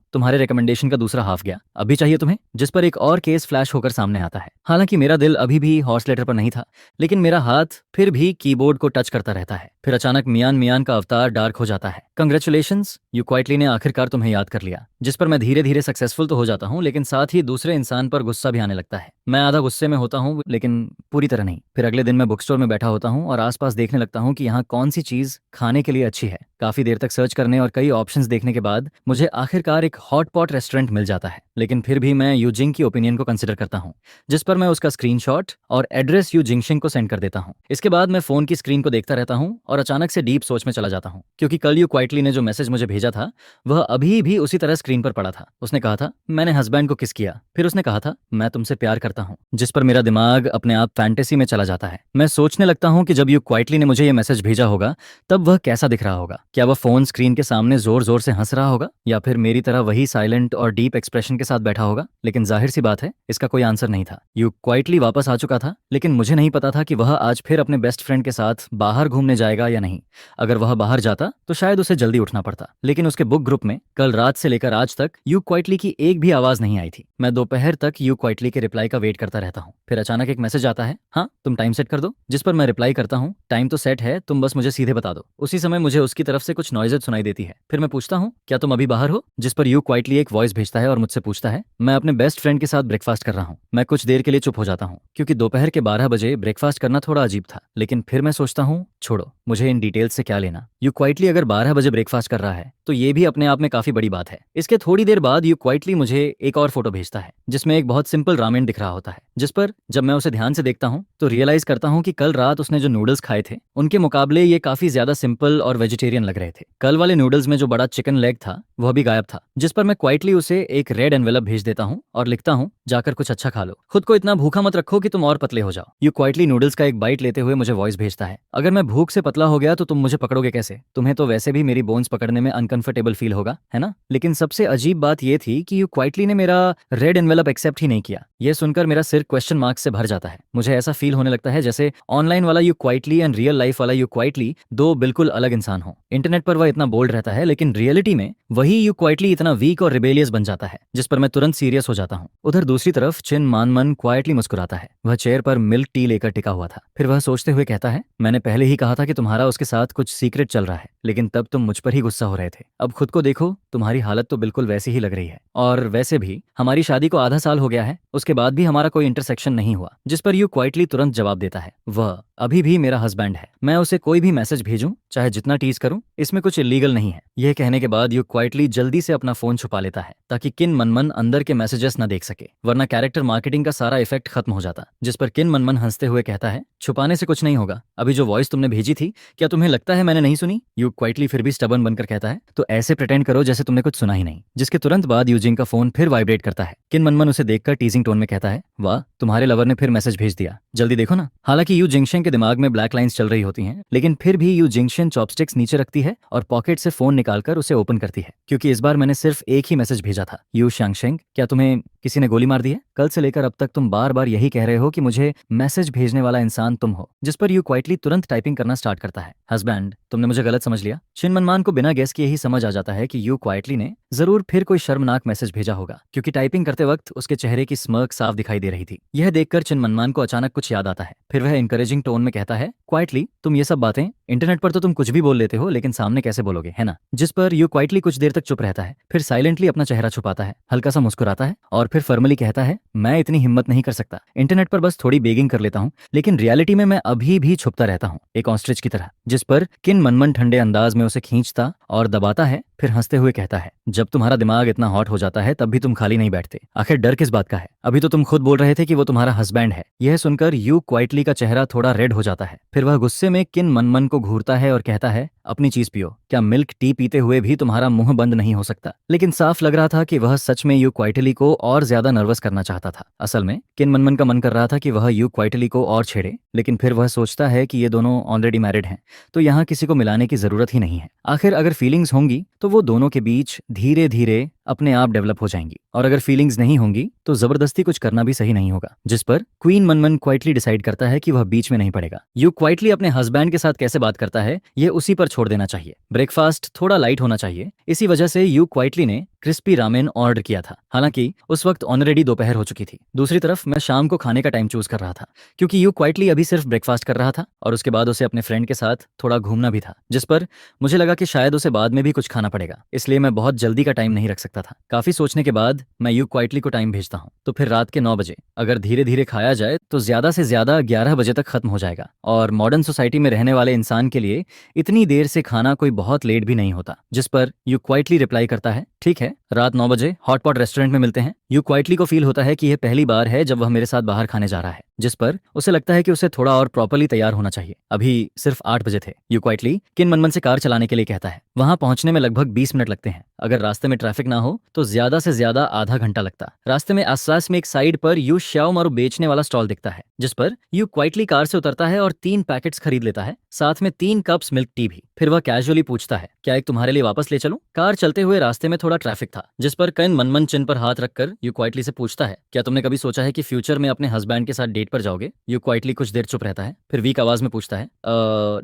तुम्हारे रिकमेंडेशन का दूसरा हाफ गया, अभी चाहिए तुम्हें। जिस पर एक और केस फ्लैश होकर सामने आता है। हालांकि मेरा दिल अभी भी हॉर्स लेटर पर नहीं था, लेकिन मेरा हाथ फिर भी कीबोर्ड को टच करता रहता है। फिर अचानक मियान मियान का अवतार डार्क हो जाता है। कंग्रेचुलेशंस, यू क्वाइटली ने आखिरकार तुम्हें याद कर लिया। जिस पर मैं धीरे धीरे सक्सेसफुल तो हो जाता हूँ, लेकिन साथ ही दूसरे इंसान पर गुस्सा भी आने लगता है। मैं आधा गुस्से में होता हूँ, लेकिन पूरी तरह नहीं। फिर अगले दिन मैं बुक स्टोर में बैठा होता हूँ और आसपास देखने लगता हूँ कि यहाँ कौन सी चीज़ खाने के लिए अच्छी है। काफ़ी देर तक सर्च करने और कई ऑप्शंस देखने के बाद मुझे आखिरकार एक हॉट पॉट रेस्टोरेंट मिल जाता है। लेकिन फिर भी मैं यू जिंग की ओपिनियन को कंसिडर करता हूँ, जिस पर मैं उसका स्क्रीनशॉट और एड्रेस यू जिंगशिंग को सेंड कर देता हूँ। इसके बाद मैं फ़ोन की स्क्रीन को देखता रहता हूँ और अचानक से डीप सोच में चला जाता हूँ, क्योंकि कल यू क्वाइटली ने जो मैसेज मुझे भेजा था वह अभी भी उसी तरह स्क्रीन पर पड़ा था। उसने कहा था, मैंने हस्बैंड को किस किया। फिर उसने कहा था, मैं तुमसे प्यार करता हूँ। जिस पर मेरा दिमाग अपने आप फैंटेसी में चला जाता है। मैं सोचने लगता हूँ कि जब यू क्वाइटली ने मुझे ये मैसेज भेजा होगा तब वह कैसा दिख रहा होगा। क्या वह फोन स्क्रीन के सामने जोर जोर से हंस रहा होगा, या फिर मेरी तरह वही साइलेंट और डीप एक्सप्रेशन के साथ बैठा होगा। लेकिन जाहिर सी बात है, इसका कोई आंसर नहीं था। यू क्वाइटली वापस आ चुका था, लेकिन मुझे नहीं पता था कि वह आज फिर अपने बेस्ट फ्रेंड के साथ बाहर घूमने जाएगा या नहीं। अगर वह बाहर जाता तो शायद उसे जल्दी उठना पड़ता, लेकिन उसके बुक ग्रुप में कल रात से लेकर आज तक यू क्वाइटली की एक भी आवाज नहीं आई थी। मैं दोपहर तक यू क्वाइटली के रिप्लाई का वेट करता रहता हूँ। फिर अचानक एक मैसेज आता है, हाँ तुम टाइम सेट कर दो। जिस पर मैं रिप्लाई करता हूँ, टाइम तो सेट है, तुम बस मुझे सीधे बता दो। उसी समय मुझे उसकी तरफ से कुछ नॉइजेज सुनाई देती है। फिर मैं पूछता हूँ, क्या तुम अभी बाहर हो। जिस पर यू क्वाइटली एक वॉइस भेजता है और मुझसे पूछता है, मैं अपने बेस्ट फ्रेंड के साथ ब्रेकफास्ट कर रहा हूँ। मैं कुछ देर के लिए चुप हो जाता हूँ, क्योंकि दोपहर के 12 बजे ब्रेकफास्ट करना थोड़ा अजीब था। लेकिन फिर मैं सोचता हूँ, छोड़ो, मुझे इन डिटेल्स से क्या लेना। यू क्वाइटली अगर 12 बजे ब्रेकफास्ट कर रहा है तो ये भी अपने आप में काफी बड़ी बात है। इसके थोड़ी देर बाद यू क्वाइटली मुझे एक और फोटो भेजता है, जिसमें एक बहुत सिंपल रामेन दिख रहा होता है। जिस पर जब मैं उसे ध्यान से देखता हूँ तो रियलाइज करता हूँ कि कल रात उसने जो नूडल्स खाए थे उनके मुकाबले ये काफी ज्यादा सिंपल और वेजिटेरियन लग रहे थे। कल वाले नूडल्स में जो बड़ा चिकन लेग था वह भी गायब था। जिस पर मैं क्वाइटली उसे एक रेड एनवेलप भेज देता हूँ और लिखता हूँ, जाकर कुछ अच्छा खा लो, खुद को इतना भूखा मत रखो कि तुम और पतले हो जाओ। यू क्वाइटली नूडल्स का एक बाइट लेते हुए मुझे वॉइस भेजता है, अगर मैं भूख से पतला हो गया तो तुम मुझे पकड़ोगे कैसे। तुम्हें तो वैसे भी मेरी बोन्स पकड़ने में अनकंफर्टेबल फील होगा, है ना। लेकिन सबसे अजीब बात यह थी कि यू क्वाइटली ने मेरा रेड एनवेलप एक्सेप्ट ही नहीं किया। यह सुनकर मेरा सिर क्वेश्चन मार्क से भर जाता है। मुझे ऐसा फील होने लगता है जैसे ऑनलाइन वाला you quietly and real life वाला यू क्वाइटली दो बिल्कुल अलग इंसान हो। इंटरनेट पर वह इतना बोल्ड रहता है, लेकिन रियलिटी में वही यू क्वाइटली इतना वीक और रिबेलियस बन जाता है, जिस पर मैं तुरंत सीरियस हो जाता हूँ। उधर दूसरी तरफ चिन मानमन क्वाइटली मुस्कुराता है। वह चेयर पर मिल्क टी लेकर टिका हुआ था। फिर वह सोचते हुए कहता है, मैंने पहले ही कहा था कि तुम्हारा उसके साथ कुछ सीक्रेट चल रहा है, लेकिन तब तुम मुझ पर ही गुस्सा हो रहे थे। अब खुद को देखो, तुम्हारी हालत तो बिल्कुल वैसी ही लग रही है। और वैसे भी हमारी शादी को आधा साल हो गया है, उसके बाद भी हमारा कोई इंटरसेक्शन नहीं हुआ। जिस पर यू क्वाइटली तुरंत जवाब देता है, वह अभी भी मेरा हस्बैंड है। मैं उसे कोई भी मैसेज भेजूं, चाहे जितना टीज करूं, इसमें कुछ इलीगल नहीं है। यह कहने के बाद यू क्वाइटली जल्दी से अपना फोन छुपा लेता है, ताकि किन मनमन अंदर के मैसेजेस न देख सके, वरना कैरेक्टर मार्केटिंग का सारा इफेक्ट खत्म हो जाता। जिस पर किन मनमन हंसते हुए कहता है, छुपाने से कुछ नहीं होगा। अभी जो वॉइस तुमने भेजी थी, क्या तुम्हें लगता है मैंने नहीं सुनी। यू क्वाइटली फिर भी स्टबर्न बनकर कहता है, तो ऐसे प्रिटेंड करो जैसे तुमने कुछ सुना ही नहीं। जिसके तुरंत बाद यूजिंग का फोन फिर वाइब्रेट करता है। किन मनमन उसे देखकर टीजिंग टोन में कहता है, वाह, तुम्हारे लवर ने फिर मैसेज भेज दिया, जल्दी देखो ना। हालांकि यू जिंगशन के दिमाग में ब्लैक लाइंस चल रही होती हैं, लेकिन फिर भी यू जिंगशन चॉपस्टिक्स नीचे रखती है और पॉकेट से फोन निकालकर उसे ओपन करती है, क्योंकि इस बार मैंने सिर्फ एक ही मैसेज भेजा था। यू शैंगशेंग, क्या तुम्हें किसी ने गोली मार दी है। कल से लेकर अब तक तुम बार बार यही कह रहे हो कि मुझे मैसेज भेजने वाला इंसान तुम हो। जिस पर यू क्वाइटली तुरंत टाइपिंग करना स्टार्ट करता है, हस्बैंड, तुमने मुझे गलत समझ लिया। चिन मनमान को बिना गेस किए ही समझ आ जाता है कि यू क्वाइटली ने जरूर फिर कोई शर्मनाक मैसेज भेजा होगा, क्योंकि टाइपिंग करते वक्त उसके चेहरे की स्मर्क साफ दिखाई दे रही थी। यह देखकर चिन मनमान को अचानक कुछ याद आता है। फिर वह इंकरेजिंग टोन में कहता है, क्वाइटली, तुम ये सब बातें इंटरनेट पर तो तुम कुछ भी बोल लेते हो, लेकिन सामने कैसे बोलोगे, है ना। जिस पर यू क्वाइटली कुछ देर तक चुप रहता है, फिर साइलेंटली अपना चेहरा छुपाता है, हल्का सा मुस्कुराता है और फिर फॉर्मली कहता है, मैं इतनी हिम्मत नहीं कर सकता। इंटरनेट पर बस थोड़ी बेगिंग कर लेता हूँ, लेकिन रियलिटी में मैं अभी भी छुपता रहता हूँ, एक ऑस्ट्रिच की तरह। जिस पर किन मनमन ठंडे अंदाज में उसे खींचता और दबाता है, फिर हंसते हुए कहता है, जब तुम्हारा दिमाग इतना हॉट हो जाता है तब भी तुम खाली नहीं बैठते। आखिर डर किस बात का है। अभी तो तुम खुद बोल रहे थे कि वो तुम्हारा हस्बैंड है। यह सुनकर यू क्वाइटली का चेहरा थोड़ा रेड हो जाता है। फिर वह गुस्से में किन मनमन को घूरता है और कहता है, अपनी चीज पियो। क्या मिल्क टी पीते हुए भी तुम्हारा मुंह बंद नहीं हो सकता। लेकिन साफ लग रहा था कि वह सच में यू क्वाइटली को और ज्यादा नर्वस करना चाहता था। असल में किन मनमन का मन कर रहा था कि वह यू क्वाइटली को और छेड़े, लेकिन फिर वह सोचता है कि ये दोनों ऑलरेडी मैरिड हैं, तो यहाँ किसी को मिलाने की जरूरत ही नहीं है। आखिर अगर फीलिंग्स होंगी तो वो दोनों के बीच धीरे धीरे अपने आप डेवलप हो जाएंगी, और अगर फीलिंग्स नहीं होंगी तो जबरदस्ती कुछ करना भी सही नहीं होगा। जिस पर क्वीन मनमन क्वाइटली डिसाइड करता है कि वह बीच में नहीं पड़ेगा। यू क्वाइटली अपने हस्बैंड के साथ कैसे बात करता है ये उसी पर छोड़ देना चाहिए। ब्रेकफास्ट थोड़ा लाइट होना चाहिए, इसी वजह से यू क्वाइटली ने क्रिस्पी रामेन ऑर्डर किया था। हालांकि उस वक्त ऑलरेडी दोपहर हो चुकी थी। दूसरी तरफ मैं शाम को खाने का टाइम चूज कर रहा था, क्योंकि यू क्वाइटली अभी सिर्फ ब्रेकफास्ट कर रहा था और उसके बाद उसे अपने फ्रेंड के साथ थोड़ा घूमना भी था। जिस पर मुझे लगा कि शायद उसे बाद में भी कुछ खाना पड़ेगा, इसलिए मैं बहुत जल्दी का टाइम नहीं रख सकता था। काफी सोचने के बाद मैं यू क्वाइटली को टाइम भेजता हूँ, तो फिर रात के 9 बजे। अगर धीरे धीरे खाया जाए तो ज्यादा से ज्यादा 11 बजे तक खत्म हो जाएगा, और मॉडर्न सोसाइटी में रहने वाले इंसान के लिए इतनी देर से खाना कोई बहुत लेट भी नहीं होता। जिस पर यू क्वाइटली रिप्लाई करता है, ठीक है, रात 9 बजे हॉटपॉट रेस्टोरेंट में मिलते हैं। यू क्वाइटली को फील होता है कि यह पहली बार है जब वह मेरे साथ बाहर खाने जा रहा है, जिस पर उसे लगता है कि उसे थोड़ा और प्रॉपर्ली तैयार होना चाहिए। अभी सिर्फ 8 बजे थे। यू क्वाइटली किन मनमन से कार चलाने के लिए कहता है। वहां पहुंचने में लगभग 20 मिनट लगते हैं। अगर रास्ते में ट्रैफिक ना हो तो ज्यादा से ज्यादा आधा घंटा लगता। रास्ते में आसपास में एक साइड पर यू श्याओ मारू बेचने वाला स्टॉल दिखता है, जिस पर यू क्वाइटली कार से उतरता है और 3 पैकेट्स खरीद लेता है, साथ में 3 कप्स मिल्क टी भी। फिर वह कैजुअली पूछता है, क्या एक तुम्हारे लिए वापस ले चलूं? कार चलते हुए रास्ते में थोड़ा ट्रैफिक था, जिस पर किन मनमन चिन पर हाथ रखकर यू क्वाइटली से पूछता है, क्या तुमने कभी सोचा है कि फ्यूचर में अपने हस्बैंड के साथ डेट पर जाओगे? यू क्वाइटली कुछ देर चुप रहता है, फिर वीक आवाज में पूछता है,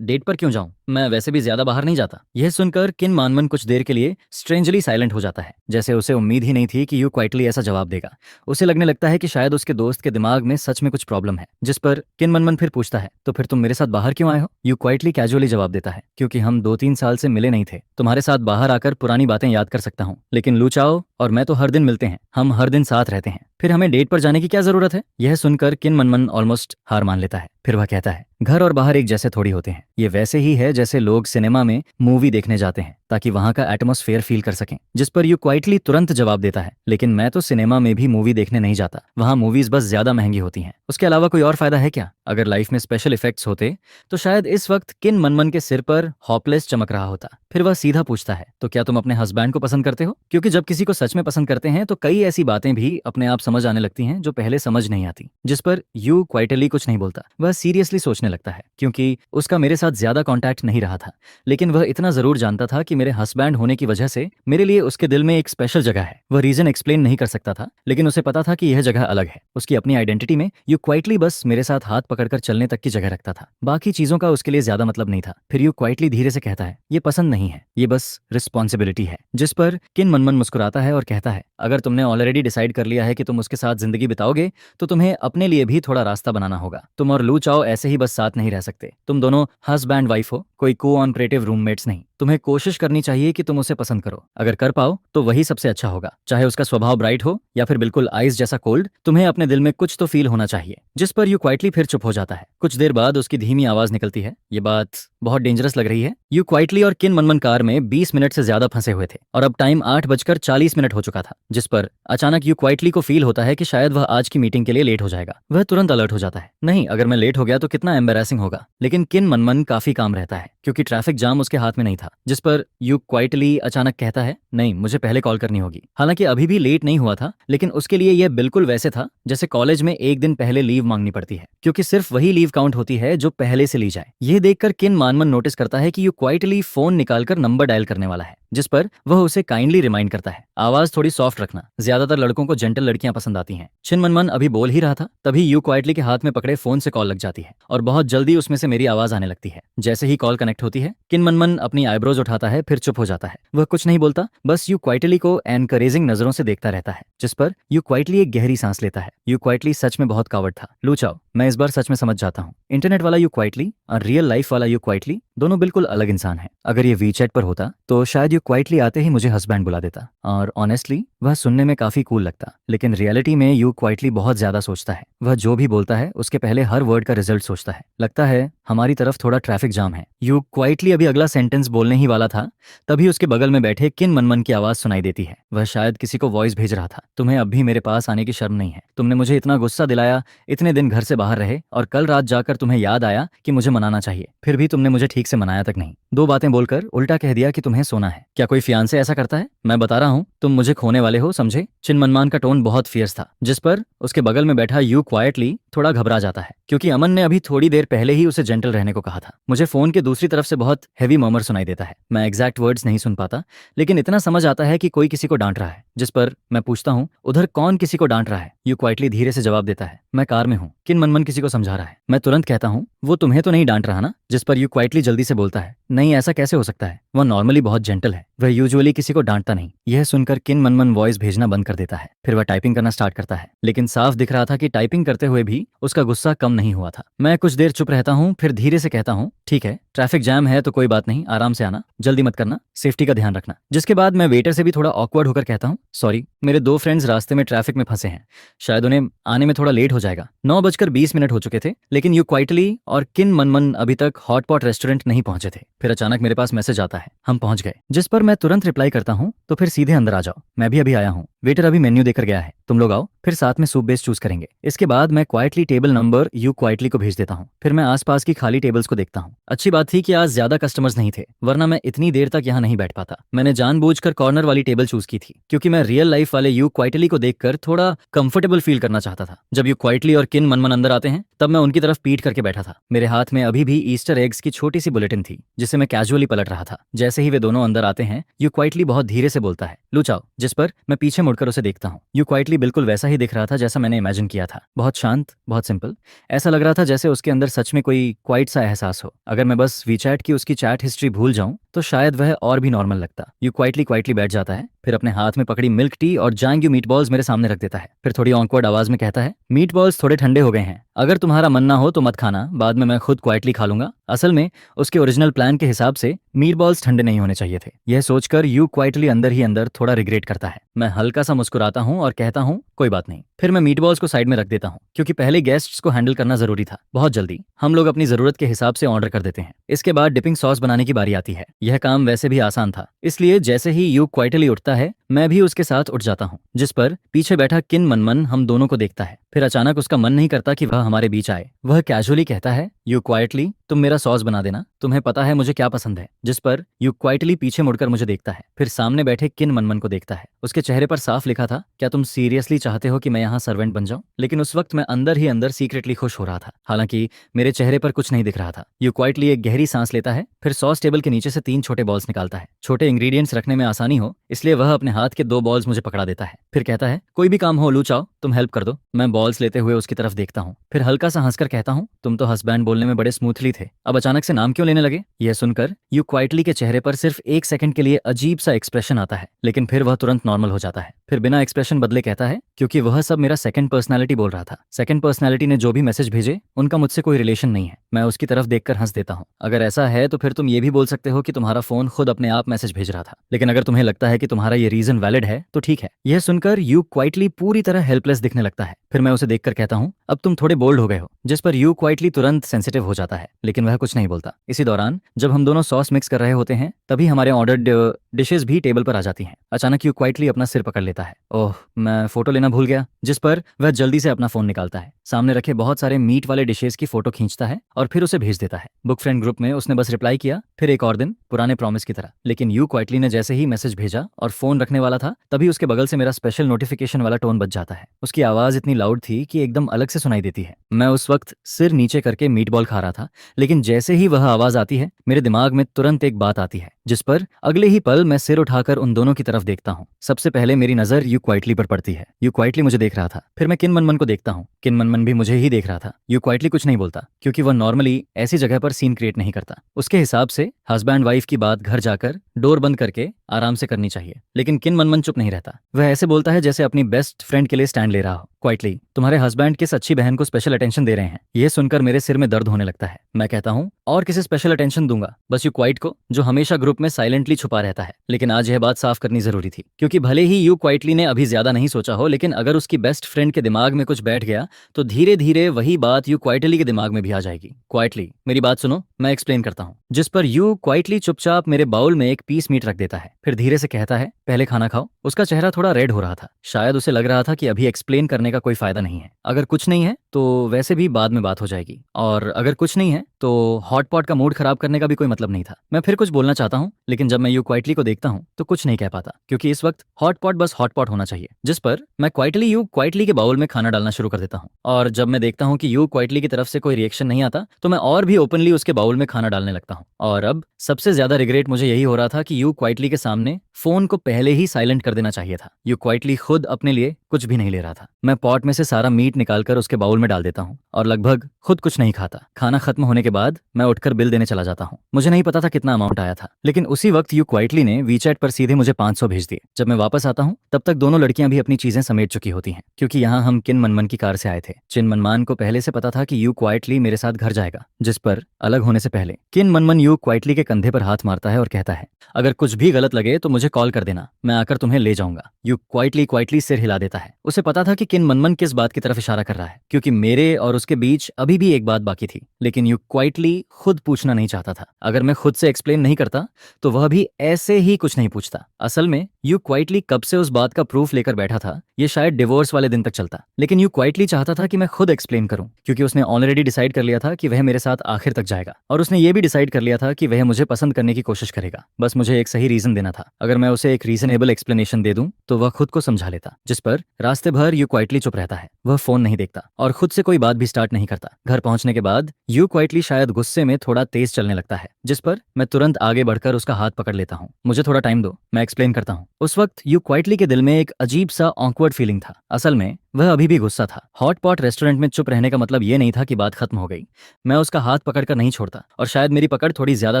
डेट पर क्यों जाऊं? मैं वैसे भी ज्यादा बाहर नहीं जाता। यह सुनकर किन मानमन कुछ देर के लिए स्ट्रेंजली साइलेंट हो जाता है, जैसे उसे उम्मीद ही नहीं थी कि यू क्वाइटली ऐसा जवाब देगा। उसे लगने लगता है कि शायद उसके दोस्त के दिमाग में सच में कुछ प्रॉब्लम है। जिस पर किन मनमन फिर पूछता है, तो फिर तुम मेरे साथ बाहर क्यों आए हो? यू क्वाइटली कैजुअली जवाब देता है, क्योंकि हम 2-3 साल से मिले नहीं थे। तुम्हारे साथ बाहर आकर पुरानी बातें याद कर सकता हूँ, लेकिन लू चाओ और मैं तो हर दिन मिलते हैं, हम हर दिन साथ रहते हैं, फिर हमें डेट पर जाने की क्या जरूरत है? यह सुनकर किन मनमन ऑलमोस्ट हार मान लेता है। फिर वह कहता है, घर और बाहर एक जैसे थोड़ी होते हैं, ये वैसे ही है जैसे लोग सिनेमा में मूवी देखने जाते हैं ताकि वहां का एटमॉस्फेयर फील कर सकें। जिस पर यू क्वाइटली तुरंत जवाब देता है, लेकिन मैं तो सिनेमा में भी मूवी देखने नहीं जाता, वहां मूवीज बस ज्यादा महंगी होती हैं, उसके अलावा कोई और फायदा है क्या? अगर लाइफ में स्पेशल इफेक्ट्स होते तो शायद इस वक्त किन मनमन के सिर पर हॉपलेस चमक रहा होता। फिर वह सीधा पूछता है, तो क्या तुम अपने हस्बैंड को पसंद करते हो? क्योंकि जब किसी को सच में पसंद करते हैं तो कई ऐसी बातें भी अपने आप समझ आने लगती हैं जो पहले समझ नहीं आती। जिस पर यू क्वाइटली कुछ नहीं बोलता, वह सीरियसली सोचने लगता है, क्योंकि उसका मेरे साथ ज्यादा कांटेक्ट नहीं रहा था, लेकिन वह इतना जरूर जानता था कि मेरे हस्बैंड होने की वजह से मेरे लिए उसके दिल में एक स्पेशल जगह है। वह रीजन एक्सप्लेन नहीं कर सकता था, लेकिन उसे पता था कि यह जगह अलग है। उसकी अपनी आइडेंटिटी में यू क्वाइटली बस मेरे साथ हाथ पकड़कर चलने तक की जगह रखता था, बाकी चीजों का उसके लिए ज्यादा मतलब नहीं था। फिर यू क्वाइटली धीरे से कहता है, ये पसंद नहीं है, ये बस रिस्पॉन्सिबिलिटी है। जिस पर किन मनमन मुस्कुराता है और कहता है, अगर तुमने ऑलरेडी डिसाइड कर लिया है कि तुम उसके साथ जिंदगी बिताओगे तो तुम्हें अपने लिए भी थोड़ा रास्ता बनाना होगा। तुम और लू चाओ ऐसे ही बस साथ नहीं रह सकते, तुम दोनों हस्बैंड वाइफ हो, कोई को-ऑपरेटिव रूममेट्स नहीं। तुम्हें कोशिश करनी चाहिए कि तुम उसे पसंद करो, अगर कर पाओ तो वही सबसे अच्छा होगा, चाहे उसका स्वभाव ब्राइट हो या फिर बिल्कुल आइस जैसा कोल्ड, तुम्हें अपने दिल में कुछ तो फील होना चाहिए। जिस पर यू क्वाइटली फिर चुप हो जाता है। कुछ देर बाद उसकी धीमी आवाज निकलती है, ये बात बहुत डेंजरस लग रही है। यू क्वाइटली और किन मनमन कार में 20 मिनट से ज्यादा फंसे हुए थे और अब टाइम 8:40 हो चुका था। जिस पर अचानक यू क्वाइटली को फील होता है कि शायद वह आज की मीटिंग के लिए लेट हो जाएगा। वह तुरंत अलर्ट हो जाता है, नहीं, अगर मैं लेट हो गया तो कितना एम्बेरसिंग होगा। लेकिन किन मनमन काफी काम रहता है, क्योंकि ट्रैफिक जाम उसके हाथ में नहीं था। जिस पर यू क्वाइटली अचानक कहता है, नहीं, मुझे पहले कॉल करनी होगी। हालांकि अभी भी लेट नहीं हुआ था, लेकिन उसके लिए यह बिल्कुल वैसे था जैसे कॉलेज में एक दिन पहले लीव मांगनी पड़ती है, क्योंकि सिर्फ वही लीव काउंट होती है जो पहले से ली जाए। यह देखकर किन मानमन नोटिस करता है कि यू क्वाइटली फोन निकालकर नंबर डायल करने वाला है, जिस पर वह उसे काइंडली रिमाइंड करता है, आवाज थोड़ी सॉफ्ट रखना, ज्यादातर लड़कों को जेंटल लड़कियां पसंद आती हैं। चिन मनमन अभी बोल ही रहा था, तभी यू क्वाइटली के हाथ में पकड़े फोन से कॉल लग जाती है और बहुत जल्दी उसमें से मेरी आवाज आने लगती है। जैसे ही कॉल कनेक्ट होती है, किन मनमन अपनी आईब्रोज उठाता है, फिर चुप हो जाता है। वह कुछ नहीं बोलता, बस यू क्वाइटली को एनकरेजिंग नजरों से देखता रहता है। जिस पर यू क्वाइटली एक गहरी सांस लेता है। यू क्वाइटली सच में बहुत कावड़ था। लू चाओ, मैं इस बार सच में समझ जाता हूँ, इंटरनेट वाला यू क्वाइटली और रियल लाइफ वाला यू क्वाइटली दोनों बिल्कुल अलग इंसान है। अगर ये वीचैट पर होता तो शायद यू क्वाइटली आते ही मुझे हस्बैंड बुला देता, और ऑनेस्टली वह सुनने में काफी कूल लगता, लेकिन रियलिटी में यू क्वाइटली बहुत ज्यादा सोचता है। वह जो भी बोलता है उसके पहले हर वर्ड का रिजल्ट सोचता है। लगता है हमारी तरफ थोड़ा ट्रैफिक जाम है। यू क्वाइटली अभी अगला सेंटेंस बोलने ही वाला था, तभी उसके बगल में बैठे किन मनमन की आवाज सुनाई देती है। वह शायद किसी को वॉइस भेज रहा था, तुम्हें अब भी मेरे पास आने की शर्म नहीं है? तुमने मुझे इतना गुस्सा दिलाया, इतने दिन घर से बाहर रहे और कल रात जाकर तुम्हें याद आया कि मुझे मनाना चाहिए, फिर भी तुमने मुझे ठीक से मनाया तक नहीं। 2 बातें बोलकर उल्टा कह दिया कि तुम्हें सोना है। क्या कोई फियांसे ऐसा करता है? मैं बता रहा हूँ, तुम मुझे खोने वाले हो, समझे? चिन मनमान का टोन बहुत फियर्स था, जिस पर उसके बगल में बैठा यू क्वाइटली थोड़ा घबरा जाता है, क्योंकि अमन ने अभी थोड़ी देर पहले ही उसे जेंटल रहने को कहा था। मुझे फोन के दूसरी तरफ से बहुत हैवी मर्मर सुनाई देता है। मैं एग्जैक्ट वर्ड्स नहीं सुन पाता, लेकिन इतना समझ आता है कि कोई किसी को डांट रहा है। जिस पर मैं पूछता हूँ, उधर कौन किसी को डांट रहा है? यू क्वाइटली धीरे से जवाब देता है, मैं कार में हूँ, किन मनमन किसी को समझा रहा है। मैं तुरंत कहता हूँ, वो तुम्हें तो नहीं डांट रहा ना? जिस पर यू क्वाइटली जल्दी से बोलता है, नहीं, ऐसा कैसे हो सकता है, वह नॉर्मली बहुत जेंटल है, वह यूजुअली किसी को डांटता नहीं। यह सुनकर किन मनमन वॉइस भेजना बंद कर देता है। फिर वह टाइपिंग करना स्टार्ट करता है, लेकिन साफ दिख रहा था कि टाइपिंग करते हुए भी उसका गुस्सा कम नहीं हुआ था। मैं कुछ देर चुप रहता हूँ, फिर धीरे से कहता हूँ, ठीक है, ट्रैफिक जैम है तो कोई बात नहीं, आराम से आना, जल्दी मत करना, सेफ्टी का ध्यान रखना। जिसके बाद मैं वेटर से भी थोड़ा ऑकवर्ड होकर कहता हूँ, सॉरी, मेरे 2 फ्रेंड्स रास्ते में ट्रैफिक में फंसे हैं, शायद उन्हें आने में थोड़ा लेट हो जाएगा। 9:20 हो चुके थे, लेकिन यू क्वाइटली और किन मनमन अभी तक हॉटपॉट रेस्टोरेंट नहीं पहुंचे थे। फिर अचानक मेरे पास मैसेज आता है, हम पहुंच गए। जिस पर मैं तुरंत रिप्लाई करता हूँ, तो फिर सीधे अंदर आ जाओ, मैं भी अभी आया हूँ, वेटर अभी मेन्यू देकर गया है, तुम लोग आओ, फिर साथ में सूप बेस चूज करेंगे। इसके बाद मैं quietly table number you quietly को भेज देता हूँ। फिर मैं आसपास की खाली टेबल्स को देखता हूँ। अच्छी बात थी कि आज ज्यादा कस्टमर्स नहीं थे, वरना मैं इतनी देर तक यहाँ नहीं बैठ पाता। मैंने जानबूझकर कॉर्नर वाली टेबल चूज की थी, क्योंकि मैं रियल लाइफ वाले यू क्वाइटली को देखकर थोड़ा कंफर्टेबल फील करना चाहता था। जब यू क्वाइटली और किन मनमन अंदर आते हैं, तब मैं उनकी तरफ पीट करके बैठा था। मेरे हाथ में अभी भी ईस्टर एग्स की छोटी सी बुलेटिन थी, जिसे मैं कैजुअली पलट रहा था। जैसे ही वे दोनों अंदर आते हैं, यू क्वाइटली बहुत धीरे से बोलता है, लुचाओ। जिस पर मैं पीछे मुड़कर उसे देखता हूँ। यू क्वाइटली बिल्कुल वैसा ही दिख रहा था जैसा मैंने इमेजिन किया था, बहुत शांत, बहुत सिंपल। ऐसा लग रहा था जैसे उसके अंदर सच में कोई क्वाइट सा एहसास हो। अगर मैं बस वीचैट की उसकी चैट हिस्ट्री भूल जाऊं तो शायद वह और भी नॉर्मल लगता। यू क्वाइटली बैठ जाता है, फिर अपने हाथ में पकड़ी मिल्क टी और जांग्यू मीट बॉल्स मेरे सामने रख देता है। फिर थोड़ी ऑकवर्ड आवाज में कहता है, मीट बॉल्स थोड़े ठंडे हो गए हैं, अगर तुम्हारा मन ना हो तो मत खाना, बाद में मैं खुद क्वाइटली खा लूंगा। असल में उसके ओरिजिनल प्लान के हिसाब से मीट बॉल्स ठंडे नहीं होने चाहिए थे। यह सोचकर यू क्वाइटली अंदर ही अंदर थोड़ा रिग्रेट करता है। मैं हल्का सा मुस्कुराता हूँ और कहता हूँ, कोई बात नहीं। फिर मैं मीट बॉल्स को साइड में रख देता हूँ, क्योंकि पहले गेस्ट्स को हैंडल करना जरूरी था। बहुत जल्दी हम लोग अपनी जरूरत के हिसाब से ऑर्डर कर देते हैं। इसके बाद डिपिंग सॉस बनाने की बारी आती है। यह काम वैसे भी आसान था, इसलिए जैसे ही यू क्वाइटली उठता है, मैं भी उसके साथ उठ जाता हूँ। जिस पर पीछे बैठा किन मनमन हम दोनों को देखता है। फिर अचानक उसका मन नहीं करता कि वह हमारे बीच आए। वह कैजुअली कहता है, यू क्वाइटली, तुम मेरा सॉस बना देना, तुम्हें पता है मुझे क्या पसंद है। जिस पर यू क्वाइटली पीछे मुड़कर मुझे देखता है, फिर सामने बैठे किन मनमन को देखता है। उसके चेहरे पर साफ लिखा था, क्या तुम सीरियसली चाहते हो कि मैं यहाँ सर्वेंट बन जाऊं? लेकिन उस वक्त मैं अंदर ही अंदर सीक्रेटली खुश हो रहा था, हालांकि मेरे चेहरे पर कुछ नहीं दिख रहा था। यू क्वाइटली एक गहरी सांस लेता है, फिर सॉस टेबल के नीचे से 3 छोटे बॉल्स निकालता है। छोटे इंग्रेडिएंट्स रखने में आसानी हो, इसलिए वह अपने हाथ के 2 बॉल्स मुझे पकड़ा देता है। फिर कहता है, कोई भी काम हो लू चाओ, तुम हेल्प कर दो। मैं बॉल्स लेते हुए उसकी तरफ देखता हूँ, फिर हल्का सा हंसकर कहता हूँ, तुम तो हस्बैंड बोलने में बड़े स्मूथली थे, अब अचानक से नाम क्यों लेने लगे? यह सुनकर यू क्वाइटली के चेहरे पर सिर्फ 1 सेकंड के लिए अजीब सा एक्सप्रेशन आता है, लेकिन फिर वह तुरंत नॉर्मल हो जाता है। फिर बिना एक्सप्रेशन बदले कहता है, क्योंकि वह सब मेरा सेकंड पर्सनैलिटी बोल रहा था। सेकंड पर्सनैलिटी ने जो भी मैसेज भेजे, उनका मुझसे कोई रिलेशन नहीं है। मैं उसकी तरफ देखकर हंस देता हूँ। अगर ऐसा है तो फिर तुम ये भी बोल सकते हो कि तुम्हारा फोन खुद अपने आप मैसेज भेज रहा था, लेकिन अगर तुम्हें लगता है कि तुम्हारा ये रीजन वैलिड है तो ठीक है। यह सुनकर यू क्वाइटली पूरी तरह हेल्पलेस दिखने लगता है। फिर मैं उसे देखकर कहता हूँ, अब तुम थोड़े बोल्ड हो गए हो। जिस पर यू क्वाइटली तुरंत सेंसिटिव हो जाता है, लेकिन वह कुछ नहीं बोलता। इसी दौरान जब हम दोनों सॉस मिक्स कर रहे होते हैं, तभी हमारे ऑर्डर्ड डिशेस भी टेबल पर आ जाती हैं। अचानक यू क्वाइटली अपना सिर पकड़ लेता है, ओह, मैं फोटो लेना भूल गया। जिस पर वह जल्दी से अपना फोन निकालता है, सामने रखे बहुत सारे मीट वाले डिशेस की फोटो खींचता है और फिर उसे भेज देता है। बुक फ्रेंड ग्रुप में उसने बस रिप्लाई किया, फिर एक और दिन, पुराने प्रॉमिस की तरह। लेकिन यू क्वाइटली ने जैसे ही मैसेज भेजा और फोन रखने वाला था, तभी उसके बगल से मेरा स्पेशल नोटिफिकेशन वाला टोन बज जाता है। उसकी आवाज इतनी लाउड थी कि एकदम अलग से सुनाई देती है। मैं उस वक्त सिर नीचे करके मीट बॉल खा रहा था, लेकिन जैसे ही वह आवाज आती है, मेरे दिमाग में तुरंत एक बात आती है। जिस पर अगले ही पल मैं सिर उठाकर उन दोनों की तरफ देखता हूँ। सबसे पहले मेरी नजर यू क्वाइटली पर पड़ती है। यू क्वाइटली मुझे देख रहा था, फिर मैं किन मनमन को देखता हूँ। किन मनमन भी मुझे ही देख रहा था। यू क्वाइटली कुछ नहीं बोलता, क्योंकि वह नॉर्मली ऐसी जगह पर सीन क्रिएट नहीं करता। उसके हिसाब से हस्बैंड वाइफ की बात घर जाकर डोर बंद करके आराम से करनी चाहिए। लेकिन किन मनमन चुप नहीं रहता। वह ऐसे बोलता है जैसे अपनी बेस्ट फ्रेंड के लिए स्टैंड ले रहा हो। क्वाइटली, तुम्हारे हस्बैंड किस अच्छी बहन को स्पेशल अटेंशन दे रहे हैं। यह सुनकर मेरे सिर में दर्द होने लगता है। मैं कहता हूँ, और किसे स्पेशल अटेंशन दूंगा, बस यू क्वाइट को, जो हमेशा ग्रुप में साइलेंटली छुपा रहता है। लेकिन आज यह बात साफ करनी जरूरी थी, क्योंकि भले ही यू क्वाइटली ने अभी ज्यादा नहीं सोचा हो, लेकिन अगर उसकी बेस्ट फ्रेंड के दिमाग में कुछ बैठ गया तो धीरे धीरे वही बात यू क्वाइटली के दिमाग में भी आ जाएगी। क्वाइटली, मेरी बात सुनो, मैं एक्सप्लेन करता हूँ। जिस पर यू क्वाइटली चुपचाप मेरे बाउल में एक पीस मीट रख देता है, फिर धीरे से कहता है, पहले खाना खाओ। उसका चेहरा थोड़ा रेड हो रहा था, शायद उसे लग रहा था कि अभी एक्सप्लेन करने का कोई फायदा नहीं है। अगर कुछ नहीं है तो वैसे भी बाद में बात हो जाएगी, और अगर कुछ नहीं है तो हॉट पॉट का मूड खराब करने का भी कोई मतलब नहीं था। मैं फिर कुछ बोलना चाहता हूँ, लेकिन जब मैं यू क्वाइटली को देखता हूँ तो कुछ नहीं कह पाता, क्योंकि इस वक्त हॉट पॉट बस हॉट पॉट होना चाहिए। जिस पर मैं क्वाइटली यू क्वाइटली के बाउल में खाना डालना शुरू कर देता हूँ, और जब मैं देखता हूँ कि यू क्वाइटली की तरफ से कोई रिएक्शन नहीं आता तो मैं और भी ओपनली उसके बाउल में खाना डालने लगता हूँ। और अब सबसे ज्यादा रिग्रेट मुझे यही हो रहा था कि यू क्वाइटली के सामने फोन को पहले ही साइलेंट कर देना चाहिए था। यू क्वाइटली खुद अपने लिए कुछ भी नहीं ले रहा था। मैं पॉट में से सारा मीट निकालकर उसके बाउल में डाल देता हूँ और लगभग खुद कुछ नहीं खाता। खाना खत्म होने के बाद मैं उठकर बिल देने चला जाता हूँ। मुझे नहीं पता था कितना अमाउंट आया था, लेकिन उसी वक्त यू क्वाइटली ने वीचैट पर सीधे मुझे 500 भेज दिए। जब मैं वापस आता हूँ तब तक दोनों लड़कियां भी अपनी चीजें समेट चुकी होती हैं, क्योंकि यहाँ हम किन मनमन की कार से आए थे। चिन मनमान को पहले से पता था कि यू क्वाइटली मेरे साथ घर जाएगा, जिस पर अलग होने से पहले किन मनमन यू क्वाइटली के कंधे पर हाथ मारता है और कहता है, अगर कुछ भी गलत लगे तो मुझे कॉल कर देना, मैं आकर तुम्हें ले जाऊंगा। यू क्वाइटली सिर हिला देता है। उसे पता था कि किन मनमन किस बात की तरफ इशारा कर रहा है, क्योंकि मेरे और उसके बीच अभी भी एक बात बाकी थी, लेकिन यू क्वाइटली खुद पूछना नहीं चाहता था। अगर मैं खुद से एक्सप्लेन नहीं करता तो वह भी ऐसे ही कुछ नहीं पूछता। असल में यू क्वाइटली कब से उस बात का प्रूफ लेकर बैठा था, ये शायद डिवोर्स वाले दिन तक चलता, लेकिन यू क्वाइटली चाहता था कि मैं खुद एक्सप्लेन करूं, क्योंकि उसने ऑलरेडी डिसाइड कर लिया था कि वह मेरे साथ आखिर तक जाएगा, और उसने ये भी डिसाइड कर लिया था कि वह मुझे पसंद करने की कोशिश करेगा। बस मुझे एक सही रीजन देना था। अगर मैं उसे एक रीजनेबल एक्सप्लेनेशन दे दूं तो वह खुद को समझा लेता। जिस पर रास्ते भर यू क्वाइटली चुप रहता है। वह फोन नहीं देखता और खुद से कोई बात भी स्टार्ट नहीं करता। घर पहुंचने के बाद यू क्वाइटली शायद गुस्से में थोड़ा तेज चलने लगता है, जिस पर मैं तुरंत आगे बढ़कर उसका हाथ पकड़ लेता हूँ। मुझे थोड़ा टाइम दो, मैं एक्सप्लेन करता हूँ। उस वक्त यू क्वाइटली के दिल में एक अजीब सा ऑकवर्ड फीलिंग था। असल में वह अभी भी गुस्सा था। हॉट पॉट रेस्टोरेंट में चुप रहने का मतलब ये नहीं था कि बात खत्म हो गई। मैं उसका हाथ पकड़कर नहीं छोड़ता, और शायद मेरी पकड़ थोड़ी ज्यादा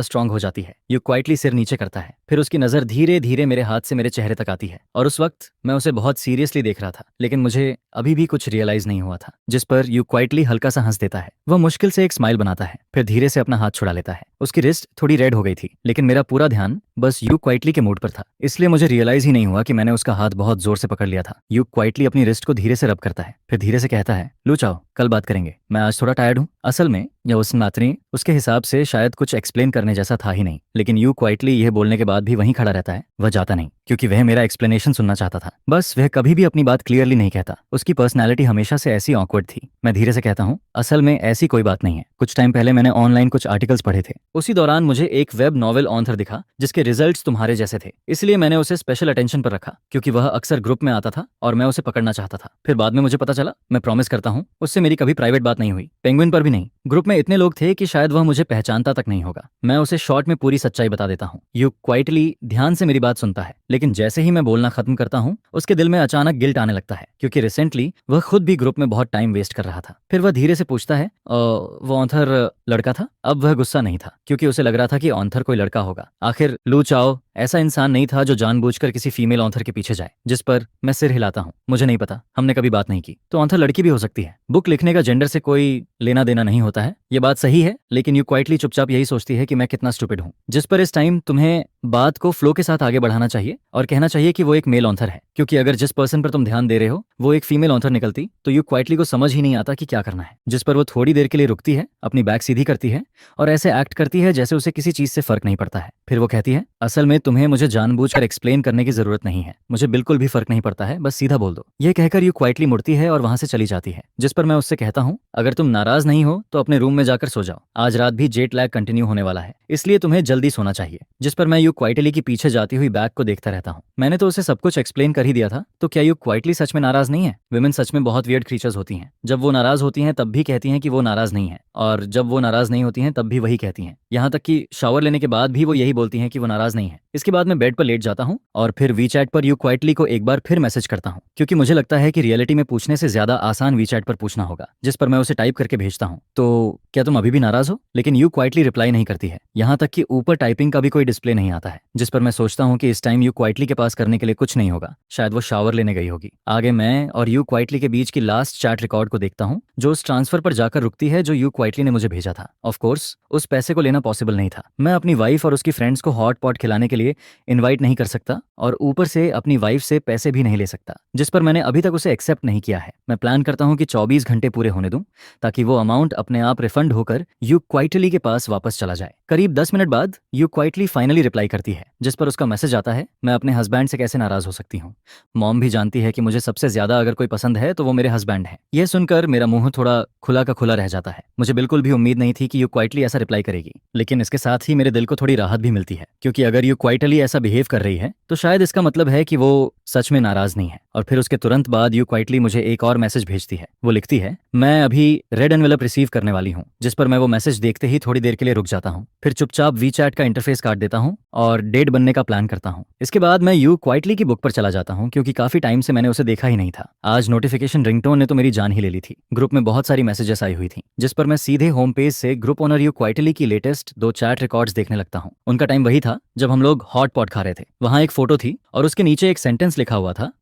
स्ट्रांग हो जाती है। यू क्वाइटली सिर नीचे करता है, फिर उसकी नजर धीरे धीरे मेरे हाथ से मेरे चेहरे तक आती है, और उस वक्त मैं उसे बहुत सीरियसली देख रहा था, लेकिन मुझे अभी भी कुछ रियलाइज नहीं हुआ था। जिस पर यू क्वाइटली हल्का सा हंस देता है। वह मुश्किल से एक स्माइल बनाता है, फिर धीरे से अपना हाथ छुड़ा लेता है। उसकी रिस्ट थोड़ी रेड हो गई थी, लेकिन मेरा पूरा ध्यान बस यू क्वाइटली के मूड पर था, इसलिए मुझे रियलाइज ही नहीं हुआ कि मैंने उसका हाथ बहुत जोर से पकड़ लिया था। यू क्वाइटली अपनी रिस्ट को धीरे से रब करता है, फिर धीरे से कहता है, लो चाओ, कल बात करेंगे, मैं आज थोड़ा टायर्ड हूँ। असल में यह उस नातनी उसके हिसाब से शायद कुछ एक्सप्लेन करने जैसा था ही नहीं, लेकिन यू क्वाइटली यह बोलने के बाद भी वहीं खड़ा रहता है। वह जाता नहीं, क्योंकि वह मेरा एक्सप्लेनेशन सुनना चाहता था। बस वह कभी भी अपनी बात क्लियरली नहीं कहता। उसकी पर्सनैलिटी हमेशा से ऐसी ऑकवर्ड थी। मैं धीरे से कहता हूँ, असल में ऐसी कोई बात नहीं है। कुछ टाइम पहले मैंने ऑनलाइन कुछ आर्टिकल्स पढ़े थे। उसी दौरान मुझे एक वेब नॉवेल ऑथर दिखा जिसके रिजल्ट्स तुम्हारे जैसे थे, इसलिए मैंने उसे स्पेशल अटेंशन पर रखा, क्योंकि वह अक्सर ग्रुप में आता था और मैं उसे पकड़ना चाहता था। फिर बाद में मुझे पता चला, मैं प्रॉमिस करता हूँ, उससे मेरी कभी प्राइवेट बात नहीं हुई, पेंगुइन पर भी नहीं। ग्रुप में इतने लोग थे कि शायद वह मुझे पहचानता तक नहीं होगा। मैं उसे शॉर्ट में पूरी सच्चाई बता देता हूँ। यू क्वाइटली ध्यान से मेरी बात सुनता है, लेकिन जैसे ही मैं बोलना खत्म करता हूँ उसके दिल में अचानक गिल्ट आने लगता है, क्योंकि रिसेंटली वह खुद भी ग्रुप में बहुत टाइम वेस्ट कर रहा था। फिर वह धीरे से पूछता है, वो ऑथर लड़का था?" अब वह गुस्सा नहीं था, क्योंकि उसे लग रहा था कि ऑथर कोई लड़का होगा। आखिर लू चाओ ऐसा इंसान नहीं था जो जानबूझकर किसी फीमेल ऑथर के पीछे जाए। जिस पर मैं सिर हिलाता हूँ, मुझे नहीं पता, हमने कभी बात नहीं की। तो ऑथर लड़की भी हो सकती है। बुक लिखने का जेंडर से कोई लेना देना नहीं होता है, ये बात सही है, लेकिन यू क्वाइटली चुपचाप यही सोचती है कि मैं कितना स्टूपिड हूँ। जिस पर इस टाइम तुम्हें बात को फ्लो के साथ आगे बढ़ाना चाहिए और कहना चाहिए कि वो एक मेल ऑथर है, क्योंकि अगर जिस पर्सन पर तुम ध्यान दे रहे हो वो एक फीमेल ऑथर निकलती तो यू क्वाइटली को समझ ही नहीं आता कि क्या करना है। जिस पर वो थोड़ी देर के लिए रुकती है, अपनी बैक सीधी करती है और ऐसे एक्ट करती है जैसे उसे किसी चीज से फर्क नहीं पड़ता है। फिर वो कहती है, असल में तुम्हें मुझे जानबूझकर एक्सप्लेन करने की जरूरत नहीं है, मुझे बिल्कुल भी फर्क नहीं पड़ता है, बस सीधा बोल दो। ये कहकर यू क्वाइटली मुड़ती है और वहां से चली जाती है। जिस पर मैं उससे कहता हूँ, अगर तुम नाराज नहीं हो तो अपने रूम में जाकर सो जाओ, आज रात भी जेट लैग कंटिन्यू होने वाला है, इसलिए तुम्हें जल्दी सोना चाहिए। जिस पर मैं यू क्वाइटली की पीछे जाती हुई बैग को देखता रहता हूँ। मैंने तो उसे सब कुछ एक्सप्लेन कर ही दिया था, तो क्या यू क्वाइटली सच में नाराज नहीं है? विमेन सच में बहुत वियर्ड क्रीचर्स होती हैं। जब वो नाराज होती हैं तब भी कहती हैं कि वो नाराज नहीं है, और जब वो नाराज नहीं होती हैं तब भी वही कहती हैं। यहाँ तक कि शावर लेने के बाद भी वो यही बोलती हैं कि वो नाराज नहीं है। इसके बाद मैं बेड पर लेट जाता हूँ और फिर वीचैट पर यू क्वाइटली को एक बार फिर मैसेज करता हूँ, क्योंकि मुझे लगता है कि रियलिटी में पूछने से ज्यादा आसान वीचैट पर पूछना होगा। जिस पर मैं उसे टाइप करके भेजता हूँ, तो क्या तुम अभी भी नाराज हो? लेकिन यू क्वाइटली रिप्लाई नहीं करती है, यहाँ तक कि ऊपर टाइपिंग का भी कोई डिस्प्ले नहीं आता है। जिस पर मैं सोचता हूँ कि इस टाइम यू क्वाइटली के पास करने के लिए कुछ नहीं होगा, शायद वो शावर लेने गई होगी। आगे मैं और यू क्वाइटली के बीच की लास्ट चैट रिकॉर्ड को देखता हूँ, जो उस ट्रांसफर पर जाकर रुकती है जो यू क्वाइटली ने मुझे भेजा था। ऑफ कोर्स उस पैसे को लेना पॉसिबल नहीं था। मैं अपनी वाइफ और उसकी फ्रेंड्स को हॉट पॉट खिलाने के लिए इनवाइट नहीं कर सकता और ऊपर से अपनी वाइफ से पैसे भी नहीं ले सकता, जिस पर मैंने अभी तक उसे एक्सेप्ट नहीं किया है। मैं प्लान करता हूँ कि 24 घंटे पूरे होने दूं ताकि वो अमाउंट अपने आप रिफंड होकर यू क्वाइटली के पास वापस चला जाए। करीब 10 मिनट बाद you quietly finally reply reply करती है, जिस पर उसका मैसेज आता है, मैं अपने हस्बैंड से कैसे नाराज हो सकती हूँ। मॉम भी जानती है कि मुझे सबसे ज्यादा अगर कोई पसंद है तो वो मेरे हस्बैंड है। यह सुनकर मेरा मुंह थोड़ा खुला का खुला रह जाता है। मुझे बिल्कुल भी उम्मीद नहीं थी कि यू क्वाइटली ऐसा रिप्लाई करेगी, लेकिन इसके साथ ही मेरे दिल को थोड़ी राहत भी मिलती है, क्योंकि अगर यू क्वाइटली ऐसा बिहेव कर रही है तो शायद इसका मतलब है कि वो सच में नाराज नहीं है। और फिर उसके तुरंत बाद यू क्वाइटली मुझे एक और मैसेज भेजती है। वो लिखती है, मैं अभी रेड एनवेलप रिसीव करने वाली हूँ, जिस पर मैं वो मैसेज देखते ही थोड़ी देर के लिए रुक जाता हूँ, फिर चुपचाप वी चैट का इंटरफेस काट देता हूँ और डेट बनने का प्लान करता हूँ। इसके बाद मैं यू क्वाइटली की बुक पर चला जाता हूँ, क्योंकि काफी टाइम से मैंने उसे देखा ही नहीं था। आज नोटिफिकेशन रिंगटोन ने तो मेरी जान ही ले ली थी। ग्रुप में बहुत सारी मैसेजेस आई हुई थी, जिस पर मैं सीधे होम पेज से ग्रुप ओनर यू क्वाइटली की लेटेस्ट 2 चैट रिकॉर्ड्स देखने लगता हूँ। उनका टाइम वही था जब हम लोग हॉट पॉट खा रहे थे। वहाँ एक फोटो थी और उसके नीचे एक सेंटेंस लिखा हुआ था,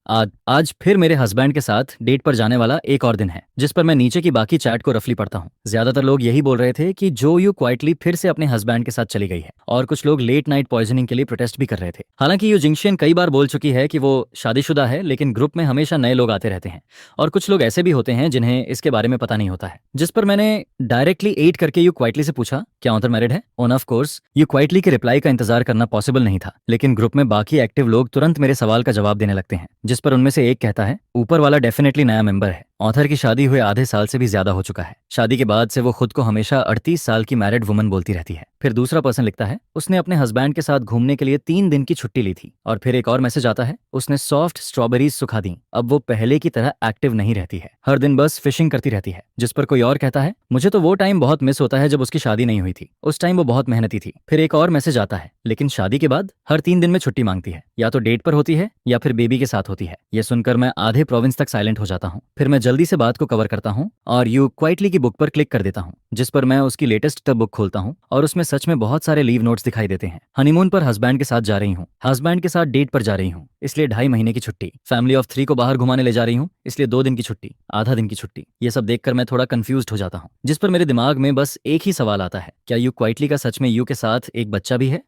आज फिर मेरे हस्बैंड के साथ डेट पर जाने वाला एक और दिन है, जिस पर मैं नीचे की बाकी चैट को रफली पढ़ता हूँ। ज्यादातर लोग यही बोल रहे थे कि जो यू क्वाइटली फिर से अपने हस्बैंड के साथ चली गई है, और कुछ लोग लेट नाइट पॉइजनिंग के लिए प्रोटेस्ट भी कर रहे थे। हालांकि यू जिंगशियन कई बार बोल चुकी है कि वो शादीशुदा है, लेकिन ग्रुप में हमेशा नए लोग आते रहते हैं और कुछ लोग ऐसे भी होते हैं जिन्हें इसके बारे में पता नहीं होता है। जिस पर मैंने डायरेक्टली एट करके यू क्वाइटली से पूछा, क्या ऑथर मैरिड है? On off course you quietly के रिप्लाई का इंतजार करना पॉसिबल नहीं था, लेकिन ग्रुप में बाकी एक्टिव लोग तुरंत मेरे सवाल का जवाब देने लगते हैं, जिस पर उनमें से एक कहता है, ऊपर वाला डेफिनेटली नया मेंबर है। ऑथर की शादी हुए आधे साल से भी ज्यादा हो चुका है। शादी के बाद से वो खुद को हमेशा 38 साल की मैरिड वुमन बोलती रहती है। फिर दूसरा पर्सन लिखता है, उसने अपने हस्बैंड के साथ घूमने के लिए 3 दिन की छुट्टी ली थी। और फिर एक और मैसेज आता है, उसने सॉफ्ट स्ट्रॉबेरीज सुखा दी, अब वो पहले की तरह एक्टिव नहीं रहती है, हर दिन बस फिशिंग करती रहती है। जिस पर कोई और कहता है, मुझे तो वो टाइम बहुत मिस होता है जब उसकी शादी नहीं हुई थी, उस टाइम वो बहुत मेहनती थी। फिर एक और मैसेज आता है, लेकिन शादी के बाद हर 3 दिन में छुट्टी मांगती है, या तो डेट पर होती है या फिर बेबी के साथ होती है। यह सुनकर मैं आधे प्रोविंस तक साइलेंट हो जाता हूँ। फिर मैं जल्दी से बात को कवर करता हूँ और यू क्वाइटली की बुक पर क्लिक कर देता हूँ, जिस पर मैं उसकी लेटेस्ट बुक खोलता हूँ और उसमें सच में बहुत सारे लीव नोट्स दिखाई देते हैं। हनीमून पर हस्बैंड के साथ जा रही हूँ, हस्बैंड के साथ डेट पर जा रही हूँ, इसलिए 2.5 महीने की छुट्टी, फैमिली ऑफ 3 को बाहर घुमाने ले जा रही हूँ, इसलिए 2 दिन की छुट्टी, आधा दिन की छुट्टी। ये सब देखकर मैं थोड़ा कंफ्यूज्ड हो जाता हूँ, जिस पर मेरे दिमाग में बस एक ही सवाल आता है, क्या यू क्वाइटली का सच में यू के साथ एक बच्चा भी है?